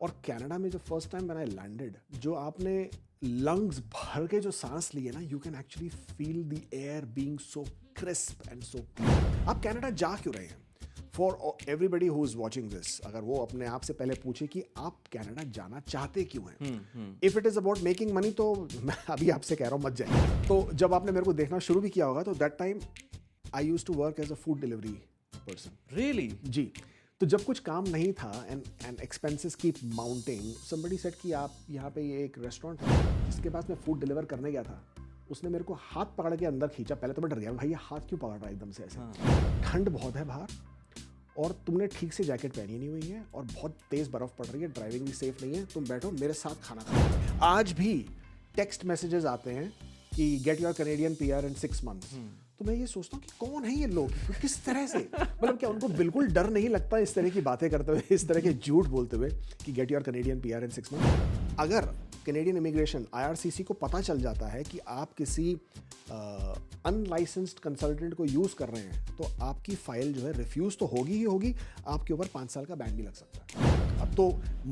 और कनाडा में जो first time when I landed, जो आपने लंग्स भर के जो सांस लिए ना, you can actually feel the air being so crisp and so clean. आप कनाडा जा क्यों रहे हैं? For everybody who is watching this, अगर वो अपने आप से पहले पूछे कि आप कनाडा जाना चाहते क्यों हैं, if it is about making money, तो मैं अभी आपसे कह रहा हूँ मत जाइए। तो जब आपने मेरे को देखना शुरू भी किया होगा, तो that time I used to work as a food delivery person. Really? जी। तो जब कुछ काम नहीं था and expenses keep mounting, somebody said कि आप यहाँ पे ये एक रेस्टोरेंट है जिसके पास मैं फूड डिलीवर करने गया था, उसने मेरे को हाथ पकड़ के अंदर खींचा। पहले तो मैं डर गया, भाई ये हाथ क्यों पकड़ रहा है एकदम से ऐसे? ठंड बहुत है बाहर और तुमने ठीक से जैकेट पहनी नहीं हुई है और बहुत तेज बर्फ पड़ रही है, ड्राइविंग भी सेफ नहीं है, तुम बैठो मेरे साथ खाना खाओ। आज भी टेक्स्ट मैसेजेस आते हैं कि get your Canadian PR in 6 months। तो मैं ये सोचता हूँ कि कौन है ये लोग, किस तरह से, मतलब क्या उनको बिल्कुल डर नहीं लगता इस तरह की बातें करते हुए, इस तरह के झूठ बोलते हुए कि get your Canadian PR in 6 months? अगर कैनेडियन इमिग्रेशन IRCC को पता चल जाता है कि आप किसी अनलाइसेंस्ड कंसल्टेंट को यूज़ कर रहे हैं, तो आपकी फाइल जो है रिफ्यूज़ तो होगी ही होगी, आपके ऊपर 5 साल का बैन भी लग सकता है। अब तो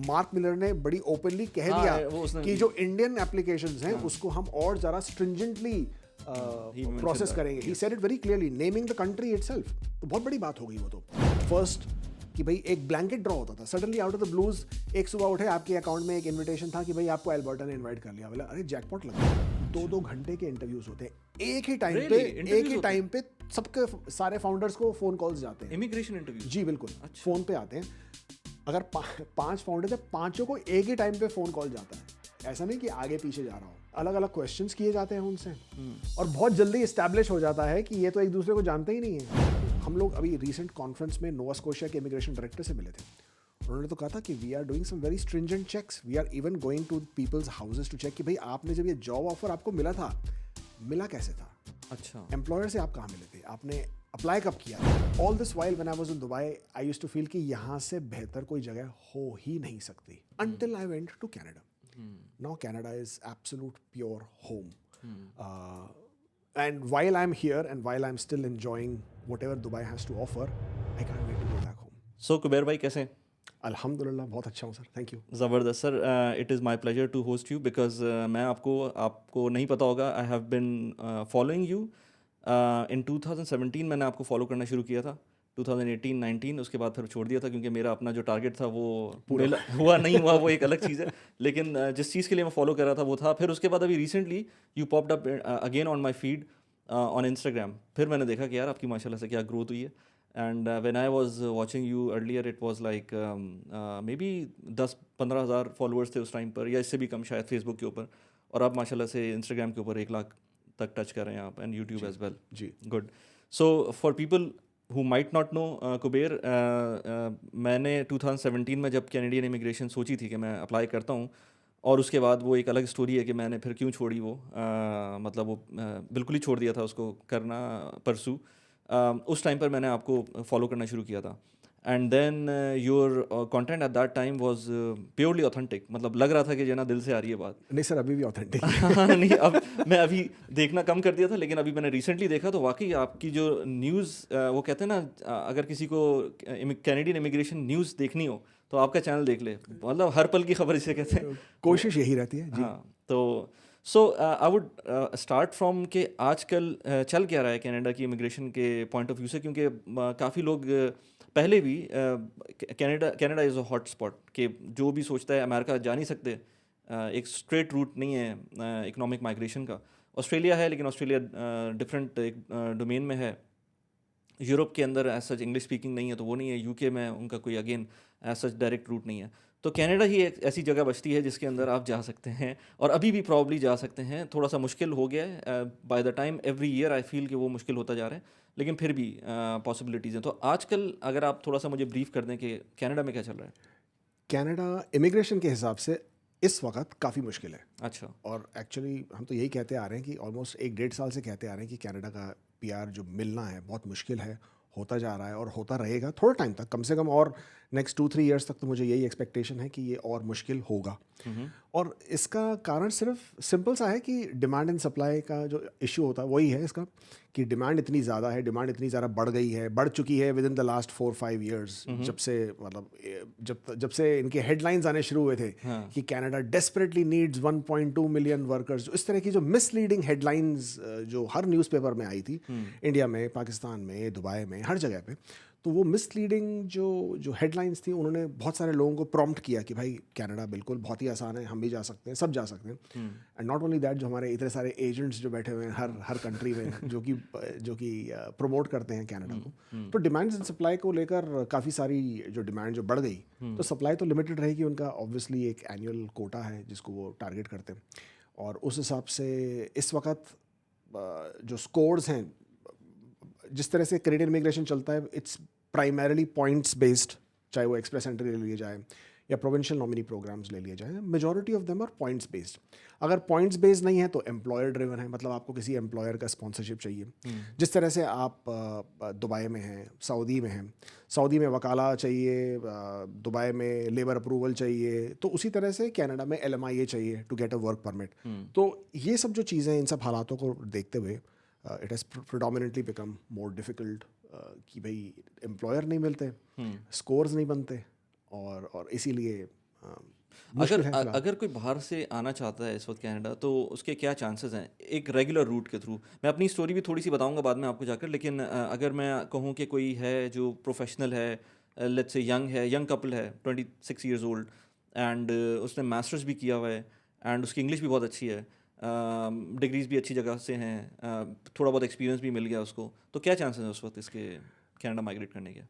मार्क मिलर ने बड़ी ओपनली कह दिया कि जो इंडियन एप्लीकेशंस हैं उसको हम और ज़रा स्ट्रिंजेंटली प्रोसेस करेंगे। He said it very clearly, naming the country itself. तो बहुत बड़ी बात हो गई वो तो। फर्स्ट कि भाई एक ब्लैंकेट ड्रॉ होता था, suddenly out of the blues एक सुबह उठे, आपके अकाउंट में एक इन्विटेशन था कि भाई आपको एल्बर्टा ने इनवाइट कर लिया। बोला अरे जैकपॉट लगा। 2-2 घंटे के इंटरव्यूज होते हैं एक ही टाइम पे सबके सारे फाउंडर्स को फोन कॉल्स जाते हैं। Immigration interview? जी बिल्कुल। अच्छा। फोन पे आते हैं। अगर 5 फाउंडर थे, 5 को एक ही टाइम पे फोन कॉल जाता है। ऐसा नहीं कि आगे पीछे जा रहा हो, अलग अलग क्वेश्चंस किए जाते हैं उनसे और बहुत जल्दी इस्टेब्लिश हो जाता है कि ये तो एक दूसरे को जानते ही नहीं है। हम लोग अभी रिसेंट कॉन्फ्रेंस में नोवा स्कोशिया के इमिग्रेशन डायरेक्टर से मिले थे। उन्होंने तो कहा था कि we are doing some very stringent checks, we are even going to people's houses to check कि भाई आपने जब ये जॉब ऑफर आपको मिला था, मिला कैसे था? अच्छा। एम्प्लॉयर से आप कहाँ मिले थे? आपने अप्लाई कब किया? All this while when I was in Dubai, I used to feel कि यहाँ से बेहतर कोई जगह हो ही नहीं सकती, until I went to Canada. Now Canada is absolute pure home. And while I'm here and while I'm still enjoying whatever Dubai has to offer, I can't wait to go back home. सो कुबेर भाई कैसे हैं? अल्हम्दुलिल्लाह बहुत अच्छा हूँ sir, thank you. ज़बरदस्त sir, it is my pleasure to host you because मैं आपको नहीं पता होगा, I have been following you in 2017। मैंने आपको फॉलो करना शुरू किया था 2018-19, उसके बाद फिर छोड़ दिया था क्योंकि मेरा अपना जो टारगेट था वो पूरा हुआ नहीं हुआ, वो एक अलग चीज़ है। लेकिन जिस चीज़ के लिए मैं फॉलो कर रहा था वो था। फिर उसके बाद अभी recently you popped up again on my feed on Instagram. फिर मैंने देखा कि यार आपकी माशाल्लाह से क्या ग्रोथ हुई है। And when I was watching you earlier it was like may be 10-15 हज़ार फॉलोअर्स थे उस टाइम पर, या इससे भी कम शायद फेसबुक के ऊपर, और आप माशाल्लाह से इंस्टाग्राम के ऊपर 1 लाख तक टच कर रहे हैं आप, एंड यूट्यूब एज वेल। जी good. So for people who might not know, Kuber, मैंने 2017 में जब कैनेडियन इमिग्रेशन सोची थी कि मैं अप्लाई करता हूँ, और उसके बाद वो एक अलग स्टोरी है कि मैंने फिर क्यों छोड़ी वो, मतलब वो बिल्कुल ही छोड़ दिया था उसको करना परसू। उस टाइम पर मैंने आपको फॉलो करना शुरू किया था, and then your content at that time was purely authentic, मतलब लग रहा था कि जना दिल से आ रही है बात। नहीं सर, अभी भी ऑथेंटिक नहीं, अब मैं अभी देखना कम कर दिया था, लेकिन अभी मैंने रिसेंटली देखा तो वाकई आपकी जो न्यूज़, वो कहते हैं ना, अगर किसी को कैनेडियन इमिग्रेशन न्यूज़ देखनी हो तो आपका चैनल देख ले, मतलब हर पल की खबर इसे कहते हैं। कोशिश यही रहती है जी। हाँ, तो सो आई वुड स्टार्ट फ्रॉम कि आजकल चल क्या रहा है कनाडा की इमिग्रेशन के पॉइंट ऑफ व्यू से, क्योंकि काफ़ी लोग पहले भी Canada is a hot spot, कि जो भी सोचता है अमेरिका जा नहीं सकते, एक स्ट्रेट रूट नहीं है इकोनॉमिक माइग्रेशन का। ऑस्ट्रेलिया है, लेकिन ऑस्ट्रेलिया डिफरेंट एक डोमेन में है। यूरोप के अंदर एज सच इंग्लिश स्पीकिंग नहीं है तो वो नहीं है। यूके में उनका कोई again as such direct route नहीं है। तो कनाडा ही एक ऐसी जगह बचती है जिसके अंदर आप जा सकते हैं, और अभी भी प्रॉब्ली जा सकते हैं। थोड़ा सा मुश्किल हो गया है, by the time every year I feel कि वो मुश्किल होता जा रहा है, लेकिन फिर भी पॉसिबिलिटीज़ हैं। तो आजकल अगर आप थोड़ा सा मुझे ब्रीफ कर दें कि कनाडा में क्या चल रहा है। कनाडा इमिग्रेशन के हिसाब से इस वक्त काफ़ी मुश्किल है। अच्छा। और एक्चुअली हम तो यही कहते आ रहे हैं कि ऑलमोस्ट 1-1.5 साल से कहते आ रहे हैं कि कनाडा का पीआर जो मिलना है बहुत मुश्किल है, होता जा रहा है और होता रहेगा थोड़ा टाइम तक, कम से कम और नेक्स्ट 2-3 ईयर्स तक तो मुझे यही एक्सपेक्टेशन है कि ये और मुश्किल होगा। और इसका कारण सिर्फ सिंपल सा है कि डिमांड एंड सप्लाई का जो इशू होता है वही है इसका, कि डिमांड इतनी ज़्यादा है, डिमांड इतनी ज़्यादा बढ़ गई है, बढ़ चुकी है with in the last 4-5 years, जब से मतलब जब से इनके हेडलाइंस आने शुरू हुए थे कि Canada desperately needs 1.2 million workers. इस तरह की जो मिसलीडिंग हेडलाइंस जो हर न्यूज़पेपर में आई थी, इंडिया में, पाकिस्तान में, दुबई में, हर जगह पे, तो वो मिसलीडिंग जो हेडलाइंस थी उन्होंने बहुत सारे लोगों को प्रॉम्प्ट किया कि भाई कनाडा बिल्कुल बहुत ही आसान है, हम भी जा सकते हैं, सब जा सकते हैं। एंड नॉट ओनली दैट, जो हमारे इतने सारे एजेंट्स जो बैठे हुए हैं हर कंट्री में जो कि प्रमोट करते हैं कनाडा को, तो डिमांड एंड सप्लाई को लेकर काफ़ी सारी जो डिमांड जो बढ़ गई, तो सप्लाई तो लिमिटेड रहेगी। उनका ऑब्वियसली एक एनुअल कोटा है जिसको वो टारगेट करते हैं, और उस हिसाब से इस वक्त जो स्कोर्स हैं, जिस तरह से कैनेडियन इमिग्रेशन चलता है, इट्स प्राइमरीली पॉइंट्स बेस्ड, चाहे वो एक्सप्रेस एंट्री ले लिए जाए या प्रोविंशियल नॉमिनी प्रोग्राम्स ले लिए जाए, majority of them are points based. अगर पॉइंट्स बेस्ड नहीं है तो एम्प्लॉयर ड्रिवन है, मतलब आपको किसी एम्प्लॉयर का स्पॉन्सरशिप चाहिए। जिस तरह से आप दुबई में हैं, सऊदी में हैं, सऊदी में वकाला चाहिए, दुबई में लेबर अप्रूवल चाहिए, तो उसी तरह से कनाडा में LMIA चाहिए to get a work permit. तो ये सब जो चीज़ें, इन सब हालातों को देखते हुए it has predominantly become more difficult कि भाई एम्प्लॉयर नहीं मिलते, स्कोर्स नहीं बनते, और इसीलिए अगर कोई बाहर से आना चाहता है इस वक्त कनाडा, तो उसके क्या चांसेस हैं एक रेगुलर रूट के थ्रू? मैं अपनी स्टोरी भी थोड़ी सी बताऊंगा बाद में आपको जाकर, लेकिन अगर मैं कहूँ कि कोई है जो प्रोफेशनल है, लेट्स से यंग कपल है, 26 ईयर्स ओल्ड, एंड उसने मास्टर्स भी किया हुआ है, एंड उसकी इंग्लिश भी बहुत अच्छी है, डिग्रीज भी अच्छी जगह से हैं, थोड़ा बहुत एक्सपीरियंस भी मिल गया उसको, तो क्या चांसेस हैं उस वक्त इसके कनाडा माइग्रेट करने के?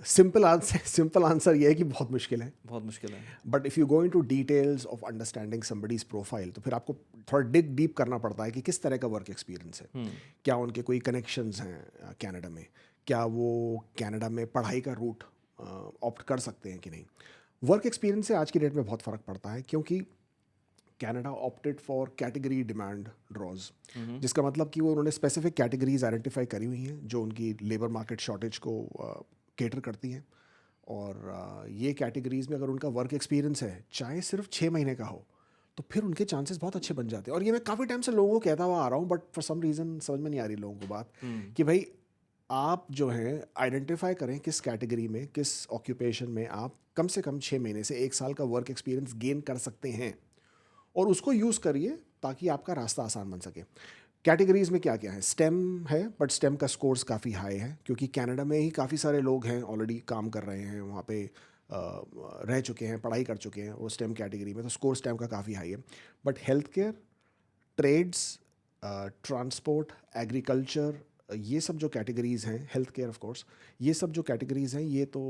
सिंपल आंसर ये है कि बहुत मुश्किल है, बहुत मुश्किल है। But if you go into details of understanding somebody's profile, तो फिर आपको थोड़ा डिग डीप करना पड़ता है कि किस तरह का वर्क एक्सपीरियंस है, क्या उनके कोई कनेक्शंस हैं कनाडा में, क्या वो कनाडा में पढ़ाई का रूट ऑप्ट कर सकते हैं कि नहीं। वर्क एक्सपीरियंस से आज की डेट में बहुत फ़र्क पड़ता है, क्योंकि Canada opted for category demand draws, जिसका मतलब कि वो उन्होंने स्पेसिफिक कैटेगरीज आइडेंटिफाई करी हुई हैं जो उनकी लेबर मार्केट शॉर्टेज को केटर करती हैं, और ये कैटेगरीज में अगर उनका वर्क एक्सपीरियंस है, चाहे सिर्फ 6 महीने का हो, तो फिर उनके चांसेस बहुत अच्छे बन जाते हैं। और ये मैं काफ़ी टाइम से लोगों को कहता हुआ आ रहा हूँ, बट फॉर सम रीज़न समझ में नहीं आ रही लोगों को बात, कि भाई आप जो है आइडेंटिफाई करें किस कैटेगरी में, किस ऑक्यूपेशन में आप कम से कम 6 महीने से 1 साल का वर्क एक्सपीरियंस गेन कर सकते हैं, और उसको यूज़ करिए ताकि आपका रास्ता आसान बन सके। कैटेगरीज़ में क्या क्या है? स्टेम है, बट स्टेम का स्कोर्स काफ़ी हाई है, क्योंकि कनाडा में ही काफ़ी सारे लोग हैं ऑलरेडी काम कर रहे हैं वहाँ पे, रह चुके हैं, पढ़ाई कर चुके हैं वो स्टेम कैटेगरी में, तो स्कोर स्टेम का काफ़ी हाई है। But health care, trades, transport, agriculture, ये सब जो कैटेगरीज़ हैं, हेल्थ केयर ऑफ कोर्स, ये सब जो कैटेगरीज़ हैं, ये तो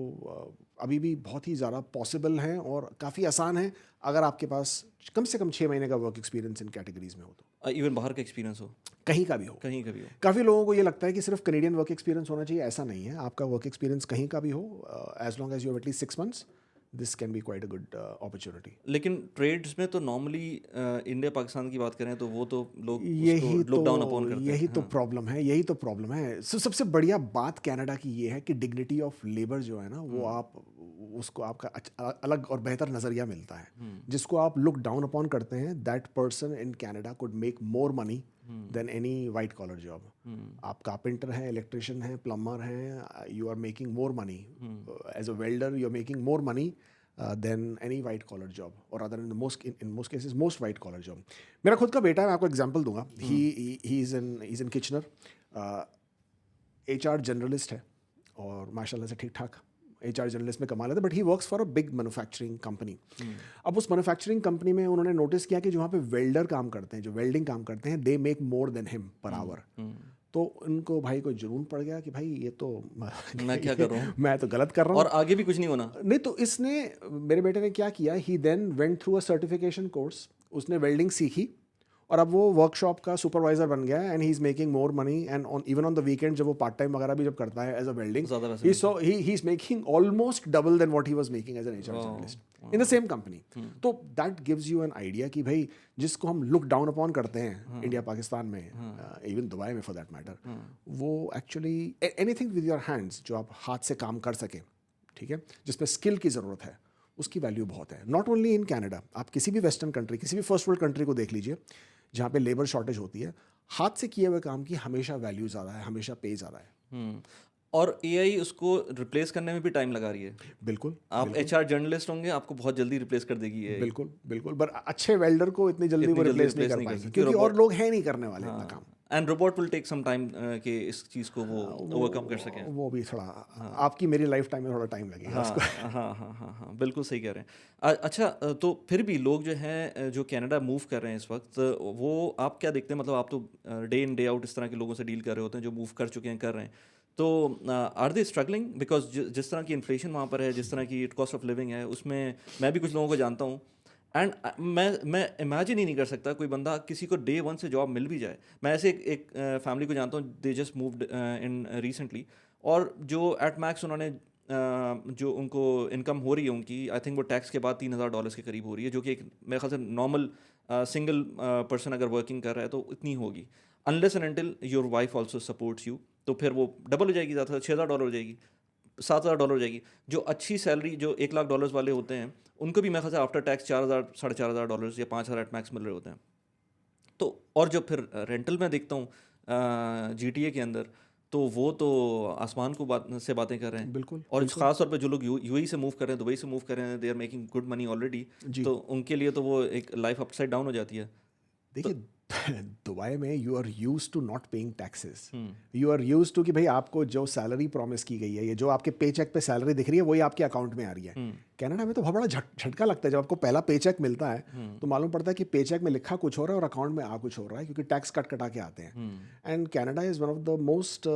अभी भी बहुत ही ज़्यादा पॉसिबल हैं और काफ़ी आसान है अगर आपके पास कम से कम 6 महीने का वर्क एक्सपीरियंस इन कैटेगरीज़ में हो तो। इवन बाहर का एक्सपीरियंस हो, कहीं का भी हो, कहीं का भी हो। काफ़ी लोगों को ये लगता है कि सिर्फ कनेडियन वर्क एक्सपीरियंस होना चाहिए, ऐसा नहीं है। आपका वर्क एक्सपीरियंस कहीं का भी हो, as long as you have at least 6 months, this can be quite a good opportunity. लेकिन ट्रेड्स में तो नॉर्मली इंडिया पाकिस्तान की बात करें तो वो तो लोग यही लुक डाउन अपॉन करते हैं। यही तो प्रॉब्लम है, यही तो प्रॉब्लम है। सबसे बढ़िया बात कनाडा की ये है कि डिग्निटी ऑफ लेबर जो है ना, वो आप उसको आपका अलग और बेहतर नज़रिया मिलता है। जिसको आप लुक डाउन अपॉन करते हैं, that person in Canada could make more money than any white collar job. आप कारपेंटर हैं, इलेक्ट्रिशियन हैं, प्लम्बर हैं, you are making more money as a welder, you are making more money than any white collar job, और other in most cases most white collar job. मेरा खुद का बेटा है, मैं आपको एग्जांपल दूंगा। He is in Kitchener, HR generalist है, और माशाल्लाह से ठीक ठाक HR जर्नलिस्ट में कमा लेते, but he works for a big manufacturing company. अब उस मैन्युफैक्चरिंग कंपनी में उन्होंने नोटिस किया कि जो वहाँ पे वेल्डर काम करते हैं, जो वेल्डिंग काम करते हैं, they make more than him per hour. तो उनको भाई को जुनून पड़ गया कि भाई ये तो मैं क्या कर रहा हूँ, मैं तो गलत कर रहा हूँ, और आगे भी कुछ नहीं होना। नहीं, तो इसने, मेरे बेटे ने क्या किया, he then went through a certification course, उसने वेल्डिंग सीखी, और अब वो वर्कशॉप का सुपरवाइजर बन गया है and he is making more money and even on the weekend जब वो पार्ट टाइम वगैरह भी जब करता है एज अ वेल्डिंग, ज़्यादा पैसे he is making almost double than what he was making as an HR journalist in the same company. तो that gives you an idea कि भाई जिसको हम लुक डाउन अपॉन करते हैं इंडिया पाकिस्तान में, इवन दुबई में फॉर दैट मैटर, वो actually anything with your hands जो आप हाथ से काम कर सकें, ठीक है, जिसमें स्किल की ज़रूरत है, उसकी वैल्यू बहुत है. नॉट ओनली इन कनाडा, आप किसी भी वेस्टर्न कंट्री, किसी भी फर्स्ट वर्ल्ड कंट्री को देख लीजिए जहाँ पे लेबर शॉर्टेज होती है, हाथ से किए हुए काम की हमेशा वैल्यू ज़्यादा है, हमेशा पे ज़्यादा है. और एआई उसको रिप्लेस करने में भी टाइम लगा रही है. बिल्कुल. आप एचआर जर्नलिस्ट होंगे, आपको बहुत जल्दी रिप्लेस कर देगी ये. बिल्कुल बिल्कुल. पर अच्छे वेल्डर को इतनी जल्दी वो रिप्लेस नहीं कर पाएंगे क्योंकि और लोग हैं नहीं करने वाले इतना काम. And robot will take some time कि इस चीज़ को वो ओवरकम कर सकें. वो भी थोड़ा आपकी मेरी लाइफ टाइम में थोड़ा टाइम लगेगा उसको. हाँ, बिल्कुल सही कह रहे हैं. अच्छा, तो फिर भी लोग जो हैं जो कनाडा मूव कर रहे हैं इस वक्त, वो आप क्या देखते हैं? मतलब आप तो डे इन डे आउट इस तरह के लोगों से डील कर रहे होते हैं जो मूव कर चुके हैं, कर रहे हैं. तो आर दे स्ट्रगलिंग? बिकॉज जिस तरह की इन्फ्लेशन वहाँ पर है, जिस तरह की कॉस्ट ऑफ लिविंग है, उसमें मैं भी कुछ लोगों को जानता हूँ. एंड मैं इमेजिन ही नहीं कर सकता कोई बंदा, किसी को डे वन से जॉब मिल भी जाए. मैं ऐसे एक फैमिली को जानता हूँ, they just moved in recently, और जो एट मैक्स उन्होंने जो उनको इनकम हो रही है उनकी, आई थिंक वो टैक्स के बाद $3,000 के करीब हो रही है, जो कि एक मेरे ख्याल से नॉर्मल सिंगल पर्सन अगर वर्किंग कर रहा है तो इतनी होगी. Unless and until your wife also supports you, तो फिर वो डबल हो जाएगी, ज़्यादा $6,000 हो जाएगी, $7,000 हो जाएगी. जो अच्छी सैलरी जो $1,00,000 वाले होते हैं, उनको भी मेरे ख्याल से आफ्टर टैक्स $4,000 $4,500 या $5,000 एट मैक्स मिल रहे होते हैं. तो और जो फिर रेंटल में देखता हूँ GTA के अंदर, तो वो तो आसमान को से बातें कर रहे हैं. बिल्कुल. और ख़ास तौर पे जो लोग यूएई से मूव कर रहे हैं, दुबई से मूव कर रहे हैं, they are making good money already, तो उनके लिए तो वो एक लाइफ अपसाइड डाउन हो जाती है. देखिए दुबई में you are use to not paying taxes. You are use to कि भाई आपको जो सैलरी प्रॉमिस की गई है, ये जो आपके पे चेक पे सैलरी दिख रही है, वही आपके अकाउंट में आ रही है. कनाडा में तो बहुत बड़ा झटका लगता है जब आपको पहला पे चेक मिलता है, तो मालूम पड़ता है कि पे चेक में लिखा कुछ हो रहा है और अकाउंट में आ कुछ हो रहा है, क्योंकि टैक्स कटा के आते हैं. And Canada is one of the most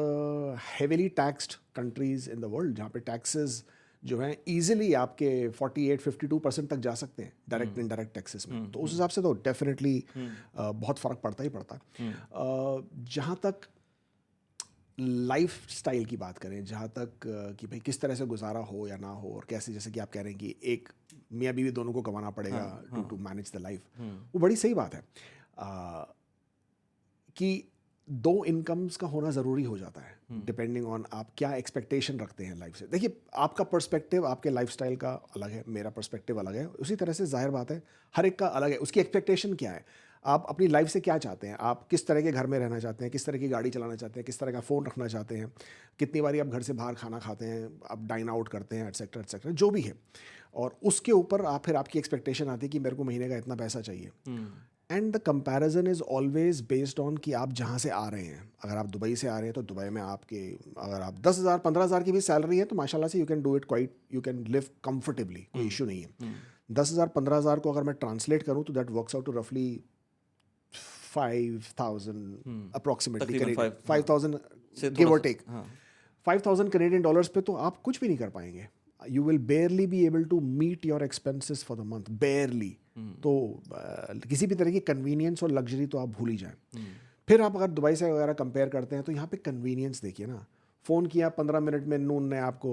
heavily taxed countries in the world, जहाँ पे टैक्सेस जो हैं ईजिली आपके 48-52% तक जा सकते हैं डायरेक्ट इनडायरेक्ट टैक्सेस में. तो उस हिसाब से तो डेफिनेटली बहुत फ़र्क पड़ता ही पड़ता है. जहाँ तक लाइफ स्टाइल की बात करें, जहाँ तक कि भाई किस तरह से गुजारा हो या ना हो, और कैसे, जैसे कि आप कह रहे हैं कि एक मियाँ बीवी दोनों को कमाना पड़ेगा टू मैनेज द लाइफ, वो बड़ी सही बात है कि दो इनकम्स का होना ज़रूरी हो जाता है, डिपेंडिंग ऑन आप क्या एक्सपेक्टेशन रखते हैं लाइफ से. देखिए आपका पर्सपेक्टिव आपके लाइफस्टाइल का अलग है, मेरा पर्सपेक्टिव अलग है, उसी तरह से जाहिर बात है हर एक का अलग है. उसकी एक्सपेक्टेशन क्या है, आप अपनी लाइफ से क्या चाहते हैं, आप किस तरह के घर में रहना चाहते हैं, किस तरह की गाड़ी चलाना चाहते हैं, किस तरह का फ़ोन रखना चाहते हैं, कितनी बारी आप घर से बाहर खाना खाते हैं, आप डाइन आउट करते हैं, एटसेट्रा एटसेट्रा, जो भी है. और उसके ऊपर आप फिर आपकी एक्सपेक्टेशन आती है कि मेरे को महीने का इतना पैसा चाहिए. And the comparison is always based on कि आप जहाँ से आ रहे हैं. अगर आप दुबई से आ रहे हैं तो दुबई में आपके, अगर आप 10,000-15,000 की भी सैलरी है तो माशाल्लाह से you can do it quite, you can live comfortably, कोई इशू नहीं है. 10,000-15,000 को अगर मैं ट्रांसलेट करूँ तो दैट वर्क्स आउट टू रफली 5,000 अप्रॉक्सीमेटली, 5,000 गिव और टेक. 5,000 कनेडियन डॉलर्स पे तो आप कुछ भी नहीं कर पाएंगे. You will barely be able to meet your expenses for the month, barely. तो किसी भी तरह की कन्वीनियंस और लग्जरी तो आप भूल ही जाएं. फिर आप अगर दुबई से वगैरह कंपेयर करते हैं तो यहाँ पे कन्वीनियंस देखिए ना. फ़ोन किया 15 मिनट में नून ने आपको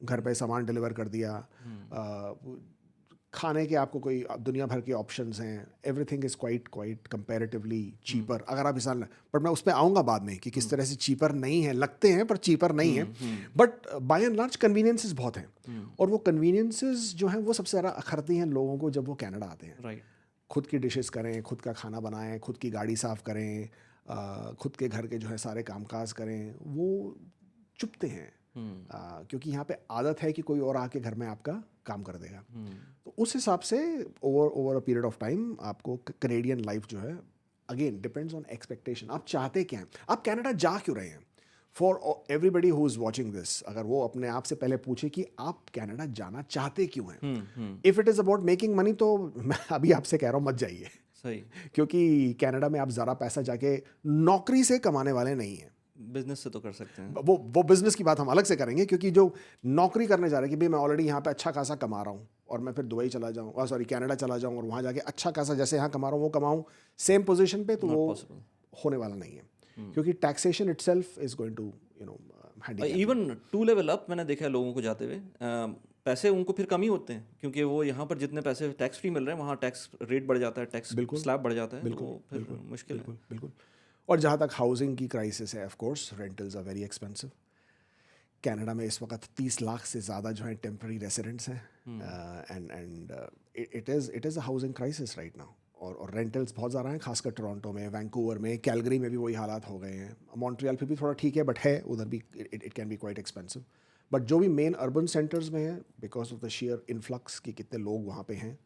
घर पे सामान डिलीवर कर दिया. खाने के आपको कोई दुनिया भर के ऑप्शंस हैं. Everything is quite comparatively cheaper, अगर आप हिसाब. बट मैं उस पर आऊँगा बाद में कि किस तरह से चीपर नहीं है, लगते हैं पर चीपर नहीं है. But by and large conveniences बहुत हैं. और वो कन्वीनियंसेस जो हैं वो सबसे ज़्यादा अखरती हैं लोगों को जब वो कनाडा आते हैं. राइट. खुद की डिशेस करें, खुद का खाना बनाएं, खुद की गाड़ी साफ़ करें, खुद के घर के जो है सारे कामकाज करें, वो चुपते हैं. क्योंकि यहाँ पे आदत है कि कोई और आके घर में आपका काम कर देगा. तो उस हिसाब से over a period of time आपको कैनेडियन लाइफ जो है, अगेन डिपेंड्स ऑन एक्सपेक्टेशन. आप चाहते क्या हैं, आप कनाडा जा क्यों रहे हैं. For everybody who is watching this, अगर वो अपने आप से पहले पूछे कि आप कनाडा जाना चाहते क्यों हैं. If it is about making money तो मैं अभी आपसे कह रहा हूँ मत जाइए. सही. क्योंकि कनाडा में आप ज़रा पैसा जाके नौकरी से कमाने वाले नहीं हैं. बिजनेस से तो कर सकते हैं. वो बिजनेस की बात हम अलग से करेंगे, क्योंकि जो नौकरी करने जा रहे हैं कि भाई मैं ऑलरेडी यहाँ पे अच्छा खासा कमा रहा हूँ और मैं फिर दुबई चला जाऊँ, सॉरी कनाडा चला जाऊँ और वहाँ जाके अच्छा खासा जैसे यहाँ कमा रहा हूँ वो कमाऊँ सेम पोजीशन पे, तो नॉट वो पॉसिबल। होने वाला नहीं है, क्योंकि taxation itself is going to handicap. Even to level up मैंने देखा है लोगों को जाते हुए, पैसे उनको फिर कम ही होते हैं क्योंकि वो यहाँ पर जितने पैसे टैक्स फ्री मिल रहे हैं वहाँ टैक्स रेट बढ़ जाता है, टैक्स बिल्कुल स्लैब बढ़ जाता है, तो बिल्कुल वो फिर बिल्कुल मुश्किल है। बिल्कुल बिल्कुल। और जहाँ तक हाउसिंग की क्राइसिस है, of course rentals are very expensive. Canada में इस वक्त 30 लाख से ज़्यादा जो है टेम्प्रेरी रेसिडेंट्स हैं, and it is a housing crisis right now. और रेंटल्स बहुत ज़्यादा हैं, खासकर टोरंटो में, वैंकूवर में, कैलगरी में भी वही हालात हो गए हैं। मॉन्ट्रियल फिर भी थोड़ा ठीक है, बट है उधर भी it can be quite expensive. But जो भी मेन अर्बन सेंटर्स में है, because of the sheer influx कि कितने लोग वहाँ पे हैं,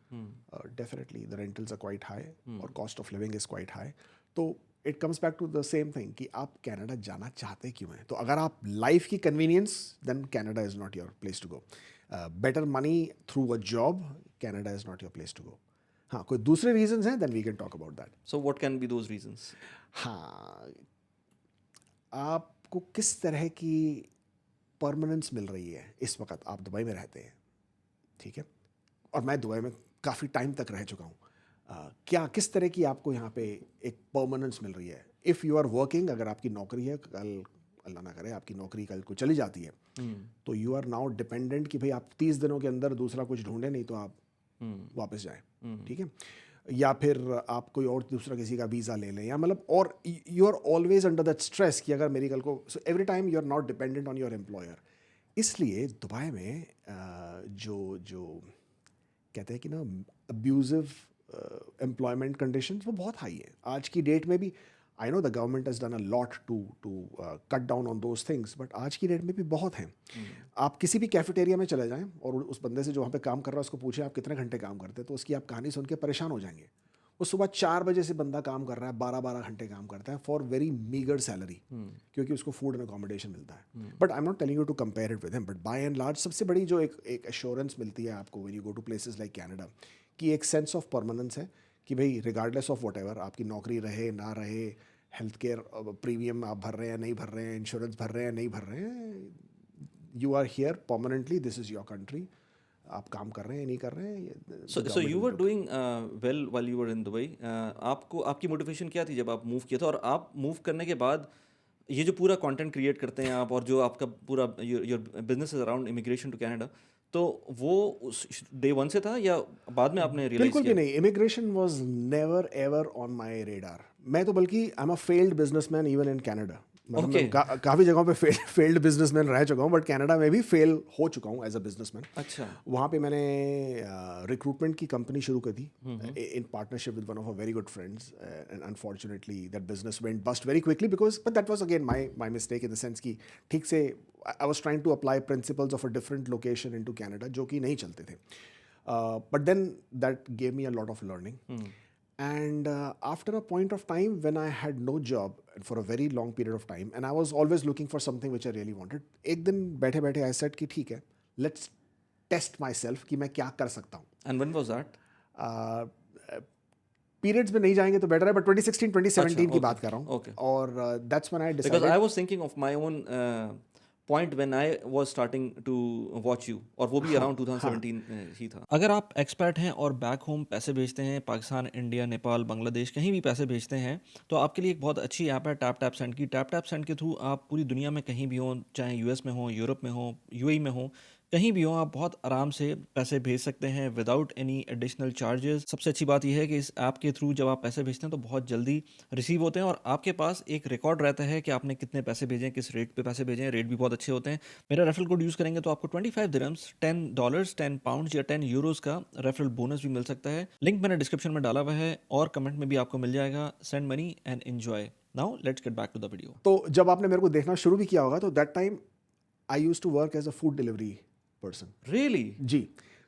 definitely the rentals are quite high और cost of living is quite high. तो it comes back to the same thing कि आप कनाडा जाना चाहते क्यों हैं। तो अगर आप लाइफ की convenience, then Canada is not your place to go. Better money through a job, Canada is not your place to go. हाँ, कोई दूसरे रीजंस हैं, then we can talk about that. So what can be those reasons? हाँ, आपको किस तरह की permanence मिल रही है इस वक्त, आप दुबई में रहते हैं, ठीक है, और मैं दुबई में काफ़ी टाइम तक रह चुका हूँ। क्या किस तरह की आपको यहाँ पे एक परमानेंस मिल रही है? इफ़ यू आर वर्किंग, अगर आपकी नौकरी है, कल अल्लाह ना करे आपकी नौकरी कल को चली जाती है, तो यू आर नाउ डिपेंडेंट कि भाई आप 30 दिनों के अंदर दूसरा कुछ ढूंढे, नहीं तो आप वापस जाएं, ठीक है, या फिर आप कोई और दूसरा किसी का वीज़ा ले लें, या मतलब, और you are always under that stress कि अगर मेरी कल को, so every time you are not dependent on your employer. इसलिए दुबई में जो जो कहते हैं कि ना अब्यूजिव एम्प्लॉयमेंट कंडीशंस, वो बहुत हाई है आज की डेट में भी। I know the government has done a lot to cut down on those things, but आज की डेट में भी बहुत हैं। आप किसी भी कैफेटेरिया में चले जाएं और उस बंदे से जो वहाँ पे काम कर रहा है उसको पूछें आप कितने घंटे काम करते हैं, तो उसकी आप कहानी सुन के परेशान हो जाएंगे। वो सुबह 4 बजे से बंदा काम कर रहा है, 12-12 घंटे काम करता है फॉर वेरी मीगर सैलरी, क्योंकि उसको फूड एंड अकोमोडेशन मिलता है। But I am not telling you to compare it with him, but by and large सबसे बड़ी जो एक एश्योरेंस मिलती है आपको when you go to places like Canada, कि एक सेंस ऑफ परमानेंस है कि भाई रिगार्डलेस ऑफ वट एवर आपकी नौकरी रहे ना रहे, हेल्थ केयर प्रीमियम आप भर रहे हैं नहीं भर रहे हैं, इंश्योरेंस भर रहे हैं नहीं भर रहे हैं, you are here permanently, this is your country, आप काम कर रहे हैं नहीं कर रहे हैं। So you were doing well while you were in Dubai. आपको आपकी मोटिवेशन क्या थी जब आप मूव किया था, और आप मूव करने के बाद ये जो पूरा कंटेंट क्रिएट करते हैं आप, और जो आपका पूरा your business is around immigration to Canada, तो वो डे वन से था या बाद में आपने रियलाइज बिल्कुल किया? भी नहीं, immigration was never ever on my radar. मैं तो बल्कि आई am a failed businessman even in Canada. मतलब Okay. मैं काफ़ी जगहों पे फेल्ड बिजनेसमैन रह चुका हूँ, बट कनाडा में भी फेल हो चुका हूँ एज अ बिजनेसमैन। अच्छा। वहाँ पे मैंने रिक्रूटमेंट की कंपनी शुरू कर दी in partnership with one of a very good friends, and unfortunately that business went bust very quickly, because but that was again my mistake in the sense कि ठीक से I was trying to apply principles of a different location into Canada, जो कि नहीं चलते थे। But then that gave me a lot of learning. And after a point of time when I had no job for a very long period of time, and I was always looking for something which I really wanted, एक दिन बैठे बैठे I said कि ठीक है, let's test myself कि मैं क्या कर सकता हूँ। And when was that? Periods में नहीं जाएंगे तो बेटर है, बट 2016-2017 की बात कर रहा हूँ। okay. और that's when I Because decided. I was thinking of my own point when I was starting to watch you, और वो भी अराउंड 2017 ही था। अगर आप एक्सपर्ट हैं और बैक होम पैसे भेजते हैं, पाकिस्तान, इंडिया, नेपाल, बांग्लादेश, कहीं भी पैसे भेजते हैं, तो आपके लिए एक बहुत अच्छी ऐप है टैप टैप सेंड की। टैप टैप सेंड के थ्रू आप पूरी दुनिया में कहीं भी हों, चाहे यूएस में हो, यूरोप में हो, यूएई में हो, कहीं भी हो, आप बहुत आराम से पैसे भेज सकते हैं विदाउट एनी एडिशनल चार्जेस। सबसे अच्छी बात यह है कि इस ऐप के थ्रू जब आप पैसे भेजते हैं तो बहुत जल्दी रिसीव होते हैं, और आपके पास एक रिकॉर्ड रहता है कि आपने कितने पैसे भेजे, किस रेट पे पैसे भेजे हैं। रेट भी बहुत अच्छे होते हैं। मेरा रेफरल कोड यूज़ करेंगे तो आपको 25 दिरहम्स, $10, 10 पाउंड्स या 10 यूरोज़ का रेफरल बोनस भी मिल सकता है। लिंक मैंने डिस्क्रिप्शन में डाला हुआ है और कमेंट में भी आपको मिल जाएगा। Send money and enjoy. Now let's get back to the video. तो जब आपने मेरे को देखना शुरू भी किया होगा, तो that time I used to work as a food delivery person. Really? जी।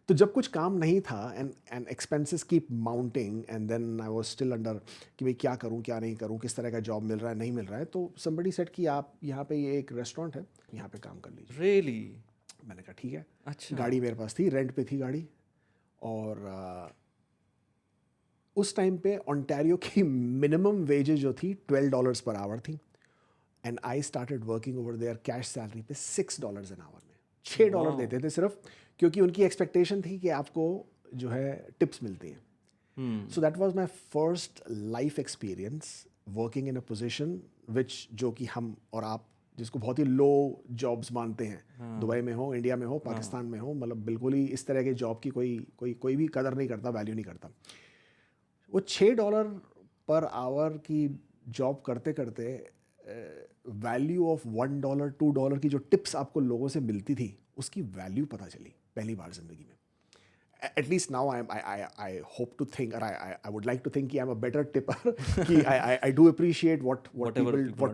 तो जब कुछ काम नहीं था, and expenses keep mounting, and then I was still under कि भाई क्या करूं क्या नहीं करूं, किस तरह का जॉब मिल रहा है नहीं मिल रहा है, तो somebody said कि आप यहाँ पे ये एक रेस्टोरेंट है, यहाँ पे काम कर लीजिए। रियली? मैंने कहा ठीक है। अच्छा। गाड़ी मेरे पास थी, रेंट पे थी गाड़ी, और उस टाइम पे ओंटारियो की मिनिमम वेजेस जो थी $12 पर आवर थी, and I started working over there cash salary पे $6 एन आवर में। $6 देते थे सिर्फ, क्योंकि उनकी एक्सपेक्टेशन थी कि आपको जो है टिप्स मिलती हैं. So that was my first life experience working in a position which जो कि हम और आप जिसको बहुत ही लो जॉब्स मानते हैं, दुबई में हो, इंडिया में हो, पाकिस्तान में हो, मतलब बिल्कुल ही इस तरह के जॉब की कोई भी कदर नहीं करता, वैल्यू नहीं करता. वो $6 पर आवर की जॉब करते करते वैल्यू ऑफ $1 $2 की जो टिप्स आपको लोगों से मिलती थी उसकी वैल्यू पता चली पहली बार जिंदगी में. At least now I hope to think, or I would like to think कि I'm a better tipper. कि I do appreciate what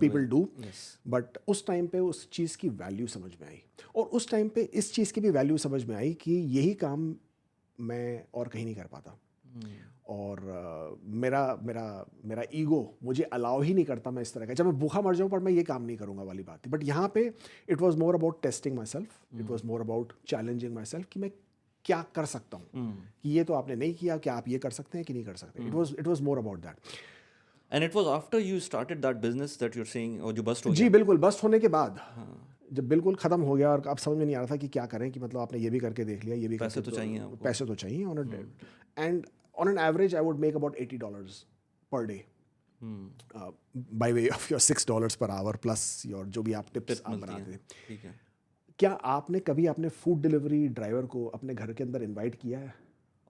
people do. Yes. But उस टाइम पे उस चीज़ की वैल्यू समझ में आई, और उस टाइम पे इस चीज़ की भी वैल्यू समझ में आई कि यही काम मैं और कहीं नहीं कर पाता. और मेरा ईगो मुझे अलाउ ही नहीं करता मैं इस तरह का, जब मैं भूखा मर जाऊँ पर मैं ये काम नहीं करूँगा वाली बात थी. बट यहाँ पे it was more about testing my self, it was more about challenging my self कि मैं क्या कर सकता हूँ, कि ये तो आपने नहीं किया, क्या आप ये कर सकते हैं कि नहीं कर सकते. It was more about that. And it was after you started that business that you're saying, और जो बस्ट हो जी गया. बिल्कुल, बस्ट होने के बाद जब बिल्कुल ख़त्म हो गया और अब समझ में नहीं आ रहा था कि क्या करें, कि मतलब आपने ये भी करके देख लिया, ये भी पैसे करके तो चाहिए आपको. पैसे तो चाहिए. And on an average I would make about $80 per day by way of your $6 per hour plus your जो भी आप टिप्स आप मिलती बनाते हैं. थे. ठीक है. क्या आपने कभी अपने फूड डिलीवरी ड्राइवर को अपने घर के अंदर इनवाइट किया है?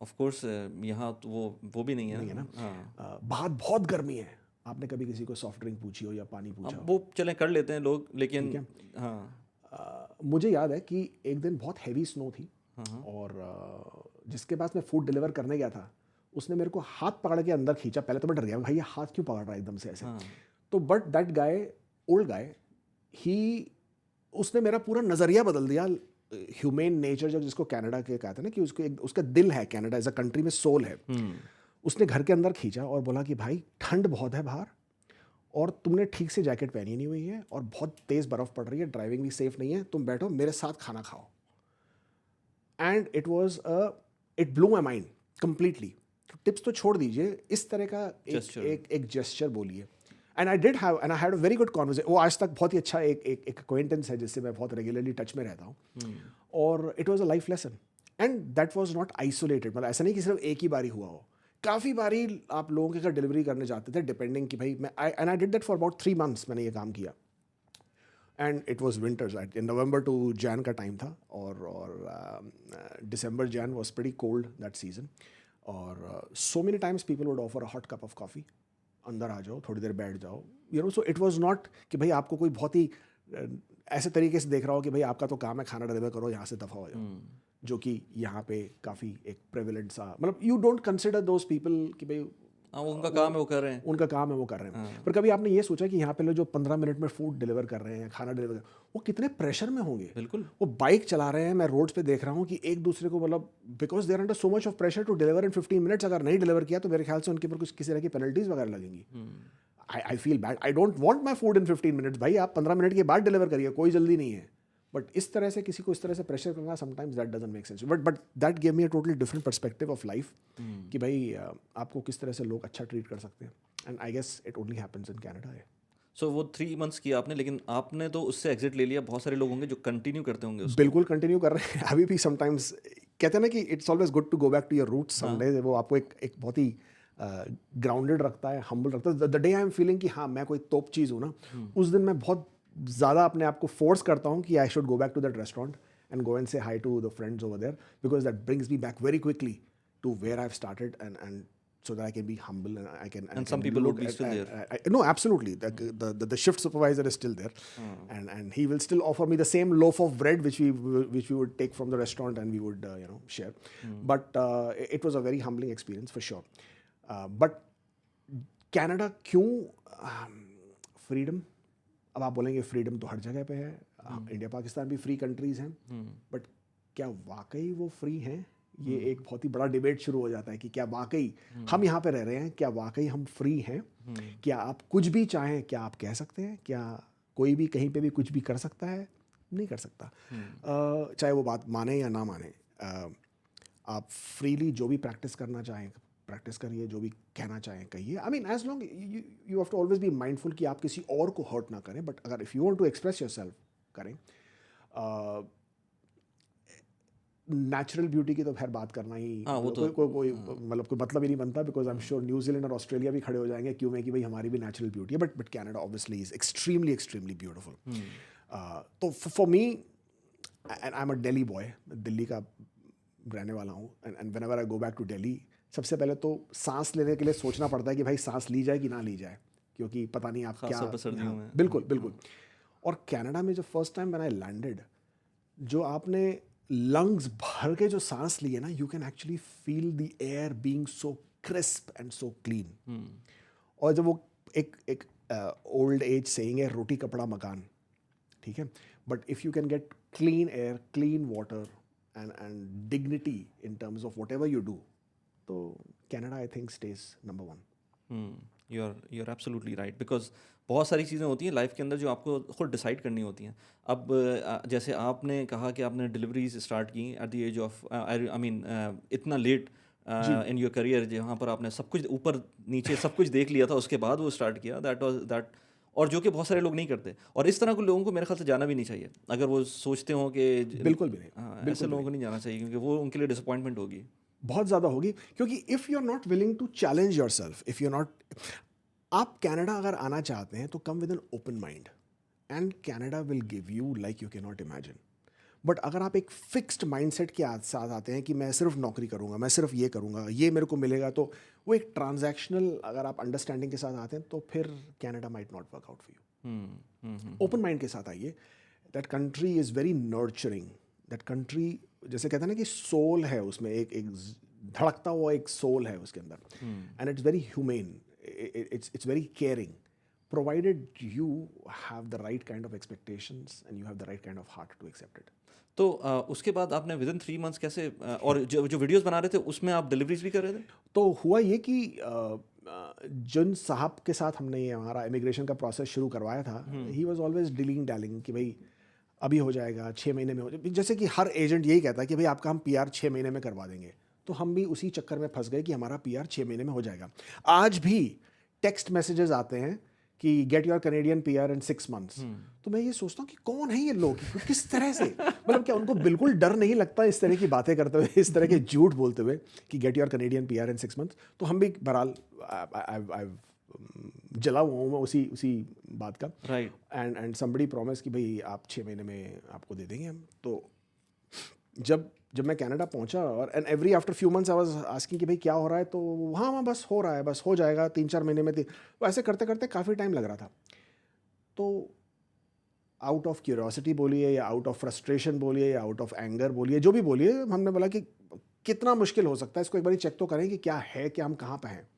ऑफ कोर्स यहाँ तो वो भी नहीं है. नहीं है ना. हाँ. बाहर बहुत गर्मी है, आपने कभी किसी को सॉफ्ट ड्रिंक पूछी हो या पानी पूछा अब हो? वो चलें कर लेते हैं लोग, लेकिन ठीक हाँ. मुझे याद है कि एक दिन बहुत हैवी स्नो थी, और जिसके पास मैं फूड डिलीवर करने गया था उसने मेरे को हाथ पकड़ के अंदर खींचा. पहले तो मैं डर गया, भाई ये हाथ क्यों पकड़ रहा है एकदम से ऐसे. तो but that guy, old guy, उसने मेरा पूरा नज़रिया बदल दिया. ह्यूमेन नेचर जो जिसको कनाडा के कहते हैं ना, कि उसका दिल है, कनाडा एज अ कंट्री में सोल है. उसने घर के अंदर खींचा और बोला कि भाई ठंड बहुत है बाहर, और तुमने ठीक से जैकेट पहनी नहीं हुई है, और बहुत तेज़ बर्फ़ पड़ रही है, ड्राइविंग भी सेफ नहीं है, तुम बैठो मेरे साथ खाना खाओ. And it blew my mind completely. Tips तो छोड़ दीजिए, इस तरह का एक जेस्चर बोलिए. And I had a very good conversation. वो आज तक बहुत ही अच्छा एक एक्वेंटेंस है जिससे मैं बहुत रेगुलरली टच में रहता हूँ. और it was a life lesson, and that was not isolated. मतलब ऐसा नहीं कि सिर्फ एक ही बारी हुआ हो, काफ़ी बारी आप लोगों के घर डिलीवरी करने जाते थे, डिपेंडिंग कि भाई I did that for about 3 months मैंने ये काम किया. And it was winters, November to Jan का टाइम था, और December Jan was pretty cold that season. और so many times people would offer a hot cup of coffee, अंदर आ जाओ, थोड़ी देर बैठ जाओ, you know. So it was not कि भाई आपको कोई बहुत ही ऐसे तरीके से देख रहा हो कि भाई आपका तो काम है खाना डिलीवर करो, यहाँ से दफ़ा हो जाओ, जो कि यहाँ पे काफ़ी एक प्रेवलेंट सा, मतलब you don't consider those people कि भाई उनका काम है वो कर रहे हैं, उनका काम है वो कर रहे हैं. पर कभी आपने ये सोचा कि यहाँ पे लोग जो 15 मिनट में फूड डिलीवर कर रहे हैं, खाना डिलीवर कर, वो कितने प्रेशर में होंगे. बिल्कुल. वो बाइक चला रहे हैं, मैं रोड्स पे देख रहा हूँ कि एक दूसरे को, मतलब because they're under so much of pressure to deliver in 15 minutes. अगर नहीं डिलीवर किया तो मेरे ख्याल से उनके ऊपर कुछ किसी तरह की पेनल्टीज वगैरह लगेंगी. I feel bad, I don't want my food in 15 minutes. भाई आप 15 मिनट के बाद डिलीवर करिए, कोई जल्दी नहीं है. बट इस तरह से किसी को इस तरह से प्रेशर करना, sometimes that doesn't make sense. But that gave me a totally different perspective of life, कि भाई आपको किस तरह से लोग अच्छा ट्रीट कर सकते हैं. And I guess it only happens in Canada. So वो 3 months किया आपने, लेकिन आपने तो उससे एग्जिट ले लिया. बहुत सारे लोग होंगे जो कंटिन्यू करते होंगे उसको. बिल्कुल कंटिन्यू कर रहे हैं अभी भी. समटाइम्स कहते हैं ना कि it's always good to go back to your roots someday. वो आपको एक बहुत ही ग्राउंडेड रखता है, हम्बल रखता है. The day I am feeling कि हाँ मैं कोई तोप चीज़ हूँ ना, उस दिन मैं बहुत ज़्यादा अपने आप को फोर्स करता हूँ कि I should go back to that restaurant and go and say hi to the friends over there, because that brings me back very quickly to where I've started, and so that I can be humble and I can. And some people would be still there. No, absolutely. The shift supervisor is still there, and he will still offer me the same loaf of bread which we would take from the restaurant and we would share. But it was a very humbling experience for sure. But Canada क्यों freedom? अब आप बोलेंगे freedom तो हर जगह पे है. India Pakistan भी free countries हैं, बट क्या वाकई वो फ्री हैं? ये एक बहुत ही बड़ा डिबेट शुरू हो जाता है कि क्या वाकई हम यहाँ पे रह रहे हैं, क्या वाकई हम फ्री हैं? क्या आप कुछ भी चाहें क्या आप कह सकते हैं? क्या कोई भी कहीं पे भी कुछ भी कर सकता है? नहीं कर सकता. चाहे वो बात माने या ना माने, आप फ्रीली जो भी प्रैक्टिस करना चाहें प्रैक्टिस करिए, जो भी कहना चाहें कहिए. I mean as long you have to always be mindful कि आप किसी और को हर्ट ना करें. बट अगर if you want to express yourself करें. नेचुरल ब्यूटी की तो खैर बात करना ही हाँ, वो कोई कोई कोई मतलब कोई मतलब ही नहीं बनता, because I am sure New Zealand और ऑस्ट्रेलिया भी खड़े हो जाएंगे क्यों में कि भाई हमारी भी नेचुरल ब्यूटी है, but Canada obviously is extremely extremely beautiful. तो for me, and I am a Delhi boy, Delhi का रहने वाला हूँ, and whenever I go back to Delhi, सबसे पहले तो सांस लेने के लिए सोचना पड़ता है कि भाई सांस ली जाए कि ना ली जाए, क्योंकि पता नहीं आप क्या। खासतौर पर सर्दियों में। बिल्कुल बिल्कुल। और कनाडा में जो first time when I landed, जो आपने लंग्स भर के जो सांस लिए ना, you can actually feel the air being so crisp and so clean. और जब वो एक ओल्ड एज सेइंग है, रोटी कपड़ा मकान, ठीक है, but if you can get clean air, clean water and dignity in terms of whatever you do, तो Canada I think stays number one. You are absolutely right, because बहुत सारी चीज़ें होती हैं लाइफ के अंदर जो आपको खुद डिसाइड करनी होती हैं। अब जैसे आपने कहा कि आपने डिलीवरीज स्टार्ट की at the age of, I mean इतना लेट इन योर करियर, जहाँ पर आपने सब कुछ ऊपर नीचे सब कुछ देख लिया था, उसके बाद वो स्टार्ट किया, दैट वाज दैट। और जो कि बहुत सारे लोग नहीं करते, और इस तरह के लोगों को मेरे ख्याल से जाना भी नहीं चाहिए, अगर वो सोचते हो कि बिल्कुल भी नहीं, हाँ, बिल्कुल ऐसे भी लोगों को नहीं जाना चाहिए, क्योंकि वो उनके लिए डिसअपॉइंटमेंट होगी। बहुत ज़्यादा होगी, क्योंकि if you are not willing to challenge your self, if you not, आप कनाडा अगर आना चाहते हैं तो come with an open mind, and Canada will give you like you can not imagine. But अगर आप एक फिक्स्ड माइंडसेट के साथ आते हैं कि मैं सिर्फ नौकरी करूंगा, मैं सिर्फ ये करूंगा, ये मेरे को मिलेगा, तो वो एक ट्रांजैक्शनल अगर आप अंडरस्टैंडिंग के साथ आते हैं तो फिर Canada might not work out for you. Open mind के साथ आइए, that country is very nurturing, that country, जैसे कहते हैं ना कि सोल है उसमें, एक धड़कता हुआ एक सोल है उसके अंदर, and it's very humane, it's very caring, provided you have the right kind of expectations and you have the right kind of heart to accept it. तो उसके बाद आपने विद इन 3 मंथ्स कैसे, और जो वीडियोस बना रहे थे उसमें आप डिलीवरीज भी कर रहे थे? तो हुआ ये कि जिन साहब के साथ हमने ये हमारा इमिग्रेशन का प्रोसेस शुरू करवाया था, he was always dealing dealing कि भाई अभी हो जाएगा, 6 महीने में हो जाएगा, जैसे कि हर एजेंट यही कहता है कि भाई आपका हम PR 6 महीने में करवा देंगे। तो हम भी उसी चक्कर में फंस गए कि हमारा PR 6 महीने में हो जाएगा। आज भी टेक्स्ट मैसेजेस आते हैं कि get your Canadian PR in 6 months. तो मैं ये सोचता हूँ कि कौन है ये लोग, किस तरह से, मतलब क्या उनको बिल्कुल डर नहीं लगता इस तरह की बातें करते हुए, इस तरह के झूठ बोलते हुए कि get your Canadian PR in 6 months. तो हम भी बहरहाल जला हुआ हूँ मैं उसी बात का, राइट। एंड समबडी प्रॉमिस कि भाई आप 6 महीने में आपको दे देंगे हम। तो जब मैं कनाडा पहुंचा, और and every after few months I was asking कि भाई क्या हो रहा है, तो हाँ बस हो रहा है, बस हो जाएगा 3-4 महीने में। तो ऐसे करते करते काफ़ी टाइम लग रहा था। तो आउट ऑफ क्यूरियोसिटी बोलिए, या आउट ऑफ फ्रस्ट्रेशन बोलिए, या आउट ऑफ एंगर बोलिए, जो भी बोलिए, हमने बोला कि कितना मुश्किल हो सकता है, इसको एक बार चेक तो करें कि क्या है, कि हम कहाँ पे हैं।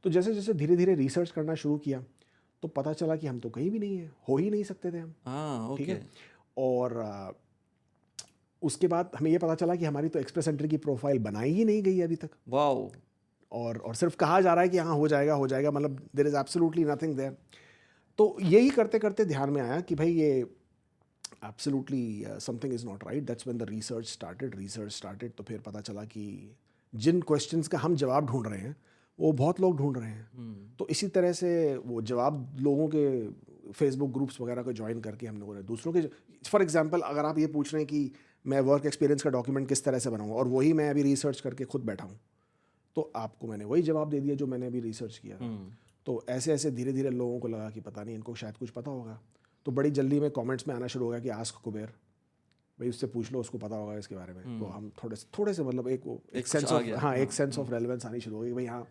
तो जैसे जैसे धीरे धीरे रिसर्च करना शुरू किया, तो पता चला कि हम तो कहीं भी नहीं है, हो ही नहीं सकते थे हम। ठीक है। और उसके बाद हमें ये पता चला कि हमारी तो एक्सप्रेस एंट्री की प्रोफाइल बनाई ही नहीं गई अभी तक। वाओ। और सिर्फ कहा जा रहा है कि हाँ हो जाएगा, मतलब there is absolutely nothing there. तो यही करते करते ध्यान में आया कि भाई ये absolutely something is not right. That's when the research started. तो फिर पता चला कि जिन क्वेश्चंस का हम जवाब ढूंढ रहे हैं वो बहुत लोग ढूंढ रहे हैं। तो इसी तरह से वो जवाब लोगों के फेसबुक ग्रुप्स वगैरह को ज्वाइन करके हम लोगों ने दूसरों के, फॉर एग्जांपल अगर आप ये पूछ रहे हैं कि मैं वर्क एक्सपीरियंस का डॉक्यूमेंट किस तरह से बनाऊँ, और वही मैं अभी रिसर्च करके खुद बैठा हूँ, तो आपको मैंने वही जवाब दे दिया जो मैंने अभी रिसर्च किया था। तो ऐसे ऐसे धीरे धीरे लोगों को लगा कि पता नहीं, इनको शायद कुछ पता होगा। तो बड़ी जल्दी में कमेंट्स में आना शुरू हो गया कि आस्क कुबेर, भाई उससे पूछ लो, उसको पता होगा इसके बारे में। तो हम थोड़े से मतलब एक सेंस ऑफ, हाँ, एक सेंस ऑफ रेलेवेंस आनी शुरू हो गई भाई, हाँ,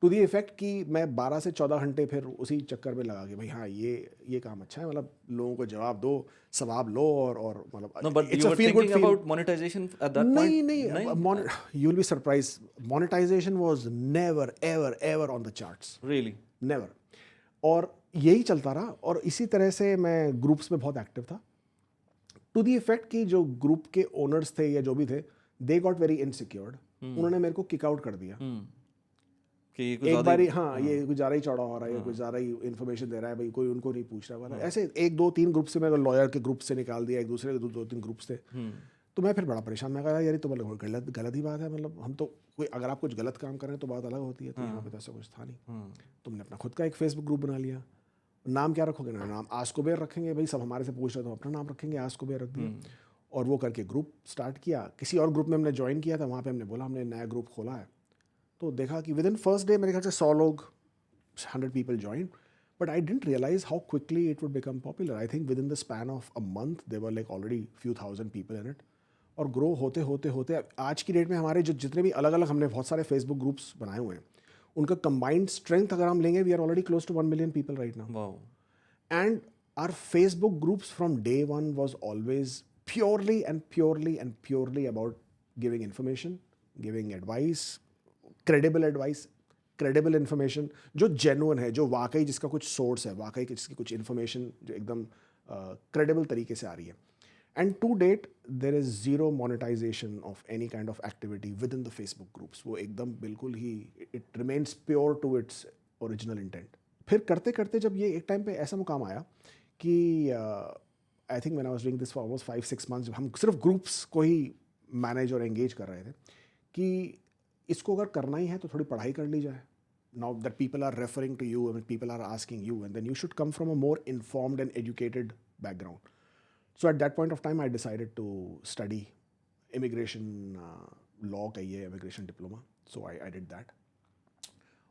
टू दी इफेक्ट कि मैं 12 से 14 घंटे फिर उसी चक्कर में लगा कि भाई हाँ ये काम अच्छा है, मतलब लोगों को जवाब दो, सवाब लो, और मतलब it's a feel good feel about monetisation at that point. नहीं, you will be surprise, monetisation was never ever ever on the charts, really never. और यही चलता रहा, और इसी तरह से मैं ग्रुप्स में बहुत एक्टिव था, टू दी इफेक्ट कि जो ग्रुप के ओनर्स थे या जो भी थे, दे गॉट वेरी इनसिक्योर्ड। उन्होंने मेरे को किक आउट कर दिया कि एक बारी, हाँ ये कुछ ज़्यादा ही चौड़ा हो रहा है, कुछ ज़्यादा ही इन्फॉर्मेशन दे रहा है, भाई कोई उनको नहीं पूछ रहा वाला। ऐसे 1-2-3 ग्रुप से मेरे लॉयर के ग्रुप से निकाल दिया, एक दूसरे के 2-3 ग्रुप्स थे। तो मैं फिर बड़ा परेशान, मैं कहा यार तो मतलब गलत ही बात है, मतलब हम तो कोई, अगर आप कुछ गलत काम करें तो बात अलग होती है, तो यहाँ पे तो ऐसा कुछ था नहीं। तुमने अपना खुद का एक फेसबुक ग्रुप बना लिया, नाम क्या रखोगे ना, नाम आस्क कुबेर रखेंगे, भाई सब हमारे से पूछ रहे तो अपना नाम रखेंगे, आस्क कुबेर रख दिया। और वो करके ग्रुप स्टार्ट किया। किसी और ग्रुप में हमने ज्वाइन किया था, वहाँ पे हमने बोला हमने नया ग्रुप खोला है, तो देखा कि विद इन फर्स्ट डे मेरे ख्याल से 100 लोग, 100 people joined. But I didn't realize how quickly it would become popular. I think within the span of a month, there were like already few thousand people in it. और grow होते होते होते आज की डेट में हमारे जो जितने भी अलग अलग हमने बहुत सारे फेसबुक ग्रुप्स बनाए हुए हैं, उनका कंबाइंड स्ट्रेंथ अगर हम लेंगे, we are already close to 1 million people right now. Wow. And our Facebook groups from day one was always purely and purely and purely about giving information, giving advice, credible information, जो genuine है, जो वाकई जिसका कुछ source है, वाकई जिसकी कुछ information जो एकदम credible तरीके से आ रही है. And to date, there is zero monetization of any kind of activity within the Facebook groups. वो एकदम बिल्कुल ही it remains pure to its original intent. फिर करते करते जब ये एक टाइम पे ऐसा मुकाम आया कि I think when I was doing this for almost 5-6 months, जब हम सिर्फ ग्रुप्स को ही मैनेज और एंगेज कर रहे थे कि इसको अगर करना ही है तो थोड़ी पढ़ाई कर ली जाए. Now that people are referring to you and people are asking you, and then you should come from a more informed and educated background. So at that point of time, I decided to study immigration law कहिए, immigration diploma. So I did that.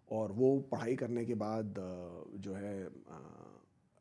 और वो पढ़ाई करने के बाद जो है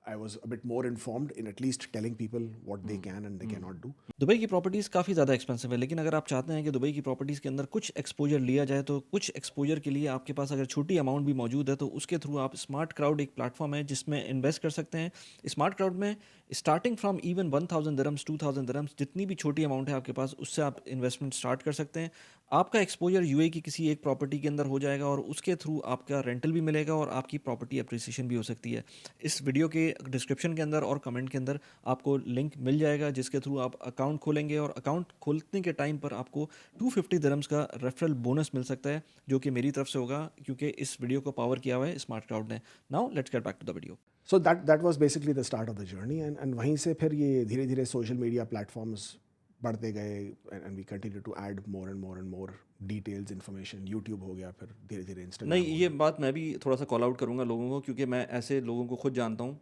I was a bit more informed in at least telling people what they can and they cannot do. Dubai की प्रॉपर्टीज़ काफ़ी ज़्यादा एक्सपेंसिव है, लेकिन अगर आप चाहते हैं कि दुबई की प्रॉपर्टीज़ के अंदर कुछ एक्सपोजर लिया जाए, तो कुछ एक्सपोजर के लिए आपके पास अगर छोटी अमाउंट भी मौजूद है तो उसके थ्रू आप स्मार्ट क्राउड एक प्लेटफॉर्म है जिसमें इन्वेस्ट कर सकते हैं. स्मार्ट क्राउड में starting from even 1000 dirhams 2000 dirhams जितनी भी छोटी अमाउंट है आपके पास, उससे आप इन्वेस्टमेंट स्टार्ट कर सकते हैं. आपका एक्सपोजर यूएई की किसी एक प्रॉपर्टी के अंदर हो जाएगा और उसके थ्रू आपका रेंटल भी मिलेगा और आपकी प्रॉपर्टी अप्रिसिएशन भी हो सकती है. इस वीडियो के डिस्क्रिप्शन के अंदर और कमेंट के अंदर आपको लिंक मिल जाएगा जिसके थ्रू आप अकाउंट खोलेंगे और अकाउंट खोलने के टाइम पर आपको 250 dirhams का रेफरल बोनस मिल सकता है, जो कि मेरी तरफ से होगा क्योंकि इस वीडियो को पावर किया हुआ है स्मार्ट क्राउड ने. Now let's get back to the video. So that was basically the start of the journey, and वहीं से फिर ये धीरे धीरे सोशल मीडिया प्लेटफॉर्म्स बढ़ते गए, and we continue to add more and more and more details, information. YouTube हो गया, फिर धीरे धीरे Instagram. नहीं, ये बात मैं भी थोड़ा सा कॉल आउट करूँगा लोगों को, क्योंकि मैं ऐसे लोगों को खुद जानता हूँ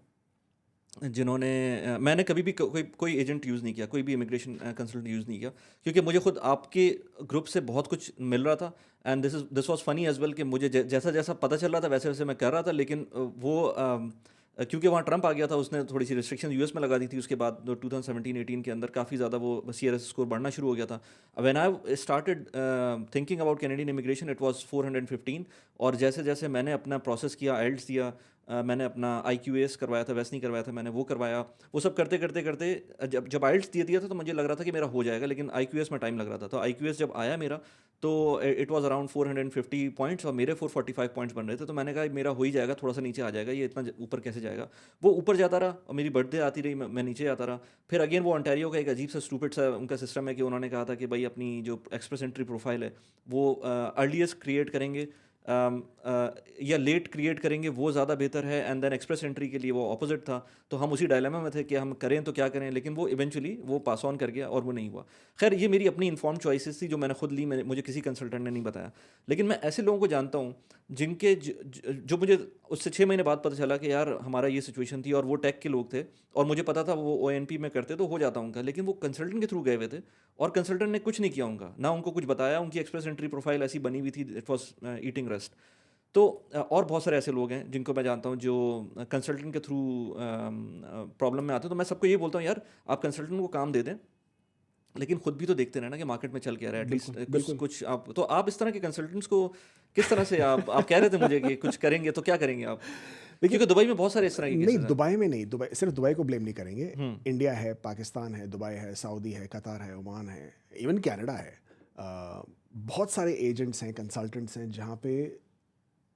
जिन्होंने मैंने कभी भी कोई एजेंट यूज़ नहीं किया, कोई भी इमिग्रेशन कंसल्टेंट यूज़ नहीं किया, क्योंकि मुझे खुद आपके ग्रुप से बहुत कुछ मिल रहा था. And this was funny as well कि मुझे जैसा जैसा पता चल रहा था वैसे वैसे मैं कर रहा था, लेकिन वो क्योंकि वहाँ ट्रंप आ गया था, उसने थोड़ी सी रिस्ट्रिक्शन यूएस में लगा दी थी. उसके बाद 2017-18 के अंदर काफ़ी ज़्यादा वो CRS स्कोर बढ़ना शुरू हो गया था. When I started thinking about Canadian immigration, it was 415. और जैसे जैसे मैंने अपना प्रोसेस किया, IELTS दिया, मैंने अपना IQAS करवाया था, वैसे नहीं करवाया था, मैंने वो करवाया. वो सब करते करते करते जब IELTS दे दिया था तो मुझे लग रहा था कि मेरा हो जाएगा, लेकिन IQAS में टाइम लग रहा था. तो IQAS जब आया मेरा तो इट वाज अराउंड 450 पॉइंट्स और मेरे 445 पॉइंट्स बन रहे थे. तो मैंने कहा मेरा हो ही जाएगा, थोड़ा सा नीचे आ जाएगा, ये इतना ऊपर कैसे जाएगा. वो ऊपर जाता रहा और मेरी बर्थडे आती रही, मैं नीचे जाता रहा. फिर अगेन वो ओंटारियो का एक अजीब सा स्टूपिड सा उनका सिस्टम है कि उन्होंने कहा था कि भाई अपनी जो एक्सप्रेस एंट्री प्रोफाइल है वो अर्लीस्ट क्रिएट करेंगे या लेट क्रिएट करेंगे वो ज़्यादा बेहतर है. एंड देन एक्सप्रेस एंट्री के लिए वो ऑपोजिट था. तो हम उसी डायलेमा में थे कि हम करें तो क्या करें, लेकिन वो इवेंचुअली वो पास ऑन कर गया और वो नहीं हुआ. खैर, ये मेरी अपनी इन्फॉर्म चॉइसेस थी जो मैंने खुद ली, मुझे किसी कंसल्टेंट ने नहीं बताया. लेकिन मैं ऐसे लोगों को जानता हूँ जिनके जो मुझे उससे 6 महीने बाद पता चला कि यार हमारा ये सिचुएशन थी, और वो टेक के लोग थे और मुझे पता था वो ONP में करते तो हो जाता उनका, लेकिन वो कंसल्टेंट के थ्रू गए हुए थे और कंसल्टेंट ने कुछ नहीं किया उनका, ना उनको कुछ बताया. उनकी एक्सप्रेस एंट्री प्रोफाइल ऐसी बनी हुई थी, इट वॉज ईटिंग रस्ट. तो और बहुत सारे ऐसे लोग हैं जिनको मैं जानता हूँ जो कंसल्टेंट के थ्रू प्रॉब्लम में आते हैं. तो मैं सबको ये बोलता हूँ यार आप कंसल्टेंट को काम दे दें, लेकिन खुद भी तो देखते रहना कि मार्केट में चल क्या रहा है. एटलीस्ट कुछ आप तो आप इस तरह के कंसल्टेंट्स को किस तरह से आप कह रहे थे मुझे कि कुछ करेंगे, तो क्या करेंगे आप? क्योंकि दुबई में बहुत सारे इस तरह के नहीं, दुबई में नहीं, दुबई सिर्फ दुबई को ब्लेम नहीं करेंगे. इंडिया है, पाकिस्तान है, दुबई है, सऊदी है, कतार है, ओमान है, इवन कनाडा है. बहुत सारे एजेंट्स हैं, कंसल्टेंट्स हैं जहाँ पे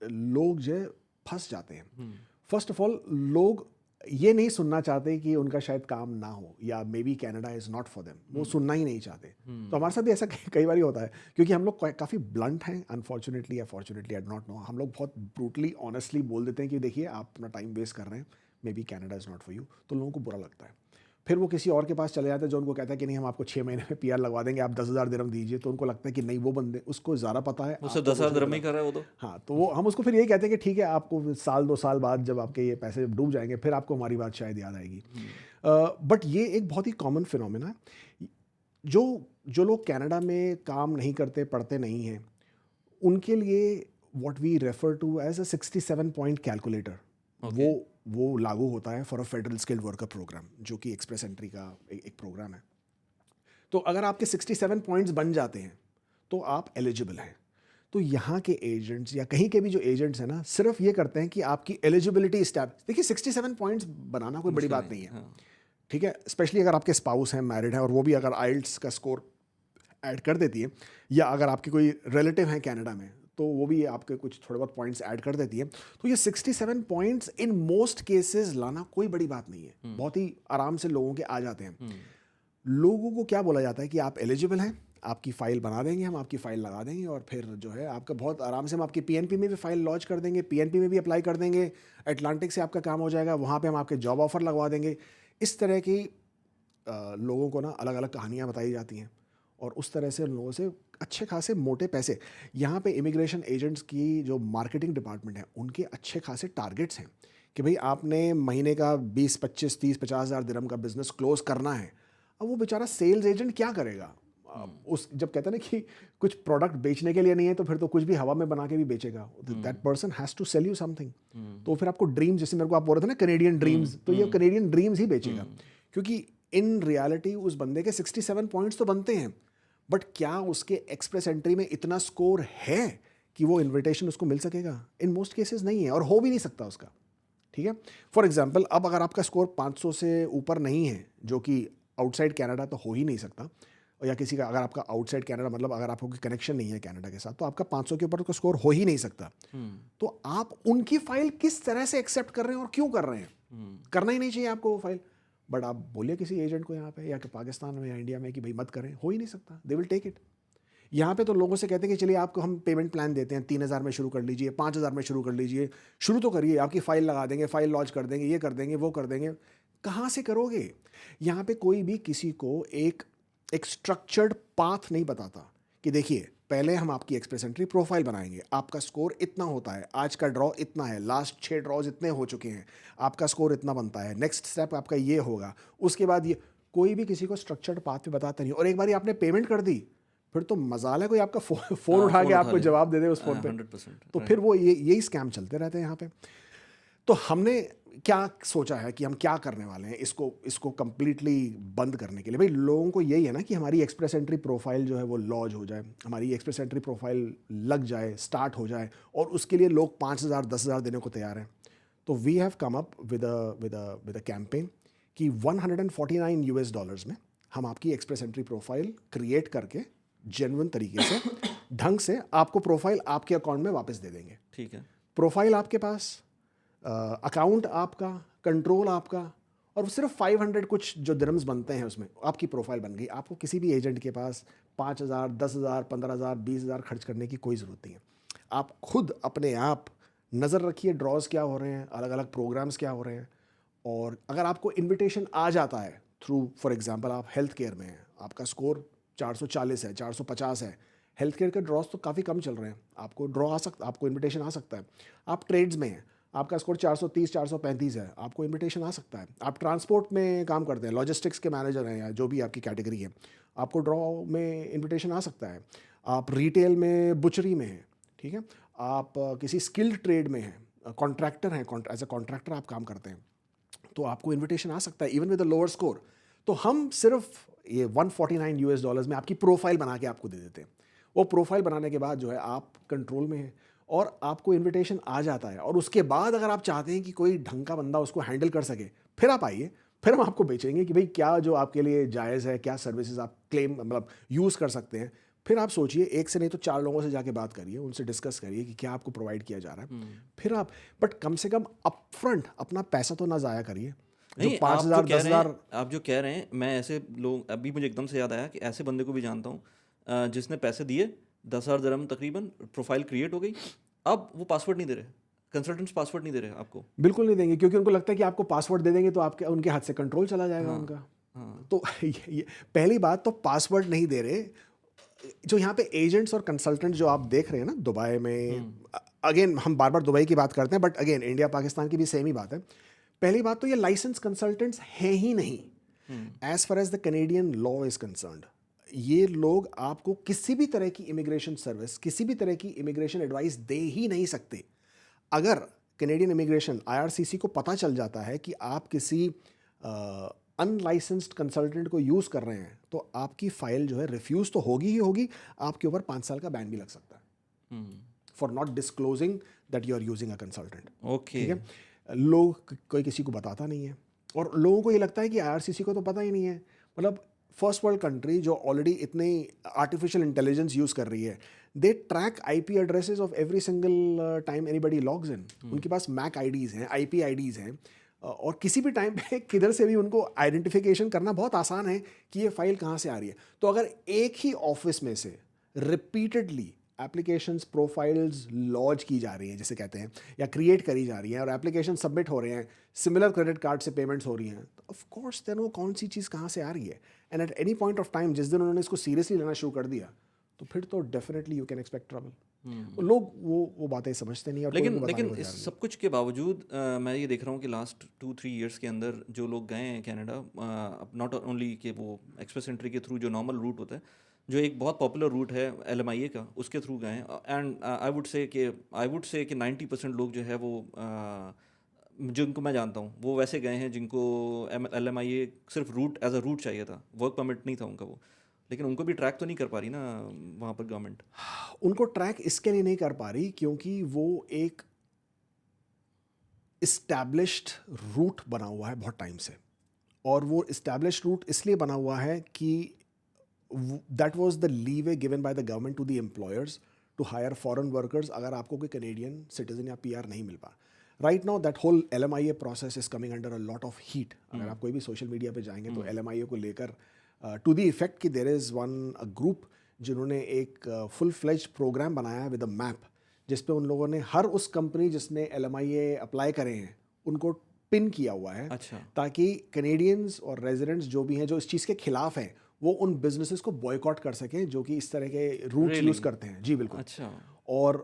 लोग जो है फंस जाते हैं. फर्स्ट ऑफ ऑल, लोग ये नहीं सुनना चाहते कि उनका शायद काम ना हो या may be Canada is not for them. वो सुनना ही नहीं चाहते. तो हमारे साथ भी ऐसा कई बार होता है, क्योंकि हम लोग काफ़ी ब्लंट हैं, अनफॉर्चुनेटली या fortunately, I don't not know. हम लोग बहुत ब्रूटली ऑनेस्टली बोल देते हैं कि देखिए आप अपना टाइम वेस्ट कर रहे हैं, may be Canada is not for you. तो लोगों को बुरा लगता है. फिर वो किसी और के पास चले जाते हैं जो उनको कहता है कि नहीं हम आपको 6 महीने में PR लगवा देंगे, आप 10,000 दिरहम दीजिए. तो उनको लगता है कि नहीं, वो बंदे उसको ज़्यादा पता है, उससे 10,000 दिरहम ही कर रहा है वो तो. हाँ, तो वो हम उसको फिर यही कहते हैं कि ठीक है, आपको साल 2 साल बाद जब आपके ये पैसे डूब जाएंगे फिर आपको हमारी बात शायद याद आएगी. बट ये एक बहुत ही कॉमन फिनोमेना है. जो लोग कनाडा में काम नहीं करते, पढ़ते नहीं हैं, उनके लिए what we refer to as a 67 point calculator, वो लागू होता है for a federal skilled worker program, जो कि एक्सप्रेस एंट्री का एक प्रोग्राम है। तो अगर आपके 67 पॉइंट्स बन जाते हैं तो आप एलिजिबल हैं। तो यहाँ के एजेंट्स या कहीं के भी जो एजेंट्स हैं ना, सिर्फ ये करते हैं कि आपकी एलिजिबिलिटी स्टैप, देखिए 67 पॉइंट्स बनाना कोई बड़ी बात नहीं है, ठीक है, स्पेशली अगर आपके स्पाउस हैं, मैरिड हैं, और वो भी अगर आइल्ट्स का स्कोर ऐड कर देती है, या अगर आपके कोई रिलेटिव हैं कनाडा में तो वो भी आपके कुछ थोड़े बहुत पॉइंट्स ऐड कर देती है। तो ये 67 पॉइंट्स इन मोस्ट केसेस लाना कोई बड़ी बात नहीं है, बहुत ही आराम से लोगों के आ जाते हैं। लोगों को क्या बोला जाता है कि आप एलिजिबल हैं, आपकी फ़ाइल बना देंगे, हम आपकी फ़ाइल लगा देंगे, और फिर जो है आपका बहुत आराम से हम आपकी पीएनपी में भी फ़ाइल लॉन्च कर देंगे, पीएनपी में भी अप्लाई कर देंगे, एटलांटिक से आपका काम हो जाएगा, वहाँ पे हम आपके जॉब ऑफ़र लगवा देंगे। इस तरह की लोगों को ना अलग अलग कहानियाँ बताई जाती हैं, और उस तरह से उन लोगों से अच्छे खासे मोटे पैसे, यहाँ पे इमिग्रेशन एजेंट्स की जो मार्केटिंग डिपार्टमेंट है उनके अच्छे खासे टारगेट्स हैं कि भाई आपने महीने का 20, 25, 30, 50 हज़ार दिरहम का बिजनेस क्लोज करना है। अब वो बेचारा सेल्स एजेंट क्या करेगा? उस जब कहते हैं ना कि कुछ प्रोडक्ट बेचने के लिए नहीं है तो फिर तो कुछ भी हवा में बना के भी बेचेगा। That person has to sell you something. तो फिर आपको ड्रीम्स, जैसे मेरे को आप बोल रहे थे ना कैनेडियन ड्रीम्स, तो ये कैनेडियन ड्रीम्स ही बेचेगा, क्योंकि इन रियलिटी उस बंदे के 67 पॉइंट्स तो बनते हैं, बट क्या उसके एक्सप्रेस एंट्री में इतना स्कोर है कि वो इन्विटेशन उसको मिल सकेगा? इन मोस्ट केसेस नहीं है, और हो भी नहीं सकता उसका, ठीक है। फॉर एग्जांपल, अब अगर आपका स्कोर 500 से ऊपर नहीं है, जो कि आउटसाइड कनाडा तो हो ही नहीं सकता, या किसी का अगर आपका आउटसाइड कनाडा मतलब अगर आपको कोई कनेक्शन नहीं है कनाडा के साथ, तो आपका 500 के ऊपर का स्कोर हो ही नहीं सकता। तो आप उनकी फाइल किस तरह से एक्सेप्ट कर रहे हैं और क्यों कर रहे हैं? करना ही नहीं चाहिए आपको वो फाइल, बट आप बोलिए किसी एजेंट को यहाँ पे या कि पाकिस्तान में या इंडिया में कि भाई मत करें, हो ही नहीं सकता। They will take it. यहाँ पे तो लोगों से कहते हैं कि चलिए आपको हम पेमेंट प्लान देते हैं, 3000 में शुरू कर लीजिए, 5000 में शुरू कर लीजिए, शुरू तो करिए, आपकी फ़ाइल लगा देंगे, फ़ाइल लॉन्च कर देंगे, ये कर देंगे, वो कर देंगे। कहाँ से करोगे? यहाँ पे कोई भी किसी को एक स्ट्रक्चर्ड पाथ नहीं बताता कि देखिए पहले हम आपकी एक्सप्रेस एंट्री प्रोफाइल बनाएंगे, आपका स्कोर इतना होता है, आज का ड्रॉ इतना है, लास्ट 6 ड्रॉज इतने हो चुके हैं, आपका स्कोर इतना बनता है, नेक्स्ट स्टेप आपका ये होगा, उसके बाद ये। कोई भी किसी को स्ट्रक्चर्ड पाथ पे बताता नहीं। और एक बार आपने पेमेंट कर दी, फिर तो मजाल है कोई आपका फोन उठा के आपको जवाब दे दे उस फोन पे। 100%। तो फिर वो यही स्कैम चलते रहते हैं यहाँ पे। तो हमने क्या सोचा है कि हम क्या करने वाले हैं इसको कंप्लीटली बंद करने के लिए। भाई लोगों को यही है ना कि हमारी एक्सप्रेस एंट्री प्रोफाइल जो है वो लॉन्च हो जाए, हमारी एक्सप्रेस एंट्री प्रोफाइल लग जाए, स्टार्ट हो जाए, और उसके लिए लोग 5000 10,000 देने को तैयार हैं। तो we have come up with a campaign कि $149 में हम आपकी एक्सप्रेस एंट्री प्रोफाइल क्रिएट करके जेन्युइन तरीके से ढंग से आपको प्रोफाइल आपके अकाउंट में वापस दे देंगे। ठीक है। प्रोफाइल आपके पास, अकाउंट आपका, कंट्रोल आपका, और सिर्फ 500 कुछ जो दिरहम्स बनते हैं उसमें आपकी प्रोफाइल बन गई। आपको किसी भी एजेंट के पास 5000, 10,000, 15,000, 20,000 खर्च करने की कोई ज़रूरत नहीं है। आप खुद अपने आप नज़र रखिए ड्रॉज क्या हो रहे हैं, अलग अलग प्रोग्राम्स क्या हो रहे हैं, और अगर आपको इन्विटेशन आ जाता है थ्रू, फॉर एग्जांपल आप हेल्थ केयर में हैं, आपका स्कोर 440 है, 450 है, हेल्थ केयर के ड्रॉज तो काफ़ी कम चल रहे हैं, आपको ड्रॉ आ सकता, आपको इन्विटेशन आ सकता है। आप ट्रेड्स में हैं, आपका स्कोर 430, 435 है, आपको इन्विटेशन आ सकता है। आप ट्रांसपोर्ट में काम करते हैं, लॉजिस्टिक्स के मैनेजर हैं, या जो भी आपकी कैटेगरी है, आपको ड्रॉ में इन्विटेशन आ सकता है। आप रिटेल में, बुचरी में हैं, ठीक है, आप किसी स्किल्ड ट्रेड में हैं, कॉन्ट्रैक्टर हैं, एज ए कॉन्ट्रैक्टर आप काम करते हैं, तो आपको इन्विटेशन आ सकता है even with a lower score. तो हम सिर्फ ये $149 में आपकी प्रोफाइल बना के आपको दे देते हैं। वो प्रोफाइल बनाने के बाद जो है आप कंट्रोल में हैं और आपको इन्विटेशन आ जाता है, और उसके बाद अगर आप चाहते हैं कि कोई ढंग का बंदा उसको हैंडल कर सके, फिर आप आइए, फिर हम आपको बेचेंगे कि भाई क्या जो आपके लिए जायज़ है, क्या सर्विसेज आप क्लेम मतलब यूज़ कर सकते हैं। फिर आप सोचिए, एक से नहीं तो 4 लोगों से जाके बात करिए, उनसे डिस्कस करिए कि क्या आपको प्रोवाइड किया जा रहा है। फिर आप, बट कम से कम अपफ्रंट अपना पैसा तो ना ज़ाया करिए। जो नहीं, 5,000 10,000 आप जो कह रहे हैं, मैं ऐसे लोग, अभी मुझे एकदम से याद आया कि ऐसे बंदे को भी जानता हूँ जिसने पैसे दिए 10,000 दिरहम तकरीबन, प्रोफाइल क्रिएट हो गई, अब वो पासवर्ड नहीं दे रहे, कंसल्टेंट्स पासवर्ड नहीं दे रहे आपको। बिल्कुल नहीं देंगे, क्योंकि उनको लगता है कि आपको पासवर्ड दे देंगे तो आपके उनके हाथ से कंट्रोल चला जाएगा उनका। तो पहली बात तो पासवर्ड नहीं दे रहे। जो यहाँ पे एजेंट्स और कंसल्टेंट जो आप देख रहे हैं ना दुबई में, अगेन हम बार बार दुबई की बात करते हैं, बट अगेन इंडिया पाकिस्तान की भी सेम ही बात है। पहली बात तो ये लाइसेंस कंसल्टेंट्स हैं ही नहीं as far as the Canadian law is concerned. ये लोग आपको किसी भी तरह की इमिग्रेशन सर्विस, किसी भी तरह की इमिग्रेशन एडवाइस दे ही नहीं सकते। अगर कैनेडियन इमिग्रेशन आईआरसीसी को पता चल जाता है कि आप किसी अनलाइसेंस्ड कंसल्टेंट को यूज़ कर रहे हैं, तो आपकी फाइल जो है रिफ्यूज़ तो होगी ही होगी, आपके ऊपर 5 साल का बैन भी लग सकता है for not disclosing that you are using a consultant. Okay. ठीक है, लोग कोई किसी को बताता नहीं है, और लोगों को ये लगता है कि आईआरसीसी को तो पता ही नहीं है। मतलब फर्स्ट वर्ल्ड कंट्री जो ऑलरेडी इतने आर्टिफिशियल इंटेलिजेंस यूज़ कर रही है, they track IP addresses of every single time anybody logs in. उनके पास मैक आईडीज़ हैं, आईपी आईडीज़ हैं, और किसी भी टाइम पे किधर से भी उनको आइडेंटिफिकेशन करना बहुत आसान है कि ये फाइल कहाँ से आ रही है। तो अगर एक ही ऑफिस में से रिपीटेडली एप्लीकेशंस प्रोफाइल्स लॉन्च की जा रही हैं, जिसे कहते हैं, या क्रिएट करी जा रही हैं, और एप्लीकेशन सबमिट हो रहे हैं, सिमिलर क्रेडिट कार्ड से पेमेंट्स हो रही हैं, तो ऑफ कोर्स देन वो कौन सी चीज़ कहाँ से आ रही है। And at any point of time जिस दिन उन्होंने इसको सीरियसली लेना शुरू कर दिया, तो फिर तो definitely you can expect trouble. लोग वो बातें समझते नहीं, और कोई लेकिन उनको बताने लेकिन को इस तैयार नहीं। सब कुछ के बावजूद मैं ये देख रहा हूँ कि लास्ट 2-3 ईयर्स के अंदर जो लोग गए हैं कनाडा, नॉट ओनली कि वो एक्सप्रेस एंट्री के थ्रू जो नॉर्मल रूट होता है, जो एक बहुत पॉपुलर रूट है LMIA का, उसके थ्रू गए हैं। एंड आई वुड से कि 90% लोग जो है वो जिनको मैं जानता हूँ वो वैसे गए हैं जिनको LMIA सिर्फ रूट एज अ रूट चाहिए था, वर्क परमिट नहीं था उनका वो। लेकिन उनको भी ट्रैक तो नहीं कर पा रही ना वहाँ पर गवर्नमेंट। उनको ट्रैक इसके लिए नहीं कर पा रही क्योंकि वो एक इस्टेब्लिश्ड रूट बना हुआ है बहुत टाइम से, और वो इस्टेब्लिश्ड रूट इसलिए बना हुआ है कि that was the leeway given by the government to the employers to hire foreign workers, अगर आपको कोई कैनेडियन सिटीजन या पीआर नहीं मिल पा। Right now that whole LMIA process is coming under a lot of heat. अगर आप कोई भी सोशल मीडिया पे जाएंगे तो LMIA को लेकर टू द इफेक्ट कि देयर इज़ वन ग्रुप जिन्होंने एक फुल फ्लेज प्रोग्राम बनाया है विद अ मैप, जिस पे उन लोगों ने हर उस कंपनी जिसने LMIA अप्लाई करे हैं उनको पिन किया हुआ है, अच्छा। ताकि कैनेडियंस और रेजिडेंट्स जो भी हैं जो इस चीज़ के खिलाफ हैं, वो उन बिजनेसेस को बॉयकॉट कर सकें जो कि इस तरह के रूट्स Really? यूज़ करते हैं। जी बिल्कुल। अच्छा। और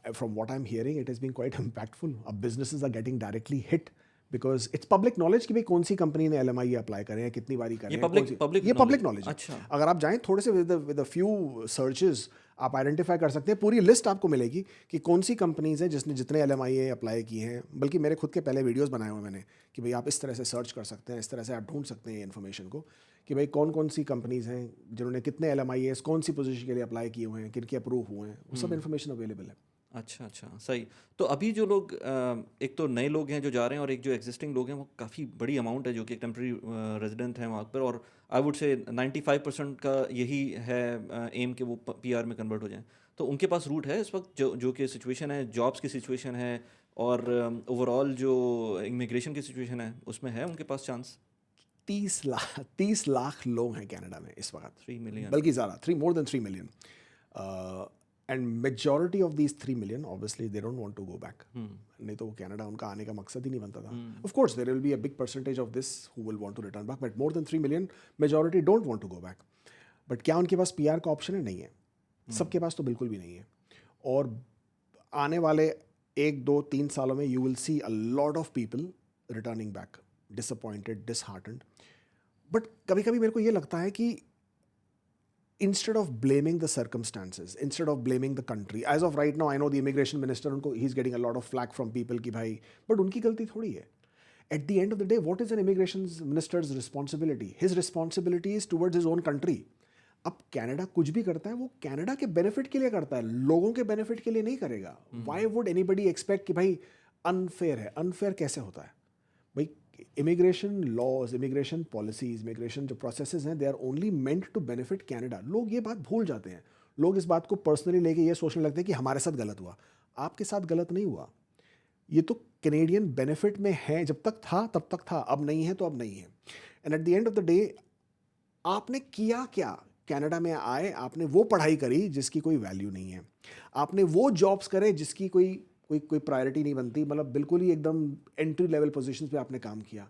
from what I am hearing it is been quite impactful. अब businesses are getting directly hit because it's public knowledge कि भाई कौन सी कंपनी ने LMIA अप्लाई करें, कितनी बारी करें, ये कौन पब्लिक सी, पब्लिक ये पब्लिक नॉलेज है। अच्छा। अगर आप जाएं थोड़े से विद अ फ्यू सर्चेस आप आइडेंटिफाई कर सकते हैं, पूरी लिस्ट आपको मिलेगी कि कौन सी कंपनीज हैं जिसने जितने LMIA अप्लाई किए हैं। बल्कि मेरे खुद के पहले वीडियोस बनाए हुए मैंने कि भाई आप इस तरह से सर्च कर सकते हैं, इस तरह से आप ढूंढ सकते हैं इन्फॉर्मेशन को कि भाई कौन कौन सी कंपनीज हैं जिन्होंने कितने LMIA कौन सी पोजीशन के लिए अप्लाई किए हुए हैं, किन के अप्रूव हुए हैं, वो सब इन्फॉर्मेशन अवेलेबल है। अच्छा अच्छा, सही। तो अभी जो लोग एक तो नए लोग हैं जो जा रहे हैं, और एक जो एग्जिस्टिंग लोग हैं, वो काफ़ी बड़ी अमाउंट है जो कि टेम्प्रेरी रेजिडेंट हैं वहाँ पर, और आई वुड से 95% का यही है एम कि वो PR में कन्वर्ट हो जाएं। तो उनके पास रूट है इस वक्त, जो कि सिचुएशन है, जॉब्स की सिचुएशन है, और ओवरऑल जो इमिग्रेशन की सिचुएशन है उसमें है उनके पास चांस। 30 लाख लोग हैं कनाडा में इस वक्त, 3 मिलियन। बल्कि ज़्यादा, more than 3 million. And majority of these 3 million obviously they don't want to go back. नहीं तो कनाडा उनका आने का मकसद ही नहीं बनता था। Of course there will be a big percentage of this who will want to return back, but more than 3 million majority don't want to go back. But क्या उनके पास PR का ऑप्शन है? नहीं है। सबके पास तो बिल्कुल भी नहीं है। और आने वाले 1-2-3 सालों में you will see a lot of people returning back disappointed, disheartened. But कभी कभी मेरे को ये लगता है कि instead of blaming the circumstances, instead of blaming the country, as of right now I know the immigration minister उनको he's getting a lot of flack from people कि भाई, but उनकी गलती थोड़ी है। At the end of the day, what is an immigration minister's responsibility? His responsibility is towards his own country. अब Canada कुछ भी करता है वो कनाडा के बेनिफिट के लिए करता है, लोगों के बेनिफिट के लिए नहीं करेगा। Why would anybody expect कि भाई अनफेयर है? अनफेयर कैसे होता है भाई? Immigration laws, immigration policies, immigration जो प्रोसेसेस हैं, they are only meant to benefit Canada. लोग ये बात भूल जाते हैं। लोग इस बात को पर्सनली लेके ये सोचने लगते हैं कि हमारे साथ गलत हुआ। आपके साथ गलत नहीं हुआ, ये तो कैनेडियन बेनिफिट में है। जब तक था तब तक था, अब नहीं है तो अब नहीं है। And eight the end of the day आपने किया क्या? कनाडा में आए, आपने वो पढ़ाई करी जिसकी कोई वैल्यू नहीं है, आपने वो जॉब्स करे जिसकी कोई प्रायोरिटी नहीं बनती, मतलब बिल्कुल ही एकदम एंट्री लेवल पोजीशंस पे आपने काम किया।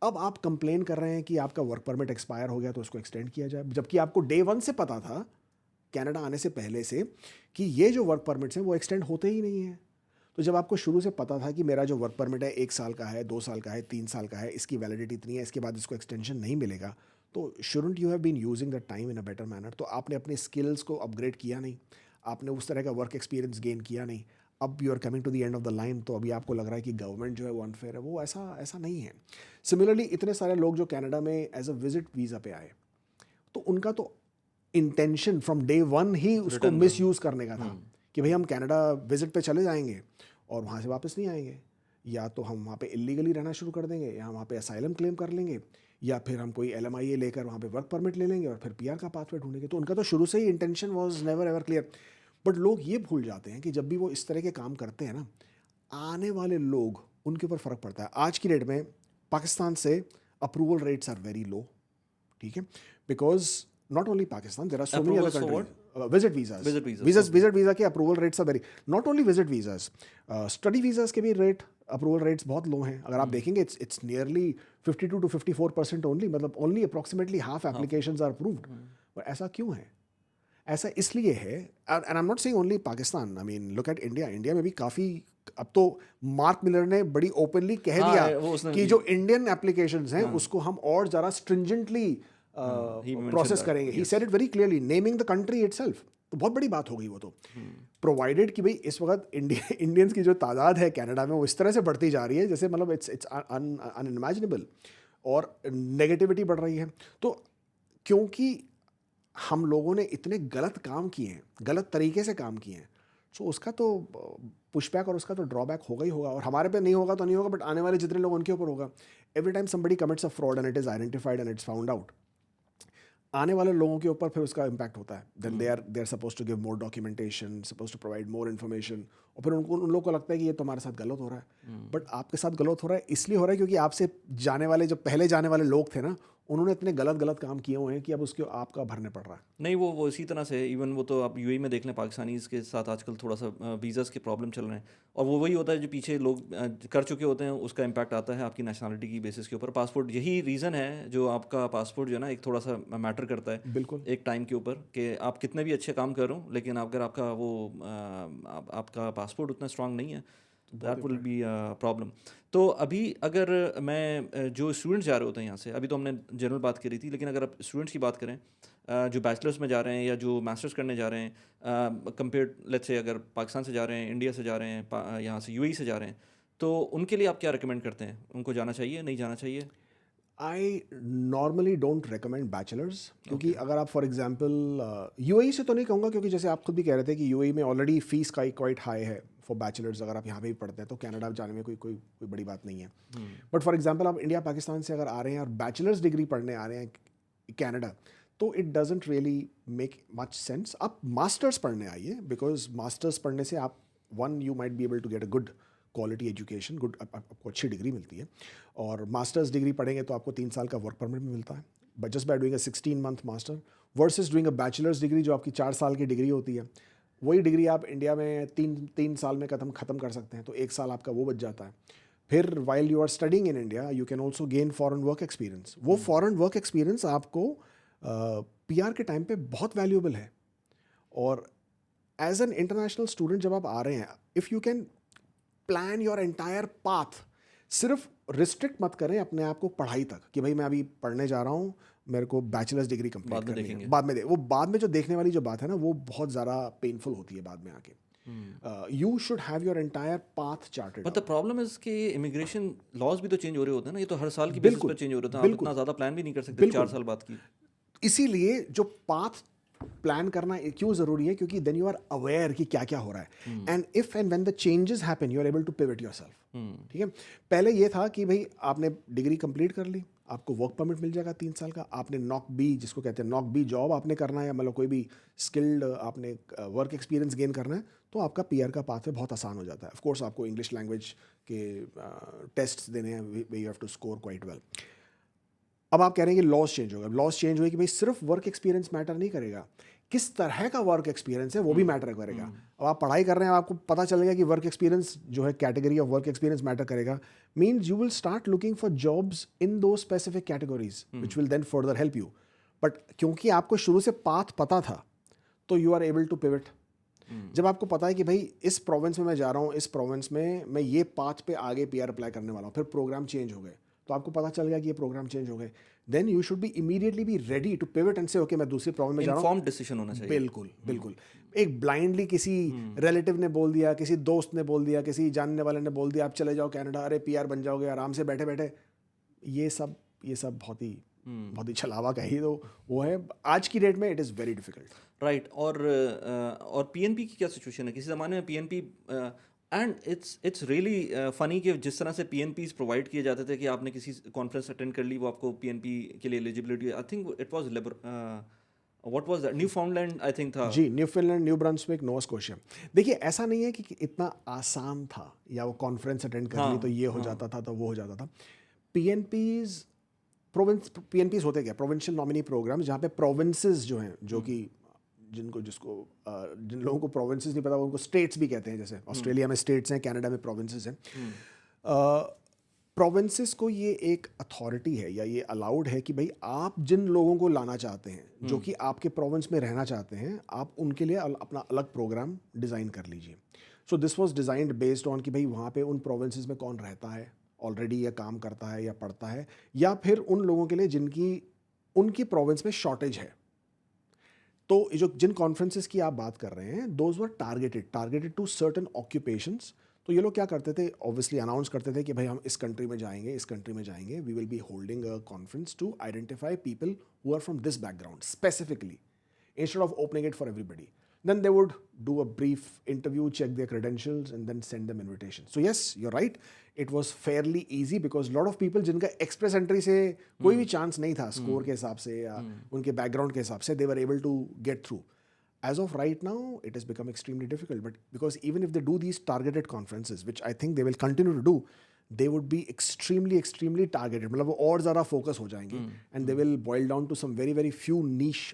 अब आप कंप्लेन कर रहे हैं कि आपका वर्क परमिट एक्सपायर हो गया तो उसको एक्सटेंड किया जाए, जबकि आपको डे 1 से पता था कनाडा आने से पहले से कि ये जो वर्क परमिट्स हैं वो एक्सटेंड होते ही नहीं हैं। तो जब आपको शुरू से पता था कि मेरा जो वर्क परमिट है 1 साल का है, 2 साल का है, 3 साल का है, इसकी वैलिडिटी इतनी है, इसके बाद इसको एक्सटेंशन नहीं मिलेगा, तो shouldn't you have been using that time in a better manner? तो आपने अपने स्किल्स को अपग्रेड किया नहीं, आपने उस तरह का वर्क एक्सपीरियंस गेन किया नहीं, अब you are coming to the end of the line, तो अभी आपको लग रहा है कि गवर्नमेंट जो है वो अनफेयर है। वो ऐसा ऐसा नहीं है। सिमिलरली इतने सारे लोग जो कनाडा में एज अ विजिट वीज़ा पे आए, तो उनका तो इंटेंशन फ्रॉम डे वन ही उसको Return मिस यूज़ करने का था कि भाई हम कनाडा विजिट पे चले जाएंगे और वहाँ से वापस नहीं आएंगे, या तो हम वहाँ पे इलीगली रहना शुरू कर देंगे, या वहाँ पे असाइलम क्लेम कर लेंगे, या फिर हम कोई LMIA लेकर वहाँ पे वर्क परमिट ले लेंगे और फिर PR का पाथवे ढूंढेंगे। तो उनका तो शुरू से ही intention was never ever clear. But लोग ये भूल जाते हैं कि जब भी वो इस तरह के काम करते हैं ना, आने वाले लोग उनके ऊपर फ़र्क पड़ता है। आज की डेट में पाकिस्तान से approval rates are very low, ठीक है, because not only Pakistan, there are so many other Approvals for countries. Visit visas, Visit visas, visit visa के approval rates are very, not only visit visas, study visas के भी rate, approval rates बहुत लो हैं। अगर आप देखेंगे इट्स नियरली 52 to 54% ओनली, मतलब only approximately half applications are approved. But ऐसा क्यों है? ऐसा इसलिए है, and I am not saying only Pakistan, I mean look at India. India में भी काफ़ी, अब तो मार्क मिलर ने बड़ी ओपनली कह हाँ, दिया वो उसने कि जो इंडियन एप्लीकेशंस हैं उसको हम और ज़रा स्ट्रिंजेंटली he mentioned प्रोसेस that, करेंगे। He said it very clearly, naming the country itself. तो बहुत बड़ी बात हो गई वो तो, प्रोवाइडेड कि भाई इस वक्त इंडियंस की जो तादाद है कनाडा में वो इस तरह से बढ़ती जा रही है जैसे मतलब इट्स अनइमेजिनेबल, और नेगेटिविटी बढ़ रही है। तो क्योंकि हम लोगों ने इतने गलत काम किए हैं, गलत तरीके से काम किए हैं, सो उसका तो पुशबैक और उसका तो ड्रॉबैक होगा ही होगा। और हमारे पे नहीं होगा तो नहीं होगा, बट आने वाले जितने लोग उनके ऊपर होगा। Every time somebody commits a fraud and it is identified and it's found out, आने वाले लोगों के ऊपर फिर उसका इम्पैक्ट होता है। Then they are suppose to give more documentation, suppose to provide more information, और फिर उन लोगों को लगता है कि ये तुम्हारे साथ गलत हो रहा है। बट आपके साथ गलत हो रहा है इसलिए हो रहा है क्योंकि आपसे जाने वाले, जो पहले जाने वाले लोग थे ना, उन्होंने इतने गलत काम किए हुए हैं कि अब उसके आपका भरने पड़ रहा है। नहीं वो इसी तरह से, इवन वो तो आप यूएई में देख लें, पाकिस्तानीज़ के साथ आजकल थोड़ा सा वीज़ास के प्रॉब्लम चल रहे हैं, और वो वही होता है जो पीछे लोग कर चुके होते हैं, उसका इम्पैक्ट आता है आपकी नेशनलिटी की बेसिस के ऊपर। पासपोर्ट यही रीज़न है जो आपका पासपोर्ट जो है ना एक थोड़ा सा मैटर करता है बिल्कुल। एक टाइम के ऊपर, कि आप कितने भी अच्छे काम कर रहे हो, लेकिन अगर आपका वो आपका पासपोर्ट उतना स्ट्रांग नहीं है, दैट विल बी प्रॉब्लम। तो अभी अगर मैं जो स्टूडेंट्स जा रहे होते हैं यहाँ से, अभी तो हमने जनरल बात करी थी, लेकिन अगर आप स्टूडेंट्स की बात करें जो बैचलर्स में जा रहे हैं या जो मास्टर्स करने जा रहे हैं, कंपेयर लेट्स से अगर पाकिस्तान से जा रहे हैं, इंडिया से जा रहे हैं, यहाँ से यूएई से जा रहे हैं, तो उनके लिए आप क्या रिकमेंड करते हैं? उनको जाना चाहिए, नहीं जाना चाहिए? I normally don't recommend bachelors, क्योंकि अगर आप फॉर एग्जांपल यूएई से तो नहीं कहूँगा, क्योंकि जैसे आप खुद भी कह रहे थे कि यूएई में ऑलरेडी फीस का क्वाइट हाई है फॉर बैचलर्स। अगर आप यहाँ पे भी पढ़ते हैं तो कनाडा जाने में कोई बड़ी बात नहीं है। बट फॉर एग्जांपल आप इंडिया पाकिस्तान से अगर आ रहे हैं और बैचलर्स डिग्री पढ़ने आ रहे हैं कनाडा, तो it doesn't really make much sense. आप मास्टर्स पढ़ने आइए, बिकॉज मास्टर्स पढ़ने से आप you might be able to get a good quality education, good, आपको अच्छी डिग्री मिलती है। और मास्टर्स डिग्री पढ़ेंगे तो आपको 3 साल का वर्क परमिट भी मिलता है, but just by doing a 16-month master versus doing a bachelors degree जो आपकी 4 साल की डिग्री होती है। वही डिग्री आप इंडिया में तीन साल में ख़त्म कर सकते हैं, तो 1 साल आपका वो बच जाता है। फिर while you are studying in India you can also gain foreign work experience. वो फॉरेन वर्क एक्सपीरियंस आपको PR के टाइम पे बहुत वैल्यूएबल है। और एज एन इंटरनेशनल स्टूडेंट जब आप आ रहे हैं, if you can plan your entire path, सिर्फ रिस्ट्रिक्ट मत करें अपने आप को पढ़ाई तक कि भाई मैं अभी पढ़ने जा रहा हूँ, मेरे को बैचलर्स डिग्री कंप्लीट बाद में करनी है, देखेंगे। वो बाद में जो देखने वाली जो बात है ना, वो बहुत ज़्यादा पेनफुल होती है बाद में आके। You should have your entire path chartered. But the problem is कि इमिग्रेशन लॉज भी तो चेंज हो रहे होते हैं ना, ये तो हर साल की बेसिस बिल्कुल, पर चेंज हो रहे होते हैं, आप बिल्कुल। इतना ज़्यादा प्लान भी नहीं कर सकते बिल्कुल। 4 साल बाद की। इसीलिए जो पाथ प्लान करना क्यों ज़रूरी है, क्योंकि देन यू आर अवेयर कि क्या क्या हो रहा है, and if and when the changes happen you are able to pivot yourself. ठीक है, पहले ये था कि भाई आपने डिग्री कंप्लीट कर ली, आपको वर्क परमिट मिल जाएगा 3 साल का, आपने नॉक बी, जिसको कहते हैं नॉक बी जॉब आपने करना है, मतलब कोई भी स्किल्ड आपने वर्क एक्सपीरियंस गेन करना है, तो आपका PR का पाथवे बहुत आसान हो जाता है। ऑफ कोर्स आपको इंग्लिश लैंग्वेज के टेस्ट्स देने हैं, way you have to score quite well. अब आप कह रहे हैं कि लॉज चेंज होगा, लॉज चेंज हुए कि भाई सिर्फ वर्क एक्सपीरियंस मैटर नहीं करेगा, किस तरह का वर्क एक्सपीरियंस है वो भी मैटर करेगा। अब आप पढ़ाई कर रहे हैं, आपको पता चलेगा कि वर्क एक्सपीरियंस जो है, category of work experience matter करेगा, means you will start looking for jobs in two specific categories which will then further help you. But क्योंकि आपको शुरू से पाथ पता था, तो you are able to pivot. जब आपको पता है कि भाई इस प्रोविंस में मैं जा रहा हूँ, इस प्रोविंस में मैं ये पाथ पे आगे PR अप्लाई करने वाला हूँ, फिर प्रोग्राम चेंज हो गए, तो आपको पता चल गया कि ये प्रोग्राम चेंज हो गए, then you should be immediately be ready to pivot and say okay मैं दूसरी प्रॉब्लम में जा रहा हूँ। इन्फॉर्म्ड डिसीजन होना चाहिए। बिल्कुल बिल्कुल। एक ब्लाइंडली किसी रिलेटिव ने बोल दिया, किसी दोस्त ने बोल दिया, किसी जानने वाले ने बोल दिया आप चले जाओ कनाडा, अरे पीआर बन जाओगे आराम से बैठे बैठे, ये सब बहुत ही छलावा कही तो वो है आज की डेट में, it is very difficult. Right. और पीएनपी की क्या सिचुएशन है? किसी ज़माने में PNP and it's really funny कि जिस तरह से पीएनपीज प्रोवाइड किए जाते थे कि आपने किसी कॉन्फ्रेंस अटेंड कर ली वो आपको पीएनपी के लिए eligibility, I think it was what was that, Newfoundland I think था। जी, Newfoundland, New Brunswick, Nova Scotia. देखिए ऐसा नहीं है कि इतना आसान था या वो कॉन्फ्रेंस अटेंड कर ली तो ये हो जाता था तो वो हो जाता था। पीएनपीज होते क्या, प्रोविंशियल नॉमिनी प्रोग्राम, जहाँ पे प्रोविंसेस जो हैं, जो कि जिन लोगों को प्रोविंसेस नहीं पता उनको स्टेट्स भी कहते हैं, जैसे ऑस्ट्रेलिया में स्टेट्स हैं, कनाडा में प्रोविंसेस हैं। प्रोविंसेस को ये एक अथॉरिटी है या ये अलाउड है कि भाई आप जिन लोगों को लाना चाहते हैं जो कि आपके प्रोविंस में रहना चाहते हैं, आप उनके लिए अपना अलग प्रोग्राम डिज़ाइन कर लीजिए। So this was designed based on कि भाई वहाँ पे उन प्रोविंसेस में कौन रहता है ऑलरेडी, या काम करता है या पढ़ता है, या फिर उन लोगों के लिए जिनकी उनकी प्रोविंस में शॉर्टेज है। तो जो जिन कॉन्फ्रेंसेस की आप बात कर रहे हैं, those were targeted to certain occupations. तो ये लोग क्या करते थे, ऑब्वियसली अनाउंस करते थे कि भाई हम इस कंट्री में जाएंगे, इस कंट्री में जाएंगे, we will be holding a conference to identify people who are from this background specifically, instead of opening it for everybody. Then they would do a brief interview, check their credentials, and then send them invitation. So yes, you're right. It was fairly easy because a lot of people जिनका express entry से कोई भी chance नहीं था score के हिसाब से या उनके background के हिसाब से, they were able to get through. As of right now, it has become extremely difficult. But because even if they do these targeted conferences, which I think they will continue to do, they would be extremely targeted. मतलब वो और ज़्यादा focus हो जाएंगे, and they will boil down to some very few niche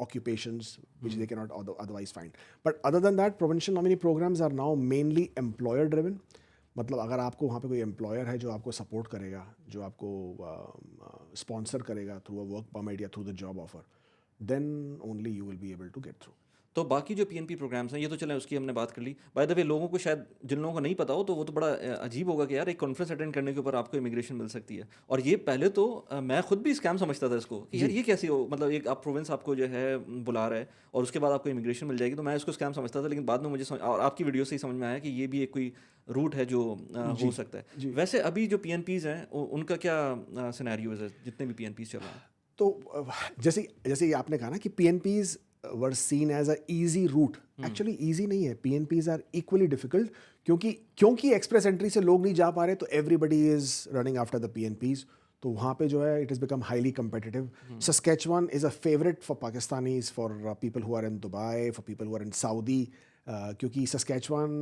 occupations which they cannot otherwise find. But other than that, provincial nominee programs are now mainly employer driven. मतलब अगर आपको वहाँ पे कोई एम्प्लॉयर है जो आपको सपोर्ट करेगा, जो आपको स्पॉन्सर करेगा थ्रू अ वर्क परमिट या through the job offer, then only you will be able to get through. तो बाकी जो पीएनपी प्रोग्राम्स हैं ये तो चलें, उसकी हमने बात कर ली। बाय द वे, लोगों को शायद जिन लोगों को नहीं पता हो तो वो तो बड़ा अजीब होगा कि यार एक कॉन्फ्रेंस अटेंड करने के ऊपर आपको इमिग्रेशन मिल सकती है। और ये पहले तो मैं खुद भी स्कैम समझता था इसको कि यार ये कैसे हो, मतलब एक आप प्रोविंस आपको जो है बुला रहा है और उसके बाद आपको इमिग्रेशन मिल जाएगी, तो मैं इसको स्कैम समझता था। लेकिन बाद में मुझे और आपकी वीडियो से ही समझ में आया कि ये भी एक कोई रूट है जो हो सकता है। वैसे अभी जो पीएनपीज हैं उनका क्या सिनेरियो है जितने भी पीएनपीज चल रहे हैं? तो जैसे आपने कहा ना कि पीएनपीज were seen as a easy route. Actually easy नहीं है, PNPs are equally difficult क्योंकि एक्सप्रेस एंट्री से लोग नहीं जा पा रहे, तो everybody is running after the PNPs. तो वहाँ पे जो है it has become highly competitive. Saskatchewan is a favorite for Pakistanis, for people who are in Dubai, for people who are in Saudi, क्योंकि Saskatchewan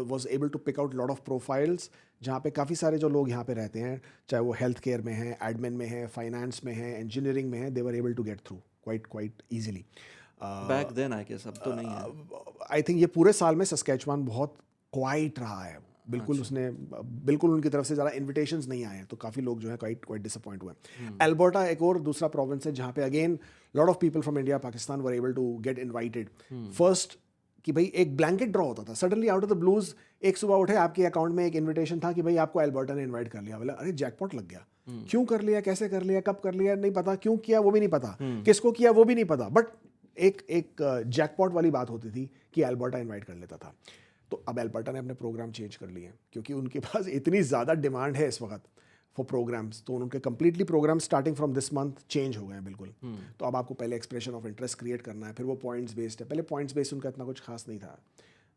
was able to pick out a lot of profiles जहाँ पे काफ़ी सारे जो लोग यहाँ पे रहते हैं, चाहे वो हेल्थ केयर में हैं, एडमिन में हैं, फाइनेंस में हैं, इंजीनियरिंग में हैं, they were able to get through quite easily. Back then I guess, अब तो नहीं है। आई थिंक ये पूरे साल में सस्केचुआन बहुत क्वाइट रहा है, बिल्कुल उसने बिल्कुल उनकी तरफ से ज़्यादा इन्विटेशंस नहीं आए हैं, तो काफ़ी लोग जो है क्वाइट डिसअपॉइंट हुए। एल्बर्टा एक और दूसरा प्रोविंस है जहाँ पे again lot of people from India Pakistan were able to get invited. First कि भाई एक ब्लैंकेट ड्रॉ होता था, suddenly out of the blues एक सुबह उठे आपके अकाउंट में एक इन्विटेशन था कि भाई आपको एल्बर्टा ने इन्वाइट कर लिया। बोला अरे जैकपॉट लग गया, क्यों कर लिया, कैसे कर लिया, कब कर लिया नहीं पता, क्यों किया वो भी नहीं पता, किसको किया वो भी नहीं पता, बट एक जैकपॉट वाली बात होती थी कि एल्बर्टा इन्वाइट कर लेता था। तो अब एल्बर्टा ने अपने प्रोग्राम चेंज कर लिए क्योंकि उनके पास इतनी ज़्यादा डिमांड है इस वक्त फॉर प्रोग्राम्स, तो उनके completely program starting from this month change हो गए हैं बिल्कुल। तो अब आपको पहले एक्सप्रेशन ऑफ इंटरेस्ट क्रिएट करना है, फिर वो पॉइंट्स बेस्ड है, पहले पॉइंट्स बेस्ड उनका इतना कुछ खास नहीं था,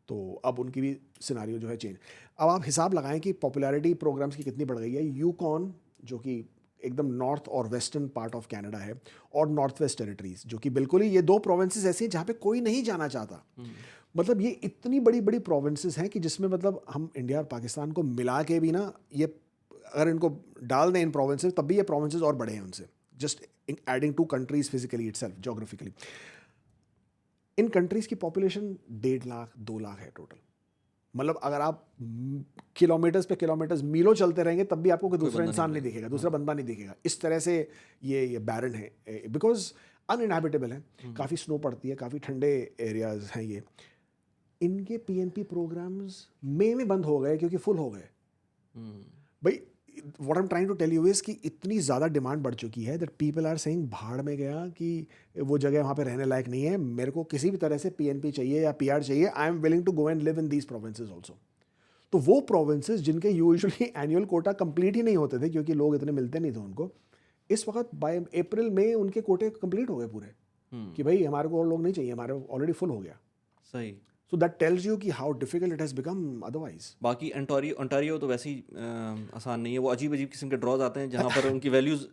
तो अब उनकी भी सिनारियो जो है चेंज। अब आप हिसाब लगाएं कि पॉपुलैरिटी प्रोग्राम्स की कितनी बढ़ गई है। यूकॉन जो कि एकदम नॉर्थ और वेस्टर्न पार्ट ऑफ कनाडा है, और नॉर्थ वेस्ट टेरिटरीज जो कि बिल्कुल ही ये दो प्रोविंसेस ऐसी हैं जहाँ पे कोई नहीं जाना चाहता। मतलब ये इतनी बड़ी बड़ी प्रोविंसेस हैं कि जिसमें मतलब हम इंडिया और पाकिस्तान को मिला के भी ना, ये अगर इनको डाल दें इन प्रोविंसेस तब भी ये प्रोविंसेस और बड़े हैं उनसे, just adding two countries physically itself, geographically. इन कंट्रीज की पॉपुलेशन 1.5 लाख 2 लाख है टोटल। मतलब अगर आप किलोमीटर्स पे किलोमीटर्स मीलों चलते रहेंगे तब भी आपको कोई दूसरा इंसान नहीं दिखेगा, दूसरा बंदा नहीं दिखेगा। इस तरह से ये बैरन है, बिकॉज अनइनहैबिटेबल है, काफ़ी स्नो पड़ती है, काफ़ी ठंडे एरियाज हैं ये। इनके पीएनपी प्रोग्राम्स मई में बंद हो गए क्योंकि फुल हो गए। भाई what I am trying to tell you is कि इतनी ज़्यादा डिमांड बढ़ चुकी है दैट पीपल आर सेइंग भाड़ में गया कि वो जगह वहाँ पे रहने लायक नहीं है, मेरे को किसी भी तरह से पीएनपी चाहिए या पीआर चाहिए, I am willing to go and live in these provinces also. तो वो प्रोविंसेस जिनके यूजुअली एनुअल कोटा कंप्लीट ही नहीं होते थे क्योंकि लोग इतने मिलते नहीं थे उनको, इस वक्त बाय अप्रैल में उनके कोटे कंप्लीट हो गए पूरे, कि भाई हमारे को और लोग नहीं चाहिए, हमारे ऑलरेडी फुल हो गया। सही। सो दैट टेल्स यू कि how difficult it has become otherwise. बाकी ओंटारियो तो वैसे ही आसान नहीं है, वो अजीब अजीब किस्म के ड्रॉज आते हैं जहाँ पर उनकी वैल्यूज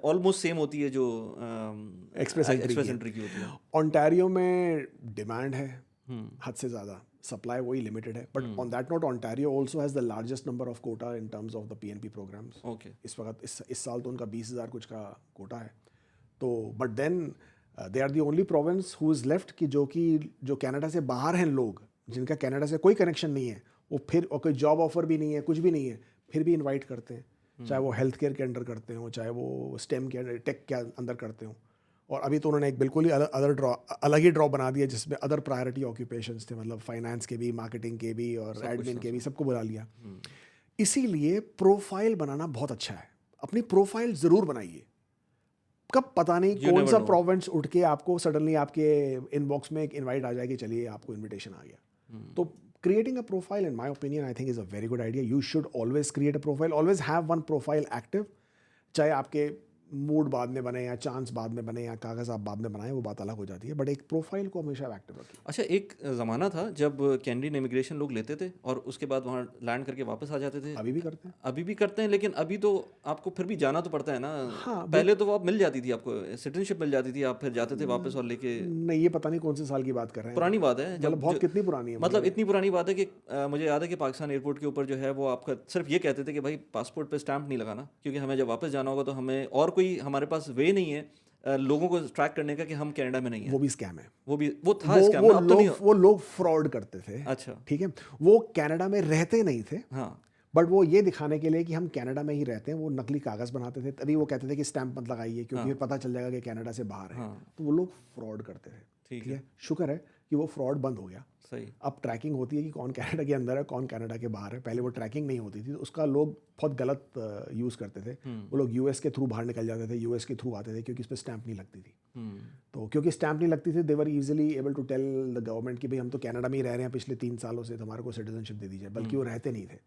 ऑलमोस्ट सेम होती है जो एक्सप्रेस एंट्री की होती है। ओंटारियो में डिमांड है हद से ज़्यादा, सप्लाई वही लिमिटेड है, but on that note Ontario also has the largest number of quota in terms of the PNP programs. Okay. इस वक्त इस साल तो उनका 20,000 कुछ का कोटा है। तो but then they are the only province who is left कि जो कनाडा से बाहर हैं लोग, जिनका कनाडा से कोई कनेक्शन नहीं है, वो फिर और कोई जॉब ऑफर भी नहीं है, कुछ भी नहीं है, फिर भी इनवाइट करते हैं, चाहे वो हेल्थ केयर के अंडर करते हो, चाहे वो स्टेम के टेक के अंदर करते हो। और अभी तो उन्होंने एक बिल्कुल ही अलग ही ड्रॉ बना दिया जिसमें अदर प्रायोरिटी ऑक्यूपेशंस थे, मतलब फाइनेंस के भी, मार्केटिंग के भी और एडमिन के भी, सबको बुला लिया। इसीलिए प्रोफाइल बनाना बहुत अच्छा है, अपनी प्रोफाइल ज़रूर बनाइए। कब पता नहीं कौन सा प्रोविंस उठ के आपको सडनली आपके इनबॉक्स में एक इनवाइट आ जाएगी, चलिए आपको इनविटेशन आ गया। तो creating a profile in my opinion I think is a very good idea. You should always create a profile, always have one profile active, चाहे आपके मूड बाद में बने या चांस बाद में बने या कागज़ आप बाद में बनाएं, वो बात अलग हो जाती है, बट एक प्रोफाइल को हमेशा एक्टिव रखिए। अच्छा, एक ज़माना था जब कैनेडियन इमिग्रेशन लोग लेते थे और उसके बाद वहाँ लैंड करके वापस आ जाते थे। अभी भी करते हैं, अभी भी करते हैं, लेकिन अभी तो आपको फिर भी जाना तो पड़ता है ना। हाँ, पहले तो वो आप मिल जाती थी, आपको सिटीजनशिप मिल जाती थी, आप फिर जाते थे वापस और लेके। नहीं ये पता नहीं कौन से साल की बात कर रहे हैं, पुरानी बात है, मतलब बहुत कितनी पुरानी है, मतलब इतनी पुरानी बात है कि मुझे याद है कि पाकिस्तान एयरपोर्ट के ऊपर जो है वो आपका सिर्फ ये कहते थे कि भाई पासपोर्ट पे स्टैंप नहीं लगाना, क्योंकि हमें जब वापस जाना होगा तो हमें और कोई हमारे पास वे नहीं है लोगों को ट्रैक करने का कि हम कनाडा में नहीं है। वो भी स्कैम है, वो था स्कैम ना, अब तो नहीं। वो लोग फ्रॉड करते थे। अच्छा, ठीक है, वो कनाडा में रहते नहीं थे, हाँ, बट वो ये दिखाने के लिए कि हम कनाडा में ही रहते हैं, वो नकली कागज़ बनाते थे, तभी वो कहते थे कि स्टैंप मत लगाइए क्योंकि फिर पता चल जाएगा कि कनाडा से बाहर है। तो वो लोग फ्रॉड करते थे। ठीक है, शुक्र है कि वो फ्रॉड बंद हो गया। सही। अब ट्रैकिंग होती है कि कौन कनाडा के अंदर है, कौन कनाडा के बाहर है। पहले वो ट्रैकिंग नहीं होती थी, तो उसका लोग बहुत गलत यूज़ करते थे। वो लोग यूएस के थ्रू बाहर निकल जाते थे, यूएस के थ्रू आते थे क्योंकि इस पर स्टैंप नहीं लगती थी। तो क्योंकि स्टैंप नहीं लगती थी, they were easily able to tell the government कि भाई हम तो कनाडा में ही रह रहे हैं पिछले 3 सालों से, तो हमारे को सिटीजनशिप दे दीजिए। बल्कि वो रहते नहीं थे,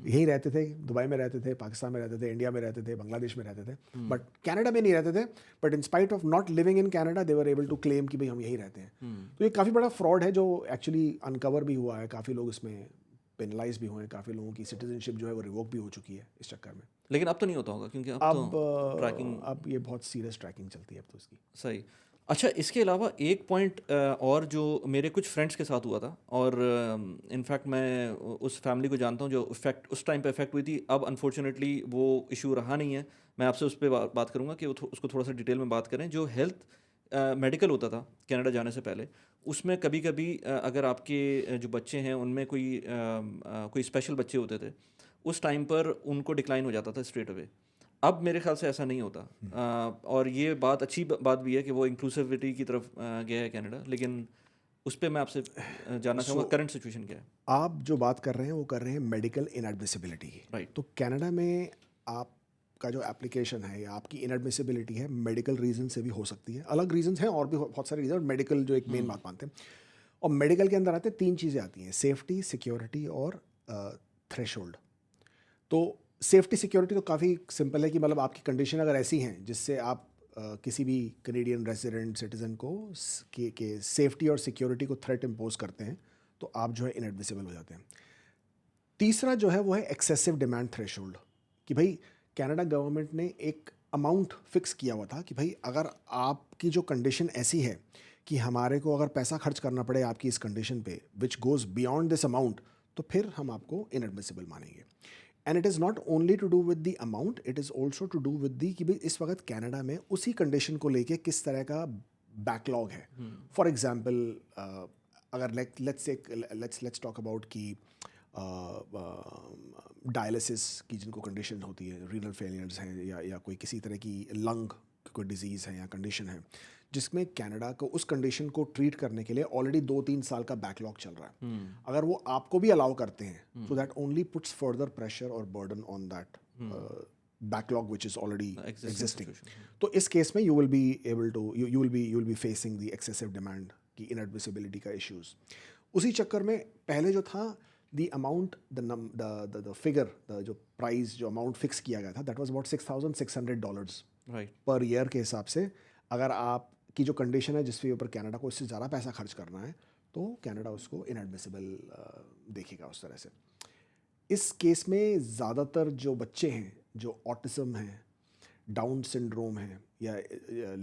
यहीं रहते थे, दुबई में रहते थे, पाकिस्तान में रहते थे, इंडिया में रहते थे, बांग्लादेश में रहते थे, बट कनाडा में नहीं रहते थे। But in spite of not living in Canada they were able to claim कि भाई हम यहीं रहते हैं। तो ये काफ़ी बड़ा फ्रॉड है जो एक्चुअली अनकवर भी हुआ है, काफ़ी लोग इसमें पेनलाइज भी हुए हैं, काफ़ी लोगों की सिटीजनशिप जो है वो रिवोक भी हो चुकी है इस चक्कर में। लेकिन अब तो नहीं होता होगा क्योंकि अब तो ट्रैकिंग, अब ये बहुत सीरियस ट्रैकिंग चलती है अब तो इसकी। सही। अच्छा, इसके अलावा एक पॉइंट और जो मेरे कुछ फ्रेंड्स के साथ हुआ था, और इनफैक्ट मैं उस फैमिली को जानता हूँ जो उस टाइम पे इफेक्ट हुई थी। अब अनफॉर्चुनेटली वो इशू रहा नहीं है। मैं आपसे उस पर बात करूँगा कि उसको थोड़ा सा डिटेल में बात करें। जो हेल्थ मेडिकल होता था कनाडा जाने से पहले, उसमें कभी कभी अगर आपके जो बच्चे हैं उनमें कोई स्पेशल बच्चे होते थे, उस टाइम पर उनको डिक्लाइन हो जाता था स्ट्रेट अवे। अब मेरे ख्याल से ऐसा नहीं होता। और ये बात अच्छी बात भी है कि वो इंक्लूसिविटी की तरफ गया है कनाडा, लेकिन उस पर मैं आपसे जानना चाहूँगा करंट सिचुएशन क्या है। आप जो बात कर रहे हैं वो कर रहे हैं मेडिकल इनएडमिसिबिलिटी की, राइट। तो कनाडा में आपका जो एप्लीकेशन है या आपकी इनएडमिसिबिलिटी है मेडिकल रीज़न से भी हो सकती है। अलग रीजंस हैं और भी बहुत सारे रीज़न, मेडिकल जो एक मेन बात मानते हैं। और मेडिकल के अंदर आते 3 चीज़ें आती हैं, सेफ्टी, सिक्योरिटी और थ्रेशोल्ड। तो सेफ्टी सिक्योरिटी तो काफ़ी सिंपल है कि मतलब आपकी कंडीशन अगर ऐसी हैं जिससे आप किसी भी कनेडियन रेजिडेंट सिटीज़न को के सेफ्टी और सिक्योरिटी को थ्रेट इम्पोज करते हैं तो आप जो है इनएडमिसिबल हो जाते हैं। तीसरा जो है वो है एक्सेसिव डिमांड थ्रेशोल्ड, कि भाई कनाडा गवर्नमेंट ने एक अमाउंट फिक्स किया हुआ था कि भाई अगर आपकी जो कंडीशन ऐसी है कि हमारे को अगर पैसा खर्च करना पड़े आपकी इस कंडीशन पे which goes beyond this amount, तो फिर हम आपको इनएडमिसिबल मानेंगे। And it is not only to do with the amount, it is also to do with the कि भाई इस वक्त कनाडा में उसी कंडीशन को लेके किस तरह का बैकलॉग है। फॉर एग्जांपल अगर लेट्स टॉक अबाउट कि डायलिसिस की जिनको कंडीशन होती है, रीनल फेलियर्स हैं या कोई किसी तरह की लंग कोई डिजीज़ है या कंडीशन है जिसमें कनाडा को उस कंडीशन को ट्रीट करने के लिए ऑलरेडी 2-3 साल का बैकलॉग चल रहा है। अगर वो आपको भी अलाउ करते हैं तो that only puts further pressure और burden on that backlog which is already Existing existing. situation. तो इस केस में you will be able to you will be facing the excessive demand की इनएडमिसिबिलिटी का इश्यूज. उसी चक्कर में पहले जो था द अमाउंट द फिगर जो प्राइस जो अमाउंट फिक्स किया गया था that was about $6,600 Right. Per year के हिसाब से. अगर आपकी जो कंडीशन है जिसके ऊपर कनाडा को इससे ज़्यादा पैसा खर्च करना है तो कनाडा उसको इनएडमिसिबल देखेगा उस तरह से. इस केस में ज़्यादातर जो बच्चे हैं जो ऑटिज्म हैं, डाउन सिंड्रोम है या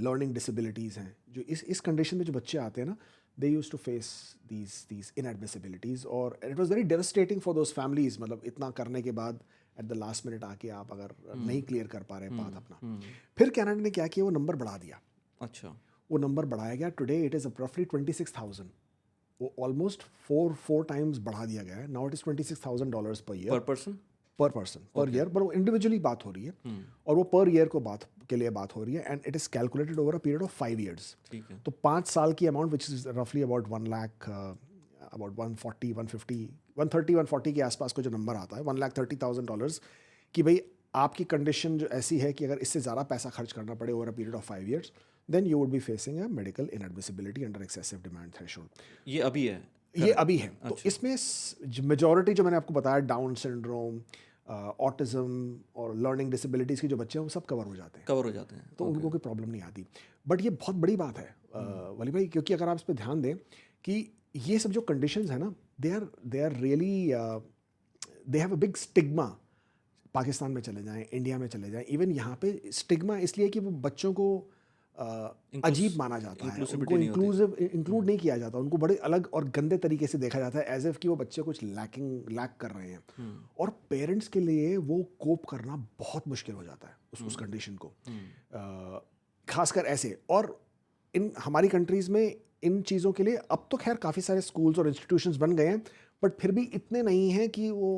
लर्निंग डिसेबिलिटीज़ हैं, जो इस कंडीशन में जो बच्चे आते हैं ना, दे यूज टू फेस these इनएडमिसिबिलिटीज़. और it was very devastating for those families. मतलब इतना करने के बाद एट द लास्ट मिनट आके आप अगर नहीं क्लियर कर पा रहे पाथ अपना. फिर कनाडा ने क्या किया, वो नंबर बढ़ा दिया. अच्छा. वो नंबर बढ़ाया गया. टुडे इट इज़ रफली 26,000. वो ऑलमोस्ट फोर टाइम्स बढ़ा दिया गया है. Now it is $26,000 per year. Per person? पर पर्सन पर ईयर. पर वो इंडिविजुअली बात हो रही है और वो पर ईयर को के लिए बात हो रही है. And it is calculated over a period of 5 years. ठीक है. तो 5 साल की अमाउंट विच इज़ रफली अबाउट 1 लाख अबाउट 140 150 130 140 के आसपास को जो नंबर आता है $1,30,000 कि भाई आपकी कंडीशन जो ऐसी है कि अगर इससे ज़्यादा पैसा खर्च करना पड़े over a period of 5 years then you would be facing a medical inadmissibility under excessive demand threshold. ये अभी है. ये अभी है. तो इसमें मेजॉरिटी जो मैंने आपको बताया डाउन सिंड्रोम, ऑटिज्म और लर्निंग डिसेबिलिटीज़ के जो बच्चे हैं वो सब कवर हो जाते हैं. तो उनको कोई प्रॉब्लम नहीं आती. बट ये बहुत बड़ी बात है वली भाई, क्योंकि अगर आप इस पर ध्यान दें कि ये सब जो कंडीशंस है ना, they are really they have a big stigma. Pakistan में चले जाएं, इंडिया में चले जाएं, इवन यहाँ पे स्टिग्मा इसलिए कि वो बच्चों को अजीब माना जाता है. उनको इंक्लूड नहीं किया जाता. उनको बड़े अलग और गंदे तरीके से देखा जाता है एज इफ कि वो बच्चे कुछ लैक कर रहे हैं. और पेरेंट्स के लिए वो कोप करना बहुत मुश्किल हो जाता है उस कंडीशन को, खासकर ऐसे. और इन हमारी कंट्रीज़ में इन चीज़ों के लिए अब तो खैर काफ़ी सारे स्कूल्स और इंस्टीट्यूशंस बन गए हैं, बट फिर भी इतने नहीं हैं कि वो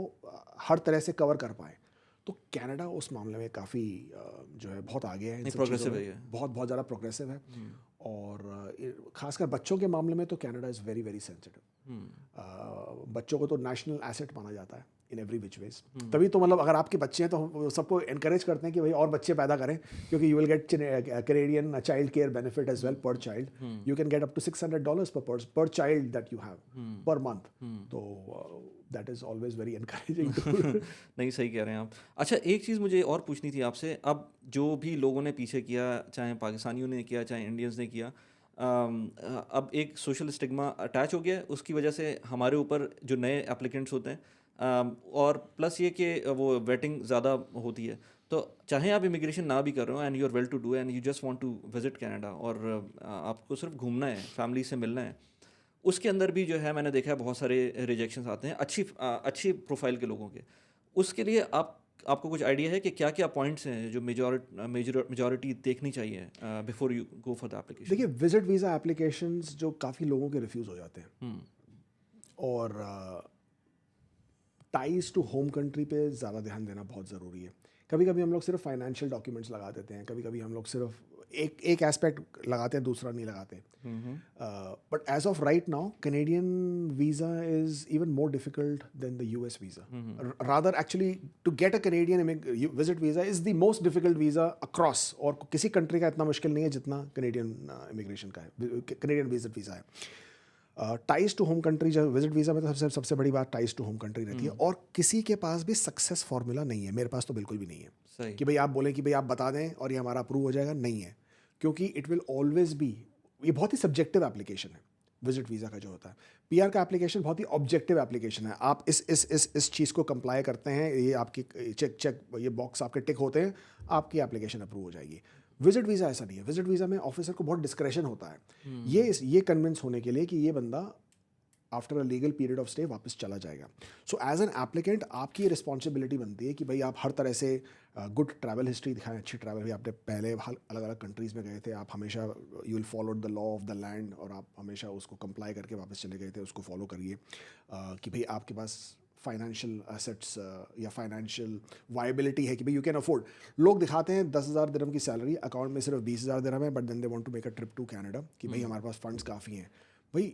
हर तरह से कवर कर पाए. तो कनाडा उस मामले में काफ़ी जो है बहुत आगे है. प्रोग्रेसिव है. बहुत ज़्यादा प्रोग्रेसिव है. और खासकर बच्चों के मामले में तो Canada is very very sensitive. बच्चों को तो नेशनल एसेट माना जाता है इन एवरी विच वेज. तभी तो मतलब अगर आपके बच्चे हैं तो हम सबको एनकरेज करते हैं कि भाई और बच्चे पैदा करें, क्योंकि you will get Canadian child care benefit as well per child. You can get up to $600 per child that you have per month. तो that is always very encouraging. नहीं, सही कह रहे हैं आप. अच्छा, एक चीज़ मुझे और पूछनी थी आपसे. अब जो भी लोगों ने पीछे किया, चाहे पाकिस्तानियों ने किया चाहे इंडियंस ने किया, अब एक सोशल स्टिग्मा अटैच हो गया है. उसकी वजह से हमारे ऊपर जो नए एप्लीकेंट्स होते हैं, और प्लस ये कि वो वेटिंग ज़्यादा होती है. तो चाहे आप इमिग्रेशन ना भी कर रहे हो and you are well to do and you just want to visit Canada, और आपको सिर्फ घूमना है, फैमिली से मिलना है, उसके अंदर भी जो है मैंने देखा है बहुत सारे रिजेक्शंस आते हैं अच्छी प्रोफाइल के लोगों के. उसके लिए आपको कुछ आइडिया है कि क्या क्या पॉइंट्स हैं जो मेजॉरिटी देखनी चाहिए before you go for the application? देखिए, विजिट वीज़ा एप्लीकेशंस जो काफ़ी लोगों के रिफ्यूज़ हो जाते हैं, और टाइज टू होम कंट्री पे ज़्यादा ध्यान देना बहुत ज़रूरी है. कभी कभी हम लोग सिर्फ फाइनेंशियल डॉक्यूमेंट्स लगा देते हैं, कभी कभी हम लोग सिर्फ एक एस्पेक्ट लगाते हैं, दूसरा नहीं लगाते. But as of right now Canadian visa is even more difficult than the US visa. Rather actually to get a Canadian visit visa is the most difficult visa across. और किसी कंट्री का इतना मुश्किल नहीं है जितना कैनेडियन इमिग्रेशन का है, कैनेडियन विजिट वीज़ा है. टाइज टू होम कंट्री जो विजिट वीज़ा में तो सबसे बड़ी बात टाइज टू होम कंट्री रहती है. और किसी के पास भी सक्सेस फार्मूला नहीं है. मेरे पास तो बिल्कुल भी नहीं है. सही. कि भाई आप बोलें कि भाई आप बता दें और ये हमारा अप्रूव हो जाएगा, नहीं है. क्योंकि इट विल ऑलवेज बी, ये बहुत ही सब्जेक्टिव एप्लीकेशन है विजिट वीज़ा का जो होता है. PR का एप्लीकेशन बहुत ही ऑब्जेक्टिव एप्लीकेशन है. आप इस चीज़ को कंप्लाई करते हैं, ये आपकी चेक ये बॉक्स आपके टिक होते हैं, आपकी एप्लीकेशन अप्रूव हो जाएगी. विजिट वीज़ा ऐसा नहीं है. विजिट वीज़ा में ऑफिसर को बहुत डिस्क्रेशन होता है ये कन्विंस होने के लिए कि ये बंदा after a legal period of stay वापस चला जाएगा. सो एज एन एप्लीकेंट आपकी रिस्पॉन्सिबिलिटी बनती है कि भाई आप हर तरह से गुड ट्रैवल हिस्ट्री दिखाएं, अच्छी ट्रैवल भी. आपने पहले अलग अलग कंट्रीज़ में गए थे, आप हमेशा you will follow the law of the land, और आप हमेशा उसको कंप्लाई करके वापस चले गए थे, उसको फॉलो करिए. कि भाई आपके पास फाइनेंशियल एसेट्स या फाइनेंशियल वायबिलिटी है कि भाई यू कैन अफोर्ड. लोग दिखाते हैं 10,000 दिरहम की सैलरी, अकाउंट में सिर्फ 20,000 दिरहम है, but then they want to make a trip to Canada कि भाई हमारे पास फंड्स काफ़ी हैं. भाई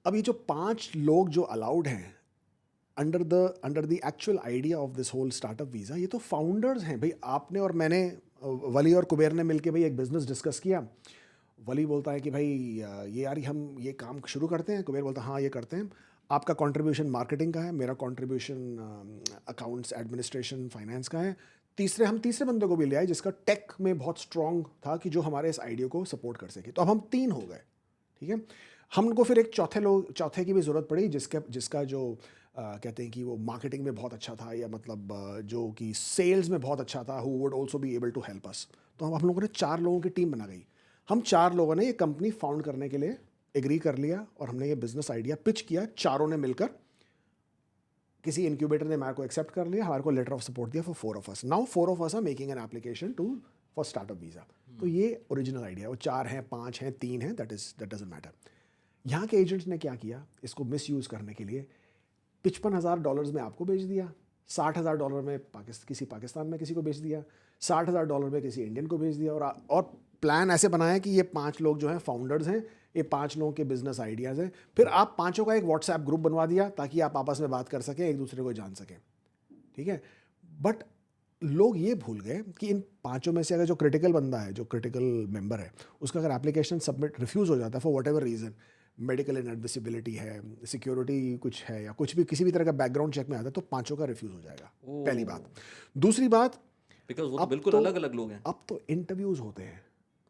अब ये जो 5 लोग जो अलाउड हैं under the actual idea of this whole startup visa, ये तो फाउंडर्स हैं भाई। आपने और मैंने, वली और कुबेर ने मिलके भाई एक बिजनेस डिस्कस किया। वली बोलता है कि भाई ये यार हम ये काम शुरू करते हैं। कुबेर बोलता है हाँ ये करते हैं। आपका कंट्रीब्यूशन मार्केटिंग का है, मेरा कंट्रीब्यूशन अकाउंट्स एडमिनिस्ट्रेशन फाइनेंस का है। हम तीसरे बंदे को भी ले आए जिसका टेक में बहुत स्ट्रांग था कि जो हमारे इस आइडिया को सपोर्ट कर सके। तो अब हम 3 हो गए, ठीक है। हमको फिर एक चौथे की भी ज़रूरत पड़ी जिसका जो कहते हैं कि वो मार्केटिंग में बहुत अच्छा था, या मतलब जो कि सेल्स में बहुत अच्छा था, who would also be able to help us. तो हम लोगों ने 4 लोगों की टीम बना गई। हम 4 लोगों ने ये कंपनी फाउंड करने के लिए एग्री कर लिया और हमने ये बिजनेस आइडिया पिच किया। चारों ने मिलकर, किसी इंक्यूबेटर ने हमारे को एक्सेप्ट कर लिया, हमारे को लेटर ऑफ सपोर्ट दिया for 4 of us. Now 4 of us are making an application for startup visa. तो ये ओरिजिनल आइडिया है। वो 4 हैं, 5 हैं, 3 हैं, दैट डजंट मैटर। यहाँ के एजेंट्स ने क्या किया, इसको मिसयूज़ करने के लिए $55,000 में आपको बेच दिया, $60,000 में किसी पाकिस्तान में किसी को बेच दिया, $60,000 में किसी इंडियन को बेच दिया। और प्लान ऐसे बनाया कि ये 5 लोग जो हैं फाउंडर्स हैं, ये 5 लोगों के बिजनेस आइडियाज़ हैं। फिर आप 5 का एक व्हाट्सएप ग्रुप बनवा दिया ताकि आप आपस में बात कर सकें, एक दूसरे को जान सकें, ठीक है। बट लोग ये भूल गए कि इन 5 में से अगर जो क्रिटिकल बंदा है, जो क्रिटिकल मेंबर है, उसका अगर एप्लीकेशन सबमिट रिफ्यूज़ हो जाता है for whatever reason, medical inadmissibility है, सिक्योरिटी कुछ है, या कुछ भी किसी भी तरह का बैकग्राउंड चेक में आता है, तो 5 का रिफ्यूज़ हो जाएगा। पहली बात। दूसरी बात, बिकॉज वो तो बिल्कुल अलग अलग लोग हैं। अब तो इंटरव्यूज़ होते हैं,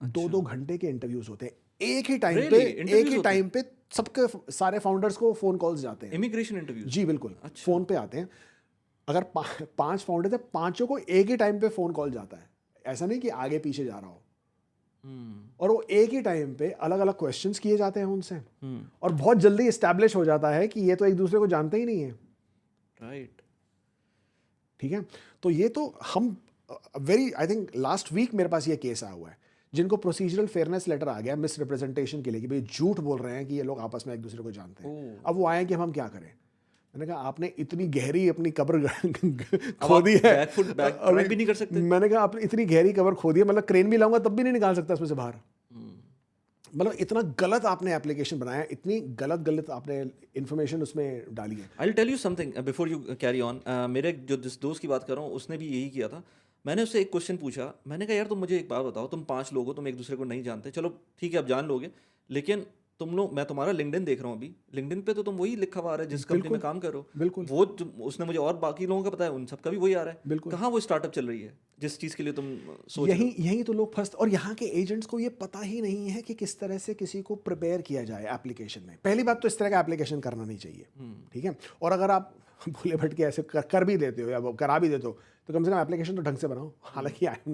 अच्छा। 2-2 घंटे के इंटरव्यूज़ होते हैं। एक ही Really? Interviews टाइम पे सबके सारे फाउंडर्स को फ़ोन कॉल्स जाते हैं। Immigration interviews? जी बिल्कुल। अच्छा। फ़ोन पे आते हैं। अगर 5 फाउंडर्स हैं, 5 को एक ही टाइम पे फ़ोन कॉल जाता है। ऐसा नहीं कि आगे पीछे जा रहा हो। और वो एक ही टाइम पे अलग अलग क्वेश्चंस किए जाते हैं उनसे, और बहुत जल्दी इस्टेब्लिश हो जाता है कि ये तो एक दूसरे को जानते ही नहीं है। राइट। ठीक है। तो ये तो हम आई थिंक लास्ट वीक मेरे पास ये केस आया हुआ है जिनको प्रोसीजरल फेयरनेस लेटर आ गया मिस रिप्रेजेंटेशन के लिए कि भाई झूठ बोल रहे हैं कि ये लोग आपस में एक दूसरे को जानते हैं। अब वो आए कि हम क्या करें। मैंने कहा आपने इतनी गहरी अपनी कब्र खो दी है, बैक भी नहीं कर सकते। मैंने कहा आपने इतनी गहरी कब्र खो दी है, मतलब क्रेन भी लाऊंगा तब भी नहीं निकाल सकता इसमें से बाहर। मतलब इतना गलत आपने एप्लीकेशन बनाया, इतनी गलत आपने इन्फॉर्मेशन उसमें डाली है। I will tell you something before you carry on. मेरे जो जिस दोस्त की बात कर रहा हूँ उसने भी यही किया था। मैंने उससे एक क्वेश्चन पूछा, मैंने कहा यार तुम मुझे एक बात बताओ, तुम 5 लोग हो, तुम एक दूसरे को नहीं जानते, चलो ठीक है आप जान लोगे, लेकिन तुम लोग, मैं तुम्हारा लिंक्डइन देख रहा हूँ अभी, लिंक्डइन पे तो तुम वही लिखा हुआ आ रहा है जिस कंपनी में काम करो। बिल्कुल। वो उसने मुझे और बाकी लोगों का बताया, उन सबका भी वही आ रहा है। बिल्कुल। कहाँ वो स्टार्टअप चल रही है जिस चीज़ के लिए तुम सोच रहे हो? यही तो लोग फंसते, और यहाँ के एजेंट्स को ये पता ही नहीं है कि किस तरह से किसी को प्रिपेयर किया जाए एप्लीकेशन में। पहली बात तो इस तरह का एप्लीकेशन करना नहीं चाहिए, ठीक है। और अगर आप भूले भटके ऐसे कर भी देते हो या वो करा भी देते हो, तो कम से कम एप्लीकेशन तो ढंग से बनाओ। हालांकि आई एम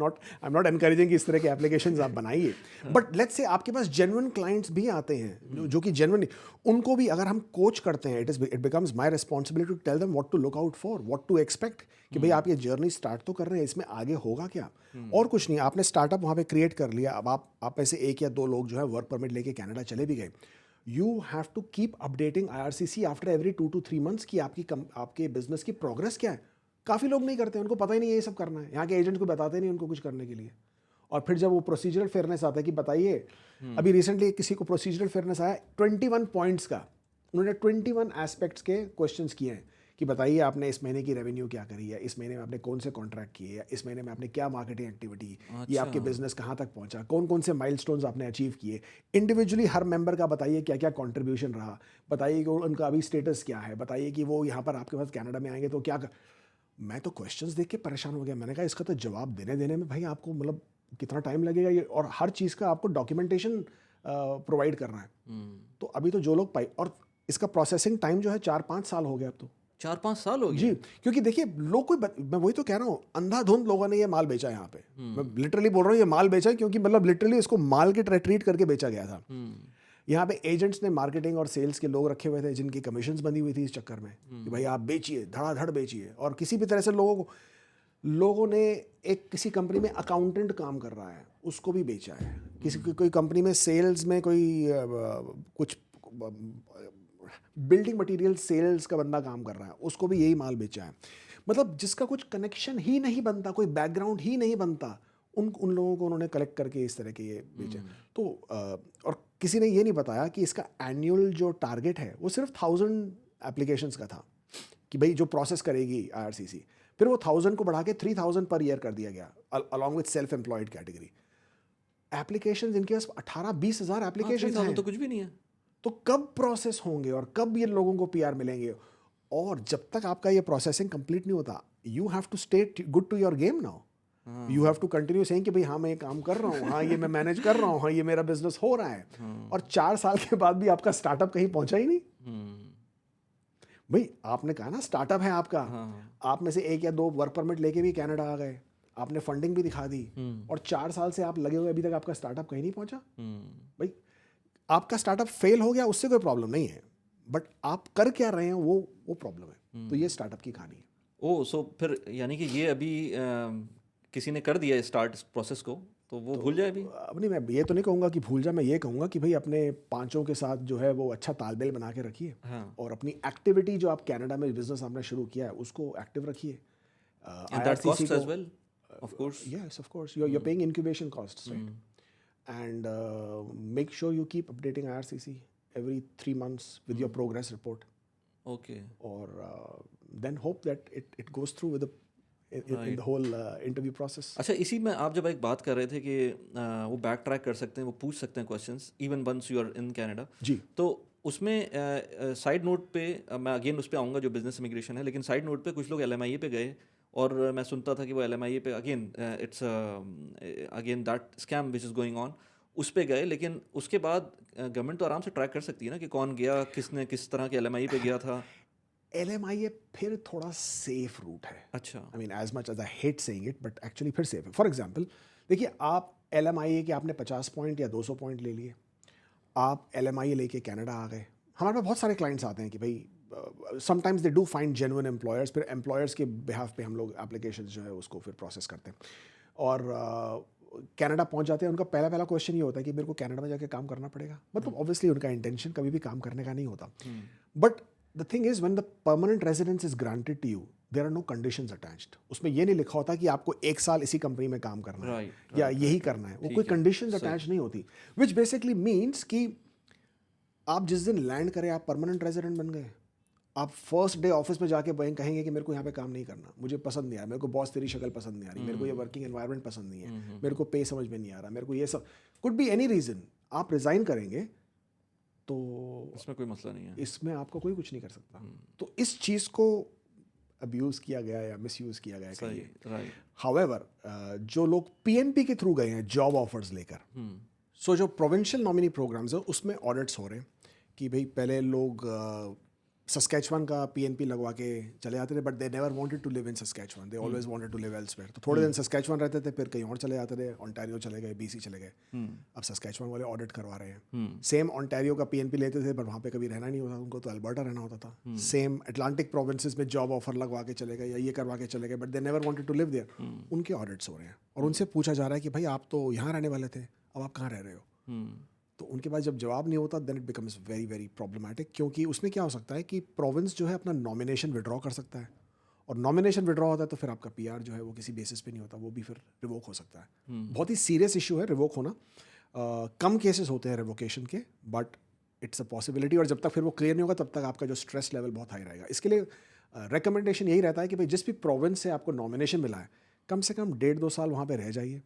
नॉट एनकरेजिंग कि इस तरह के एप्लीकेशंस आप बनाइए, बट लेट्स से आपके पास जेन्युइन क्लाइंट्स भी आते हैं जो कि जेन्युइन, उनको भी अगर हम कोच करते हैं, it becomes my responsibility to tell them what to look out for, what to expect, कि भाई आप ये जर्नी स्टार्ट तो कर रहे हैं, इसमें आगे होगा क्या। और कुछ नहीं, आपने स्टार्टअप वहाँ पे क्रिएट कर लिया, अब आप ऐसे 1 या 2 लोग जो है वर्क परमिट लेके कनाडा चले भी गए, you have to keep updating IRCC after every 2 to 3 months कि आपके बिजनेस की प्रोग्रेस क्या है। काफ़ी लोग नहीं करते, उनको पता ही नहीं है ये सब करना है। यहाँ के एजेंट को बताते नहीं उनको कुछ करने के लिए। और फिर जब वो प्रोसीजरल फेयरनेस आता है कि बताइए, अभी रिसेंटली किसी को प्रोसीजरल फेयरनेस आया 21 पॉइंट्स का, उन्होंने 21 एस्पेक्ट्स के क्वेश्चंस किए हैं कि बताइए आपने इस महीने की रेवेन्यू क्या करी है, इस महीने में आपने कौन से कॉन्ट्रैक्ट किए, इस महीने में आपने क्या मार्केटिंग एक्टिविटी, ये आपके बिजनेस कहाँ तक पहुँचा, कौन कौन से माइलस्टोन्स आपने अचीव किए, इंडिविजुअली हर मेंबर का बताइए क्या क्या कॉन्ट्रीब्यूशन रहा, बताइए कि उनका अभी स्टेटस क्या है, बताइए कि वो यहाँ पर आपके पास कनाडा में आएंगे तो क्या मैं तो क्वेश्चंस देख के परेशान हो गया। मैंने कहा इसका तो जवाब देने में भाई आपको मतलब कितना टाइम लगेगा ये, और हर चीज़ का आपको डॉक्यूमेंटेशन प्रोवाइड करना है। तो अभी तो जो लोग पाई, और इसका प्रोसेसिंग टाइम जो है 4-5 साल हो गया अब तो। 4-5 साल हो गए जी, क्योंकि देखिए लोग मैं वही तो कह रहा हूँ, अंधाधुंध लोगों ने ये माल बेचा यहाँ पे। मैं लिटरली बोल रहा हूँ ये माल बेचा, क्योंकि मतलब लिटरली इसको माल के ट्रीट करके बेचा गया था। यहाँ पे एजेंट्स ने मार्केटिंग और सेल्स के लोग रखे हुए थे जिनकी कमीशंस बंधी हुई थी इस चक्कर में कि भाई आप बेचिए, धड़ाधड़ बेचिए। और किसी भी तरह से लोगों ने किसी कंपनी में अकाउंटेंट काम कर रहा है उसको भी बेचा है, कोई कंपनी में सेल्स में कोई कुछ बिल्डिंग मटेरियल सेल्स का बंदा काम कर रहा है उसको भी यही माल बेचा है। मतलब जिसका कुछ कनेक्शन ही नहीं बनता, कोई बैकग्राउंड ही नहीं बनता, उन लोगों को उन्होंने कलेक्ट करके इस तरह के ये बेचे। तो और किसी ने ये नहीं बताया कि इसका एनुअल जो टारगेट है वो सिर्फ 1000 एप्लीकेशंस का था, कि भाई जो प्रोसेस करेगी IRCC, फिर वो 1000 को बढ़ा के 3000 पर ईयर कर दिया गया along with self employed category. Applications इनके पास 18-20 हज़ार एप्लीकेशंस हैं, तो कुछ भी नहीं है। तो कब प्रोसेस होंगे और कब ये लोगों को PR मिलेंगे? और जब तक आपका ये प्रोसेसिंग कंप्लीट नहीं होता, you have to stay good to your game now. You have to continue saying कि भाई हाँ मैं ये काम कर रहा हूँ, हाँ ये मैं मैनेज कर रहा हूँ, हाँ ये मेरा बिजनेस हो रहा है। और 4 साल के बाद भी आपका स्टार्टअप कहीं पहुंचा ही नहीं। भाई आपने कहा ना स्टार्टअप है आपका, आप में से 1 या 2 वर्क परमिट लेके भी कनाडा आ गए, आपने फंडिंग भी दिखा दी, और 4 साल से आप लगे हुए, अभी तक आपका स्टार्टअप कहीं नहीं पहुंचा। भाई आपका स्टार्टअप फेल हो गया उससे कोई प्रॉब्लम नहीं है, बट आप कर क्या रहे हैं वो प्रॉब्लम है। तो ये स्टार्टअप की कहानी है। ओह, सो फिर यानी कि ये अभी किसी ने कर दिया स्टार्ट इस प्रोसेस को, तो वो भूल जाए अभी? अब नहीं, मैं ये तो नहीं कहूँगा कि भूल जाए, मैं ये कहूँगा कि भाई अपने 5 के साथ जो है वो अच्छा तालमेल बना के रखिए। और अपनी एक्टिविटी जो आप कनाडा में बिजनेस आपने शुरू किया है उसको एक्टिव रखिए। And that costs as well, of course. Yes, of course. You're paying incubation costs, right? And make sure you keep updating IRCC every 3 months with your progress report. Okay. Or then hope that it goes through with in the whole interview process. अच्छा, इसी में आप जब एक बात कर रहे थे कि वो बैक ट्रैक कर सकते हैं, वो पूछ सकते हैं questions even once you are in Canada, जी, तो उसमें साइड नोट पे मैं अगेन उस पे आऊँगा जो बिजनेस इमिग्रेशन है, लेकिन साइड नोट पे कुछ लोग LMIA पे गए और मैं सुनता था कि वो LMIA पे again it's again that scam which is going on, उस पे गए, लेकिन उसके बाद गवर्नमेंट तो आराम से ट्रैक कर सकती है ना कि कौन गया, किसने किस तरह के LMIA पे गया था। LMIA फिर थोड़ा सेफ रूट है। अच्छा। I mean as much as I hate saying it, but actually फिर सेफ है। फॉर एग्जांपल देखिए, आप LMIA के आपने 50 पॉइंट या 200 पॉइंट ले लिए, आप LMIA लेके कनाडा आ गए। हमारे पास बहुत सारे क्लाइंट्स आते हैं कि भाई sometimes they do find genuine employers, फिर एम्प्लॉयर्स के बिहाफ पे हम लोग एप्लीकेशन जो है उसको फिर प्रोसेस करते हैं, और कनाडा पहुंच जाते हैं। उनका पहला क्वेश्चन ये होता है कि मेरे को कनाडा में जाके काम करना पड़ेगा। मतलब ऑब्वियसली उनका इंटेंशन कभी भी काम करने का नहीं होता, but the thing is when the permanent residence is granted to you, there are no conditions attached. उसमें ये नहीं लिखा होता कि आपको 1 साल इसी कंपनी में काम करना है या यही करना है, वो कोई कंडीशंस अटैच नहीं होती, विच बेसिकली मीन्स कि आप जिस दिन लैंड करें आप परमानेंट रेजिडेंट बन गए। आप फर्स्ट डे ऑफिस में जाके कहेंगे कि मेरे को यहाँ पे काम नहीं करना, मुझे पसंद नहीं आ रहा, मेरे को बॉस तेरी शक्ल पसंद नहीं आ रही, मेरे को ये वर्किंग एनवायरनमेंट पसंद नहीं है, मेरे को पे समझ में नहीं आ रहा, मेरे को ये सब, कुड बी एनी रीजन, आप रिजाइन करेंगे तो इसमें कोई मसला नहीं है, इसमें आपका कोई कुछ नहीं कर सकता। तो इस चीज़ को अब्यूज़ किया गया या मिसयूज़ किया गया कहिए। हाउएवर जो लोग PNP के थ्रू गए हैं जॉब ऑफर्स लेकर, सो जो प्रोविंशियल नॉमिनी प्रोग्राम्स है उसमें ऑडिट्स हो रहे हैं कि भाई पहले लोग सस्कैचुअन का PNP लगवा के चले जाते थे, but they never wanted to live in Saskatchewan, they always wanted to live elsewhere. तो थोड़े दिन सस्कैचुअन रहते थे, फिर कहीं और चले जाते थे, ओंटारियो चले गए, BC चले गए। अब सस्कैचुअन वाले ऑडिट करवा रहे हैं। सेम ओंटारियो का PNP लेते थे, पर वहाँ पे कभी रहना नहीं होता, उनको तो अल्बर्टा रहना होता था। सेम अटलांटिक प्रोविंसेस में जॉब ऑफर लगवा के चले गए या ये करवा के चले गए, but they never wanted to live there. उनके ऑडिट्स हो रहे हैं और उनसे पूछा जा रहा है कि भाई आप तो यहाँ रहने वाले थे, अब आप कहाँ रह रहे हो? तो उनके पास जब जवाब नहीं होता, then it becomes very very problematic, क्योंकि उसमें क्या हो सकता है कि प्रोविंस जो है अपना नॉमिनेशन विड्रॉ कर सकता है, और नॉमिनेशन विड्रॉ होता है तो फिर आपका PR जो है वो किसी बेसिस पे नहीं होता, वो भी फिर रिवोक हो सकता है। बहुत ही सीरियस इशू है रिवोक होना। कम केसेस होते हैं रिवोकेशन के, बट इट्स अ पॉसिबिलिटी, और जब तक फिर वो क्लियर नहीं होगा तब तक आपका जो स्ट्रेस लेवल बहुत हाई रहेगा। इसके लिए रिकमेंडेशन यही रहता है कि भाई जिस भी प्रोविंस से आपको नॉमिनेशन मिला है, कम से कम 1.5-2 साल वहाँ पे रह जाइए।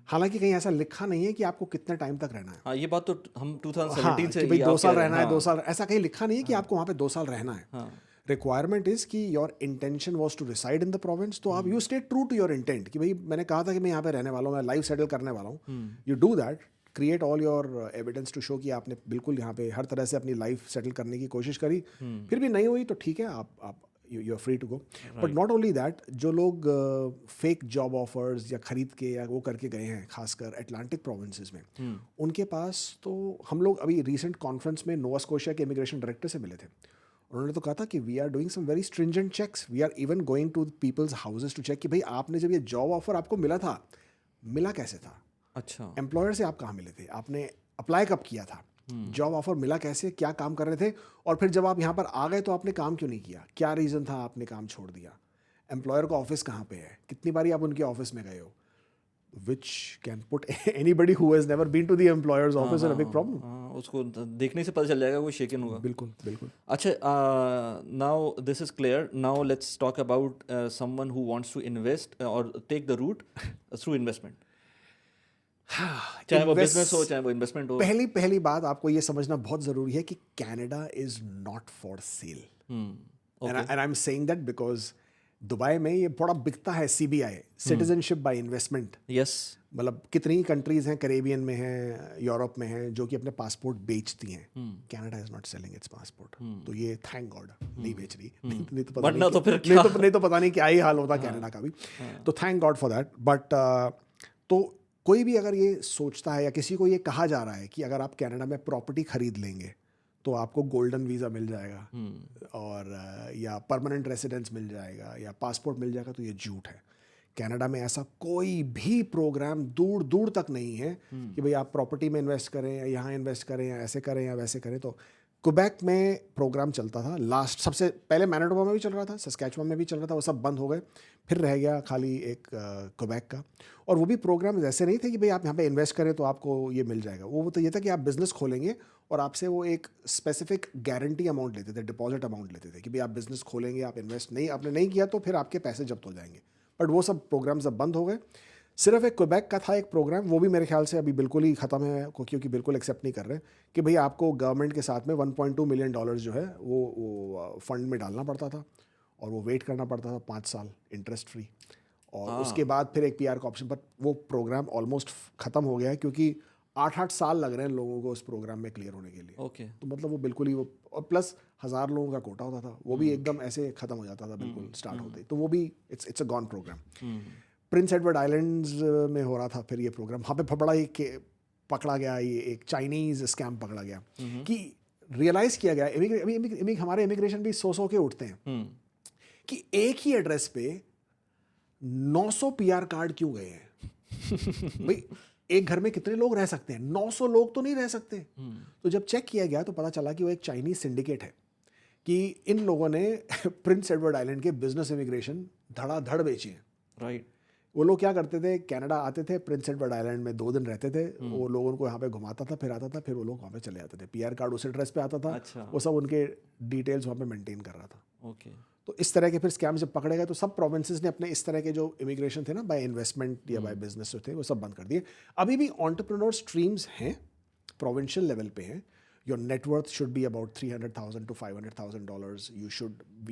हालांकि कहीं ऐसा लिखा नहीं है कि आपको कितने टाइम तक रहना है। हाँ, ये बात तो हम 2017 से कि भाई 2 साल रहना है, 2 साल, ऐसा कहीं लिखा नहीं है कि आपको वहाँ पे 2 साल रहना है। रिक्वायरमेंट इज कि your intention was to reside in the province, तो आप you stay true to your intent कि भाई मैंने कहा था कि मैं यहाँ पे रहने वाला हूँ, मैं लाइफ सेटल करने वाला हूँ। You do that, create all your evidence to show कि आपने बिल्कुल यहाँ पे हर तरह से अपनी लाइफ सेटल करने की कोशिश करी। फिर भी नहीं हुई तो ठीक है, आप you are free to go. But not only that, जो लोग फेक जॉब ऑफर्स या खरीद के या वो करके गए हैं, खासकर अटलांटिक प्रोविंसेस में, उनके पास तो हम लोग अभी रिसेंट कॉन्फ्रेंस में नोवा स्कोशिया के इमिग्रेशन डायरेक्टर से मिले थे। उन्होंने तो कहा था कि we are doing some very stringent checks, we are even going to people's houses to check कि भाई आपने जब ये जॉब ऑफर आपको मिला था, मिला कैसे था? अच्छा, एम्प्लॉयर से आप कहाँ मिले थे, आपने अप्लाई कब किया था, जॉब ऑफर मिला कैसे, क्या काम कर रहे थे, और फिर जब आप यहाँ पर आ गए तो आपने काम क्यों नहीं किया, क्या रीज़न था आपने काम छोड़ दिया, एम्प्लॉयर का ऑफिस कहाँ पे है, कितनी बारी आप उनके ऑफिस में गए हो, which can put anybody who has never been to the employer's office in a big problem. हाँ, उसको देखने से पता चल जाएगा वो शेकन होगा. बिल्कुल बिल्कुल. अच्छा, now this is clear. Now let's talk about someone who wants to invest or take the route through investment. चाहे वो बिजनेस हो चाहे वो इन्वेस्टमेंट हो. पहली बात आपको ये समझना बहुत जरूरी है कि Canada is not for sale. And I am saying that because Dubai में ये बड़ा बिकता है CBI, citizenship by investment. Yes, मतलब कितनी कंट्रीज हैं, कैरेबियन में हैं, यूरोप में हैं, जो कि अपने पासपोर्ट बेचती हैं. Canada is not selling it's passport. तो ये थैंक गॉड नहीं बेच रही. नहीं तो पता नहीं पता नहीं क्या ही हाल होता कनाडा का भी. तो thank God for that. But तो कोई भी अगर ये सोचता है या किसी को ये कहा जा रहा है कि अगर आप कनाडा में प्रॉपर्टी खरीद लेंगे तो आपको गोल्डन वीज़ा मिल जाएगा और या परमानेंट रेसिडेंस मिल जाएगा या पासपोर्ट मिल जाएगा, तो ये झूठ है. कनाडा में ऐसा कोई भी प्रोग्राम दूर दूर तक नहीं है कि भाई आप प्रॉपर्टी में इन्वेस्ट करें या यहाँ इन्वेस्ट करें या ऐसे करें या वैसे करें. तो क्वेबेक में प्रोग्राम चलता था लास्ट, सबसे पहले मैनिटोबा में भी चल रहा था, सस्कैचुअन में भी चल रहा था, वो सब बंद हो गए. फिर रह गया खाली एक क्वेबेक का. और वो भी प्रोग्राम ऐसे नहीं थे कि भाई आप यहाँ पे इन्वेस्ट करें तो आपको ये मिल जाएगा. वो तो ये था कि आप बिजनेस खोलेंगे और आपसे वो एक स्पेसिफिक गारंटी अमाउंट लेते थे, डिपॉजिट अमाउंट लेते थे कि भाई आप बिजनेस खोलेंगे, आप इन्वेस्ट नहीं, आपने नहीं किया तो फिर आपके पैसे जब्त हो जाएंगे. बट वो सब प्रोग्राम्स अब बंद हो गए. सिर्फ एक क्वेबेक का था एक प्रोग्राम, वो भी मेरे ख्याल से अभी बिल्कुल ही ख़त्म है, क्योंकि बिल्कुल एक्सेप्ट नहीं कर रहे कि भाई आपको गवर्नमेंट के साथ में $1.2 मिलियन जो है वो फंड में डालना पड़ता था और वो वेट करना पड़ता था 5 साल इंटरेस्ट फ्री. और उसके बाद फिर एक PR का ऑप्शन. पर वो प्रोग्राम ऑलमोस्ट ख़त्म हो गया है क्योंकि 8-8 साल लग रहे हैं लोगों को उस प्रोग्राम में क्लियर होने के लिए. ओके. तो मतलब वो बिल्कुल ही वो, और प्लस 1000 लोगों का कोटा होता था, वो भी एकदम ऐसे ख़त्म हो जाता था बिल्कुल स्टार्ट होते ही. तो वो भी it's a gone program. Prince Edward Islands में हो रहा था फिर ये प्रोग्राम. वहाँ पे बड़ा एक पकड़ा गया, ये एक चाइनीज़ स्कैम पकड़ा गया कि रियलाइज़ किया गया, हमारे इमिग्रेशन भी सौ के उठते हैं कि एक ही एड्रेस पे 900 PR कार्ड क्यों गए हैं. भाई एक घर में कितने लोग रह सकते हैं? 900 लोग तो नहीं रह सकते. तो जब चेक किया गया तो पता चला कि वो एक चाइनीज सिंडिकेट है, कि इन लोगों ने प्रिंस एडवर्ड आइलैंड के बिजनेस इमिग्रेशन धड़ाधड़ बेची है. राइट. वो लोग क्या करते थे, कनाडा आते थे, प्रिंस एडवर्ड आइलैंड में 2 दिन रहते थे, वो लोगों को यहाँ पे घुमाता था, फिर आता था, फिर वो लोग वहाँ पे चले जाते थे. PR कार्ड उस एड्रेस पे आता था. अच्छा. वो सब उनके डिटेल्स वहाँ पे मेंटेन कर रहा था. ओके. तो इस तरह के फिर स्कैम जब पकड़े गए तो सब प्रोविंसेस ने अपने इस तरह के जो इमिग्रेशन थे ना, बाय इन्वेस्टमेंट या बाय बिजनेस जो थे, वो सब बंद कर दिए. अभी भी एंटरप्रेन्योर स्ट्रीम्स हैं, प्रोविंशियल लेवल पे हैं. Your net worth should be about $300,000 to $500,000. You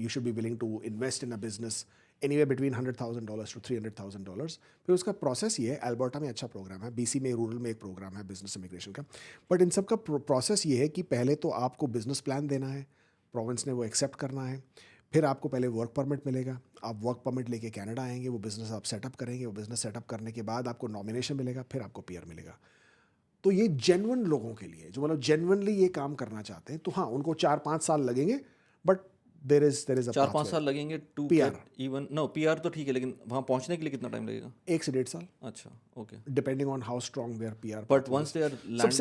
should be willing to invest in a business anywhere between $100,000 to $300,000. फिर उसका प्रोसेस ये है, अल्बर्टा में अच्छा प्रोग्राम है, BC में रूरल में एक प्रोग्राम है बिजनेस इमिग्रेशन का. बट इन सब का प्रोसेस ये है कि पहले तो आपको बिजनेस प्लान देना है, प्रोविंस ने वो एक्सेप्ट करना है, फिर आपको पहले वर्क परमिट मिलेगा, आप वर्क परमिट लेके कनाडा आएंगे, वो बिज़नेस आप सेटअप करेंगे, वो बिज़नेस सेटअप करने के बाद आपको नॉमिनेशन मिलेगा, फिर आपको PR मिलेगा. तो ये जेन्युइन लोगों के लिए, जो मतलब जेन्युइनली ये काम करना चाहते हैं, तो हाँ उनको 4-5 साल लगेंगे. बट देर इज 4-5 साल लगेंगे to PR. Even no PR तो ठीक है, लेकिन वहाँ पहुँचने के लिए कितना टाइम लगेगा? 1 से 1.5 साल. अच्छा. Okay. Depending on how strong their PR. But once they are land,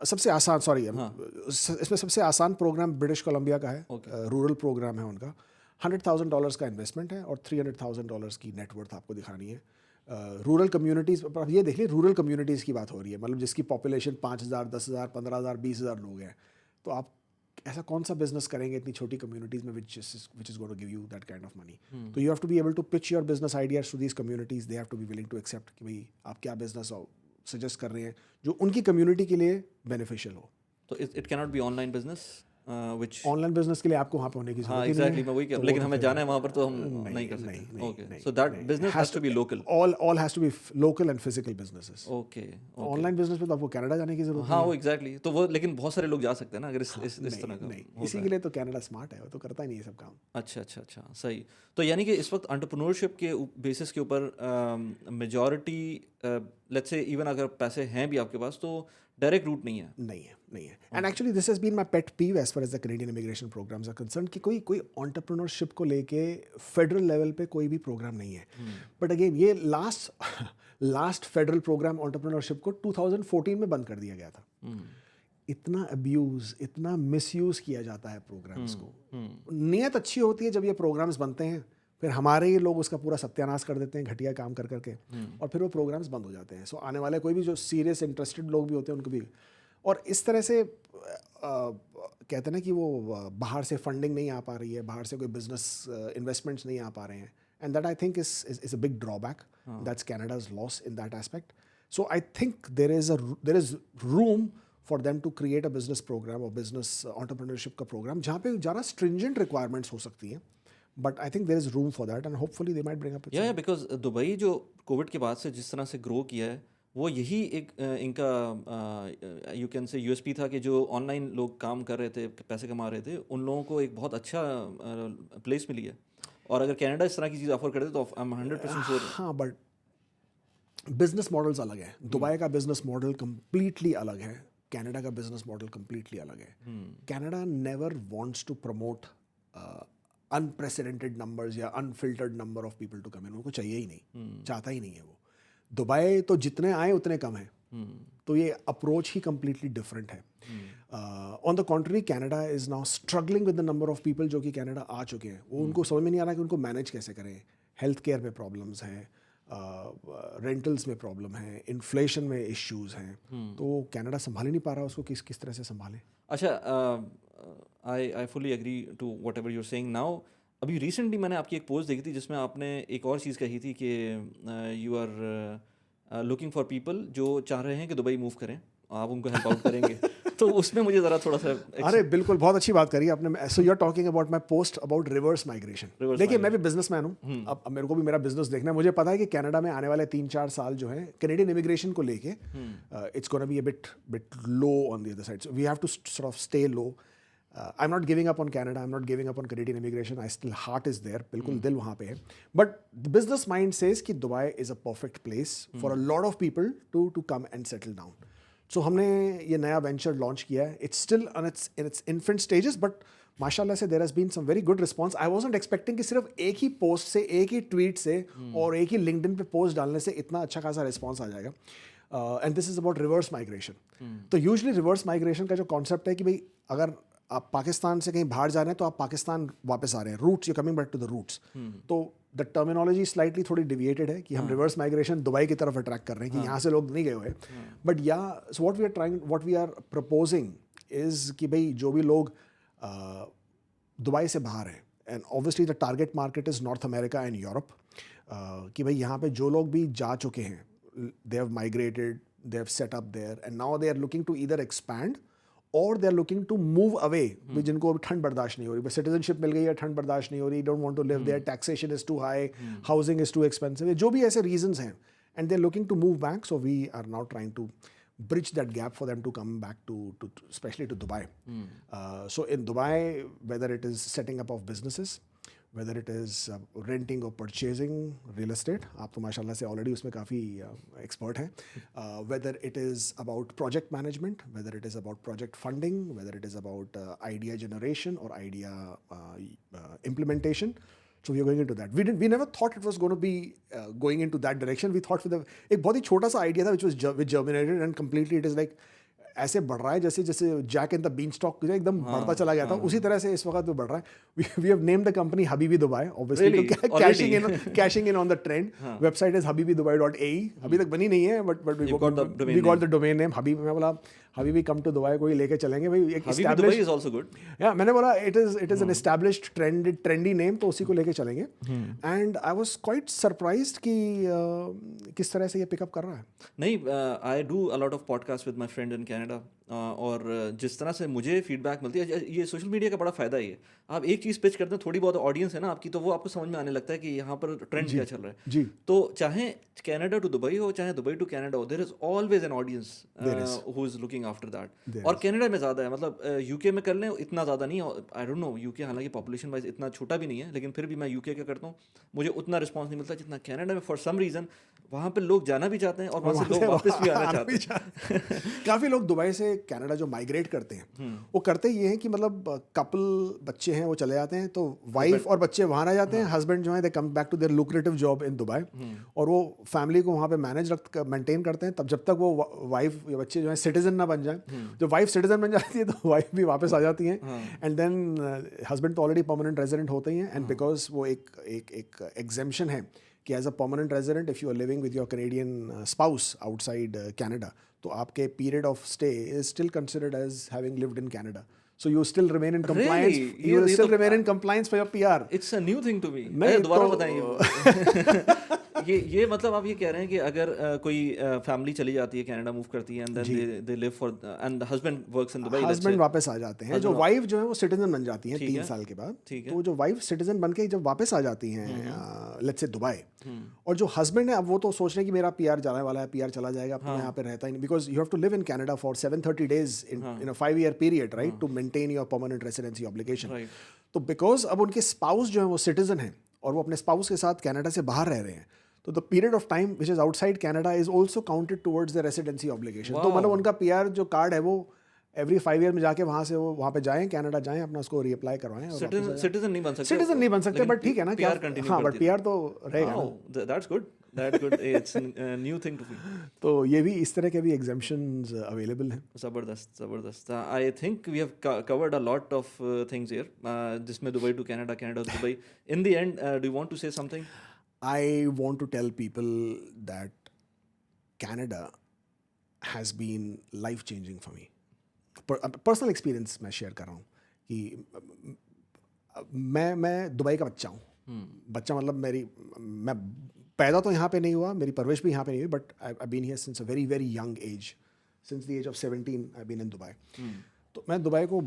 सबसे आसान, सॉरी इसमें सबसे आसान प्रोग्राम ब्रिटिश कोलंबिया का है. रूरल प्रोग्राम है उनका. $100,000 का इन्वेस्टमेंट है और $300,000 की नेटवर्थ आपको दिखानी है. रूरल कम्युनिटीज़, अब ये देख लीजिए रूरल कम्युनिटीज़ की बात हो रही है, मतलब जिसकी पॉपुलेशन 5,000, 10,000, 15,000, 20,000 लोग हैं. तो आप ऐसा कौन सा बिजनेस करेंगे इतनी छोटी कम्युनिटीज़ में which is going to give you that kind of money. तो you have to be able to pitch your business ideas to these communities. They have to be willing to accept कि भाई आप क्या business suggest कर रहे हैं जो उनकी कम्युनिटी के लिए बेनिफिशियल हो. तो it can not be online business which online business के लिए आपको वहाँ पे होने की जरूरत नहीं है. एग्जैक्टली, मैं वही कह, लेकिन हमें जाना है वहाँ पर तो हम नहीं कर सकते. Okay. So that business has to be local. all has to be local and physical businesses. Okay. Online business में तो आपको कनाडा जाने की जरूरत हाँ वो एग्जैक्टली. तो वो लेकिन बहुत सारे लोग जा सकते हैं ना अगर इस तरह का. नहीं, इसी के लिए तो कनाडा स्मार्ट है, वो तो करता ही नहीं है सब काम. अच्छा, सही. तो यानी कि इस वक्त एंटरप्रेन्योरशिप के बेसिस के ऊपर मेजॉरिटी, लेट्स से इवन अगर पैसे हैं भी आपके पास तो डायरेक्ट रूट नहीं है. And actually this has been my pet peeve as far as the Canadian immigration programmes are concern कि कोई एंटरप्रेन्योरशिप को लेके फेडरल लेवल पे कोई भी प्रोग्राम नहीं है. बट अगेन ये लास्ट फेडरल प्रोग्राम एंटरप्रेन्योरशिप को 2014 में बंद कर दिया गया था. इतना अब्यूज़, इतना मिसयूज़ किया जाता है प्रोग्राम्स को. नियत अच्छी होती है जब ये प्रोग्राम्स बनते हैं, फिर हमारे ही लोग उसका पूरा सत्यानाश कर देते हैं घटिया काम कर करके, और फिर वो प्रोग्राम्स बंद हो जाते हैं। सो आने वाले कोई भी जो सीरियस इंटरेस्टेड लोग भी होते हैं उनको भी, और इस तरह से कहते हैं ना कि वो बाहर से फंडिंग नहीं आ पा रही है, बाहर से कोई बिजनेस इन्वेस्टमेंट्स नहीं आ पा रहे हैं, and that I think is a big drawback, that's Canada's loss in that aspect. So I think there is room for them to create a business program और बिजनेस एंटरप्रेन्योरशिप का program जहाँ पे ज़्यादा stringent requirements हो सकती हैं, but I think there is room for that and hopefully they might bring up. या because Dubai जो कोविड के बाद से जिस तरह से ग्रो किया है, वो यही एक इनका यू कैन से यूएसपी था कि जो ऑनलाइन लोग काम कर रहे थे, पैसे कमा रहे थे, उन लोगों को एक बहुत अच्छा प्लेस मिली है. और अगर कनाडा इस तरह की चीज़ ऑफर करे तो आई एम 100% श्योर. हाँ, बट बिजनेस मॉडल्स अलग है. दुबई का बिजनेस मॉडल कम्प्लीटली अलग है, कनाडा का बिजनेस मॉडल कम्प्लीटली अलग है. Canada never wants to promote unprecedented numbers या unfiltered number of people to come in. उनको चाहिए ही नहीं, चाहता ही नहीं है वो. दुबई तो जितने आए उतने कम हैं. तो ये अप्रोच ही कम्प्लीटली डिफरेंट है. On the country Canada is now struggling with the number of people जो कि कनाडा आ चुके हैं. वो उनको समझ में नहीं आ रहा कि उनको मैनेज कैसे करें. हेल्थ केयर में प्रॉब्लम्स हैं, रेंटल्स में प्रॉब्लम है, इन्फ्लेशन में इश्यूज हैं. तो कनाडा संभाल ही नहीं पा रहा उसको, किस तरह से संभालें. अच्छा, I fully agree to whatever you're saying now. अभी रिसेंटली मैंने आपकी एक पोस्ट देखी थी जिसमें आपने एक और चीज़ कही थी कि you are looking for people जो चाह रहे हैं कि दुबई मूव करें, आप उनको हेल्प आउट करेंगे. तो उसमें मुझे ज़रा थोड़ा सा अरे बिल्कुल, बहुत अच्छी बात करी आपने. So you are talking about my post about reverse migration. देखिए, मैं भी बिजनेसमैन हूँ. अब मेरे को भी मेरा बिजनेस देखना है. मुझे पता है कि कनाडा में आने वाले 3-4 साल जो है कैनेडियन इमिग्रेशन को लेके it's gonna be a bit low on the other side. So we have to sort of stay low. I'm not giving up on Canada. I'm not giving up on Canadian immigration. I still heart is there. बिल्कुल दिल वहाँ पे है. But the business mind says कि Dubai is a perfect place for a lot of people to come and settle down. So हमने ये नया venture launch किया है. It's still in its infant stages, but माशाल्लाह से there has been some very good response. I wasn't expecting कि सिर्फ एक ही post से, एक ही tweet से और एक ही LinkedIn पे post डालने से इतना अच्छा खासा response आ जाएगा. And this is about reverse migration. तो usually reverse migration का जो concept है कि भाई अगर आप पाकिस्तान से कहीं बाहर जा रहे हैं तो आप पाकिस्तान वापस आ रहे हैं, roots, you coming back to the roots. तो द टर्मिनोलॉजी स्लाइटली थोड़ी डिविएटेड है कि हम रिवर्स माइग्रेशन दुबई की तरफ अट्रैक्ट कर रहे हैं कि यहाँ से लोग नहीं गए हुए. बट या so what we are proposing is कि भाई जो भी लोग दुबई से बाहर हैं, and obviously the target market is North America and Europe, कि भाई यहाँ पे जो लोग भी जा चुके हैं, they have migrated, they have set up there, and now they are looking to either expand और they are looking to move away. जिनको अभी ठंड बर्दाश्त नहीं हो रही, बस सिटीजनशिप मिल गई है, ठंड बर्दाश्त नहीं हो रही, don't want to live there, taxation is too high, housing is too expensive, जो भी ऐसे रीजंस हैं, and they are looking to move back. So we are now trying to bridge that gap for them to come back to especially to Dubai. So in Dubai, whether it is setting up of businesses, whether it is renting or purchasing real estate, आप तो माशाल्लाह से already उसमें काफ़ी expert हैं, whether it is about project management, whether it is about project funding, whether it is about idea generation or idea implementation. So we are going into that. We never thought it was going to be going into that direction. We thought एक बहुत ही छोटा सा idea था which germinated and completely it is like ऐसे बढ़ रहा है जैसे Jack and the beanstalk एकदम बढ़ता चला गया था, उसी तरह से इस वक्त वो बढ़ रहा है. We have named the company Habibi Dubai, obviously cashing in on the trend. Website is habibidubai.ae. अभी तक बनी नहीं है, but we got the domain name Habibi. मैं बोला हबीबी कम टू दुबई कोई लेके चलेंगे भाई. एक दुबई इज आल्सो गुड. या मैंने बोला it is an established trendy name, तो उसी को लेके चलेंगे. And I was quite surprised कि किस तरह से ये पिकअप कर रहा है. नहीं, I do a lot of podcast with my friend in Canada, और जिस तरह से मुझे फीडबैक मिलती है, ये सोशल मीडिया का बड़ा फ़ायदा ही है. आप एक चीज़ पिच करते हैं, थोड़ी बहुत ऑडियंस है ना आपकी, तो वो आपको समझ में आने लगता है कि यहाँ पर ट्रेंड क्या चल रहा है. जी. तो चाहे कनाडा टू दुबई हो, चाहे दुबई टू कनाडा हो, there is always an audience who is looking after that. और कनाडा में ज़्यादा है, मतलब यूके में कर लें इतना ज़्यादा नहीं. आई डोंट नो, यूके हालांकि पॉपुलेशन वाइज इतना छोटा भी नहीं है, लेकिन फिर भी मैं यूके का करता हूँ, मुझे उतना रिस्पॉन्स नहीं मिलता जितना कनाडा में. फॉर सम रीज़न वहाँ पे लोग जाना भी चाहते हैं और वहाँ से लोग वापस भी आना चाहते हैं। काफ़ी लोग दुबई से कनाडा जो माइग्रेट करते हैं वो करते ये हैं कि मतलब कपल बच्चे हैं वो चले जाते हैं, तो वाइफ और बच्चे वहाँ रह जाते हैं, हस्बैंड जो है they come back to their lucrative job in Dubai, और वो फैमिली को वहाँ पे मेंटेन करते हैं तब जब तक वो वाइफ या बच्चे जो है सिटीजन ना बन जाए। जब वाइफ सिटीजन बन जाती है तो वाइफ भी वापस आ जाती हैं, एंड देन हस्बैंड तो ऑलरेडी परमानेंट रेजिडेंट होते ही हैं, एंड बिकॉज वो एक एग्जेम्पशन है कि as a permanent resident if you are living with your Canadian spouse outside Canada, तो आपके period of stay is still considered as having lived in Canada, so you still remain in compliance. Really? You will still remain in compliance for your PR. It's a new thing to me. नहीं दोबारा तो बताइए। ये मतलब आप ये कह रहे हैं कि अगर कोई फैमिली चली जाती है कनाडा, मूव करती है, and then they live for and the husband works in Dubai, husband वापस आ जाते हैं, जो वाइफ जो है वो सिटीजन बन जाती हैं 3 साल के बाद, तो जो वाइफ सिटीजन बन के जब वापस आ जाती हैं लेट्स से दुबई, और जो हस्बैंड है अब वो तो सोच रहे हैं कि मेरा पीआर जाने वाला है, पीआर चला जाएगा, अब तो मैं यहाँ पे रहता ही नहीं, because you have to live in Canada for 730 days in a 5-year period, right, to maintain your permanent residency obligation. तो बिकॉज अब उनके स्पाउस जो है वो सिटीजन है और वो अपने स्पाउस के साथ कनाडा से बाहर रह रहे हैं, तो the period of time which is outside Canada is also counted towards the residency obligation. तो मतलब उनका पीआर जो कार्ड है वो एवरी 5 year में जाके वहाँ से वो वहाँ पे जाएं, कनाडा जाएं, अपना उसको रीअप्लाई करवाएं। सिटीजन नहीं बन सकते, सिटीजन नहीं बन सकते, बट ठीक है ना, पीआर कंटिन्यू, हाँ, बट पीआर तो रहेगा ना। That's good, that's good, it's new thing to me. तो ये भी इस तरह के भी एग्जेम्पशंस अवेलेबल हैं। ज़बरदस्त ज़बरदस्त। I think we have covered a lot of things here, जिसमें Dubai to Canada, Canada to Dubai. In the end do you want to say something? I want to tell people that Canada has been life changing for me. Personal experience मैं share कर रहा हूँ कि मैं Dubai का बच्चा हूँ। बच्चा मतलब मैं पैदा तो यहाँ पे नहीं हुआ, मेरी परवरिश भी यहाँ पे नहीं हुई, but I been here since a very very young age, since the age of 17 I been in Dubai. तो मैं दुबई को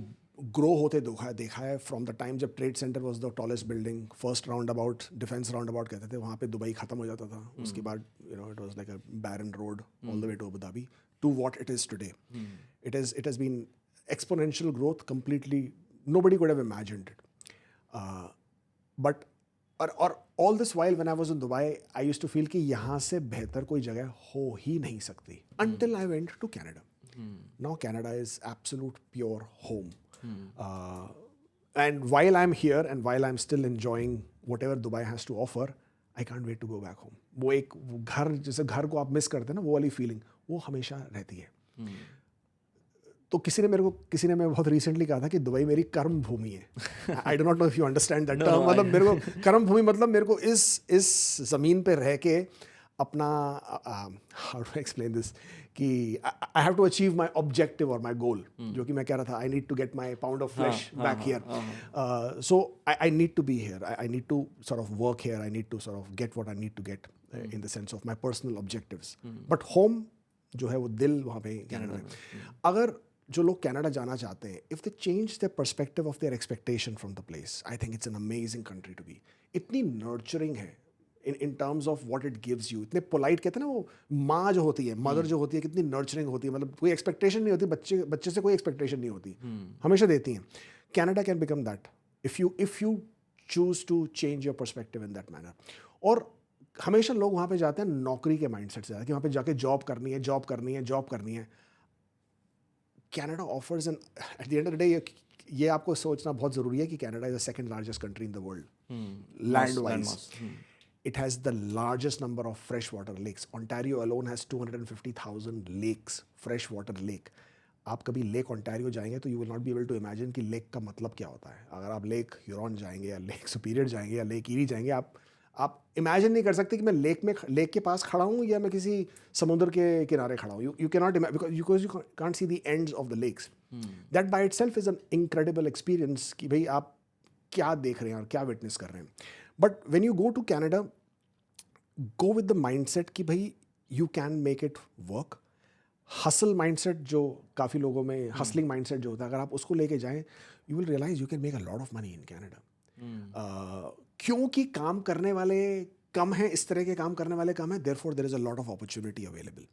ग्रो होते देखा है फ्रॉम द टाइम जब trade centre was the tallest building, first roundabout, defence roundabout कहते थे, वहाँ पे दुबई खत्म हो जाता था, उसके बाद it was like a barren road all the way to Abu Dhabi to what it is today. It has been exponential growth, completely nobody could have imagined it. But और all this while when I was in Dubai, I used to feel कि यहाँ से बेहतर कोई जगह हो ही नहीं सकती, until I went to Canada. Now Canada is absolute pure home. And while I'm here and while I'm still enjoying whatever Dubai has to offer, I can't wait to go back home. वो एक घर, जैसे घर को आप miss करते हैं ना, वो वाली फीलिंग वो हमेशा रहती है। तो किसी ने मैं बहुत रिसेंटली कहा था कि दुबई मेरी कर्म भूमि है। I do not know if you understand that term. मतलब मेरे को कर्म भूमि मतलब मेरे को इस ज़मीन पे रह के अपना हाउ टू एक्सप्लेन दिस कि I have to achieve my objective और माई गोल, जो कि मैं कह रहा था, I need to get my pound of flesh back here, so I need to be here, I need to sort of work here, I need to sort of get what I need to get in the sense of my personal objectives, but home जो है वो दिल वहाँ पे Canada में। अगर जो लोग कनाडा जाना चाहते हैं, if they change the perspective of their expectation from the place, I think it's an amazing country to be. इतनी नर्चरिंग है in terms of what it gives you, इतने पोलाइट, कहते हैं ना वो माँ जो होती है, मदर जो होती है, कितनी नर्चरिंग होती है, मतलब कोई एक्सपेक्टेशन नहीं होती, बच्चे से कोई एक्सपेक्टेशन नहीं होती, हमेशा देती हैं। Canada can become that if you choose to change your perspective in that manner. और हमेशा लोग वहाँ पे जाते हैं नौकरी के माइंडसेट से, कि वहाँ पे जाके जॉब करनी है। Canada offers an, at the end of the day ये आपको सोचना बहुत ज़रूरी है कि Canada is the second largest country in the world land wise. It has the largest number of freshwater lakes. Ontario alone has 250,000 lakes, freshwater lake. आप कभी lake Ontario जाएंगे तो you will not be able to imagine कि lake का मतलब क्या होता है। अगर आप लेक ह्यूरॉन जाएंगे या लेक सुपीरियर जाएंगे या लेक ईरी जाएंगे, आप इमेजिन नहीं कर सकते कि मैं लेक के पास खड़ा हूँ या मैं किसी समुद्र के किनारे खड़ा हूँ। You can not because you can't see the ends of the lakes. That by itself is an incredible experience कि भाई आप क्या देख रहे हैं और क्या विटनेस कर रहे हैं। But when you go to Canada, go with the mindset कि भाई you can make it work. Hustle mindset जो काफ़ी लोगों में, हसलिंग माइंडसेट जो होता है, अगर आप उसको लेके जाएं, you will realise you can make a lot of money in Canada. क्योंकि काम करने वाले कम हैं, इस तरह के काम करने वाले कम हैं, therefore there is a lot of opportunity available.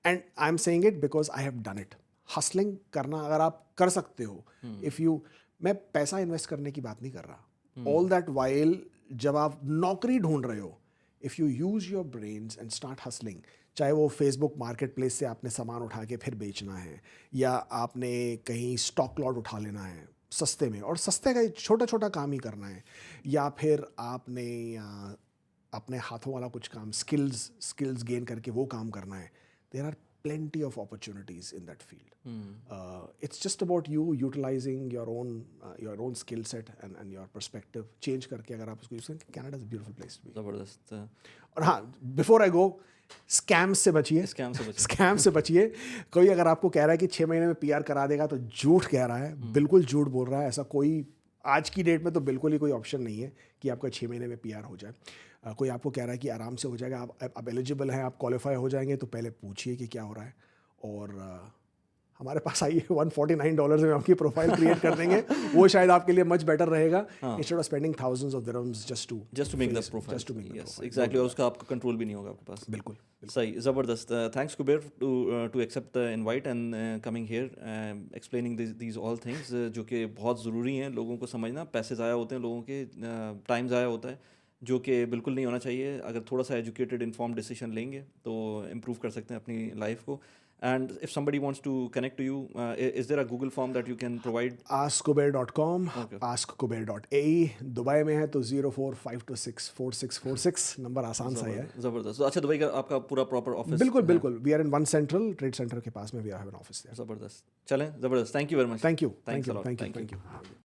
And I am saying it because I have done it. Hustling करना अगर आप कर सकते हो, इफ़ यू, मैं पैसा इन्वेस्ट करने की बात नहीं कर रहा, ऑल दैट वाइल जब आप नौकरी ढूंढ रहे हो, if you use your brains and start hustling, चाहे वो फेसबुक मार्केट प्लेस से आपने सामान उठा के फिर बेचना है, या आपने कहीं स्टॉक लॉट उठा लेना है सस्ते में, और सस्ते का छोटा छोटा काम ही करना है, या फिर आपने अपने हाथों वाला कुछ काम स्किल्स गेन करके वो काम करना है, there are plenty of opportunities in that field. It's just about you utilizing your own skill set and your perspective change करके अगर आप उसको यूज करें, Canada is a beautiful place to be. ज़बरदस्त। और हाँ, before I go, स्कैम्स से बचिए, स्कैम से बचिए। कोई अगर आपको कह रहा है कि 6 महीने में PR करा देगा तो झूठ कह रहा है, बिल्कुल झूठ बोल रहा है। ऐसा कोई आज की डेट में तो बिल्कुल ही कोई ऑप्शन नहीं है कि आपका 6 महीने में PR हो जाए। कोई आपको कह रहा है कि आराम से हो जाएगा, आप एलिजिबल हैं, आप क्वालिफाई हो जाएंगे, तो पहले पूछिए कि क्या हो रहा है। और हमारे पास आइए, $149 में आपकी प्रोफाइल क्रिएट कर देंगे, वो शायद आपके लिए मच बेटर रहेगा, instead of spending thousands of dirhams just to make the profile. just to make the Yes, profile. exactly, और उसका आपका कंट्रोल भी नहीं होगा आपके पास। बिल्कुल सही, ज़बरदस्त। Thanks Kuber to accept the invite and coming here explaining these all things, जो कि बहुत ज़रूरी हैं लोगों को समझना। पैसे ज़ाया होते हैं लोगों के, टाइम ज़ाया होता है, जो कि बिल्कुल नहीं होना चाहिए। अगर थोड़ा सा एजुकेटेड इन्फॉर्म डिसीजन लेंगे तो इम्प्रूव कर सकते हैं अपनी लाइफ को। And if somebody wants to connect to you, is there a Google form that you can provide? askkuber.com, Okay. askkuber.ae। Dubai में है तो 0452646646 नंबर आसान सा ही है। ज़बरदस्त। अच्छा, दुबई का आपका पूरा प्रॉपर ऑफिस? बिल्कुल बिल्कुल, we are in one central trade centre के पास में, we have an office there. ज़बरदस्त। चलें, ज़बरदस्त। Thank you very much. Thank you, Thanks a lot. Thank you, Thank you. Thank you.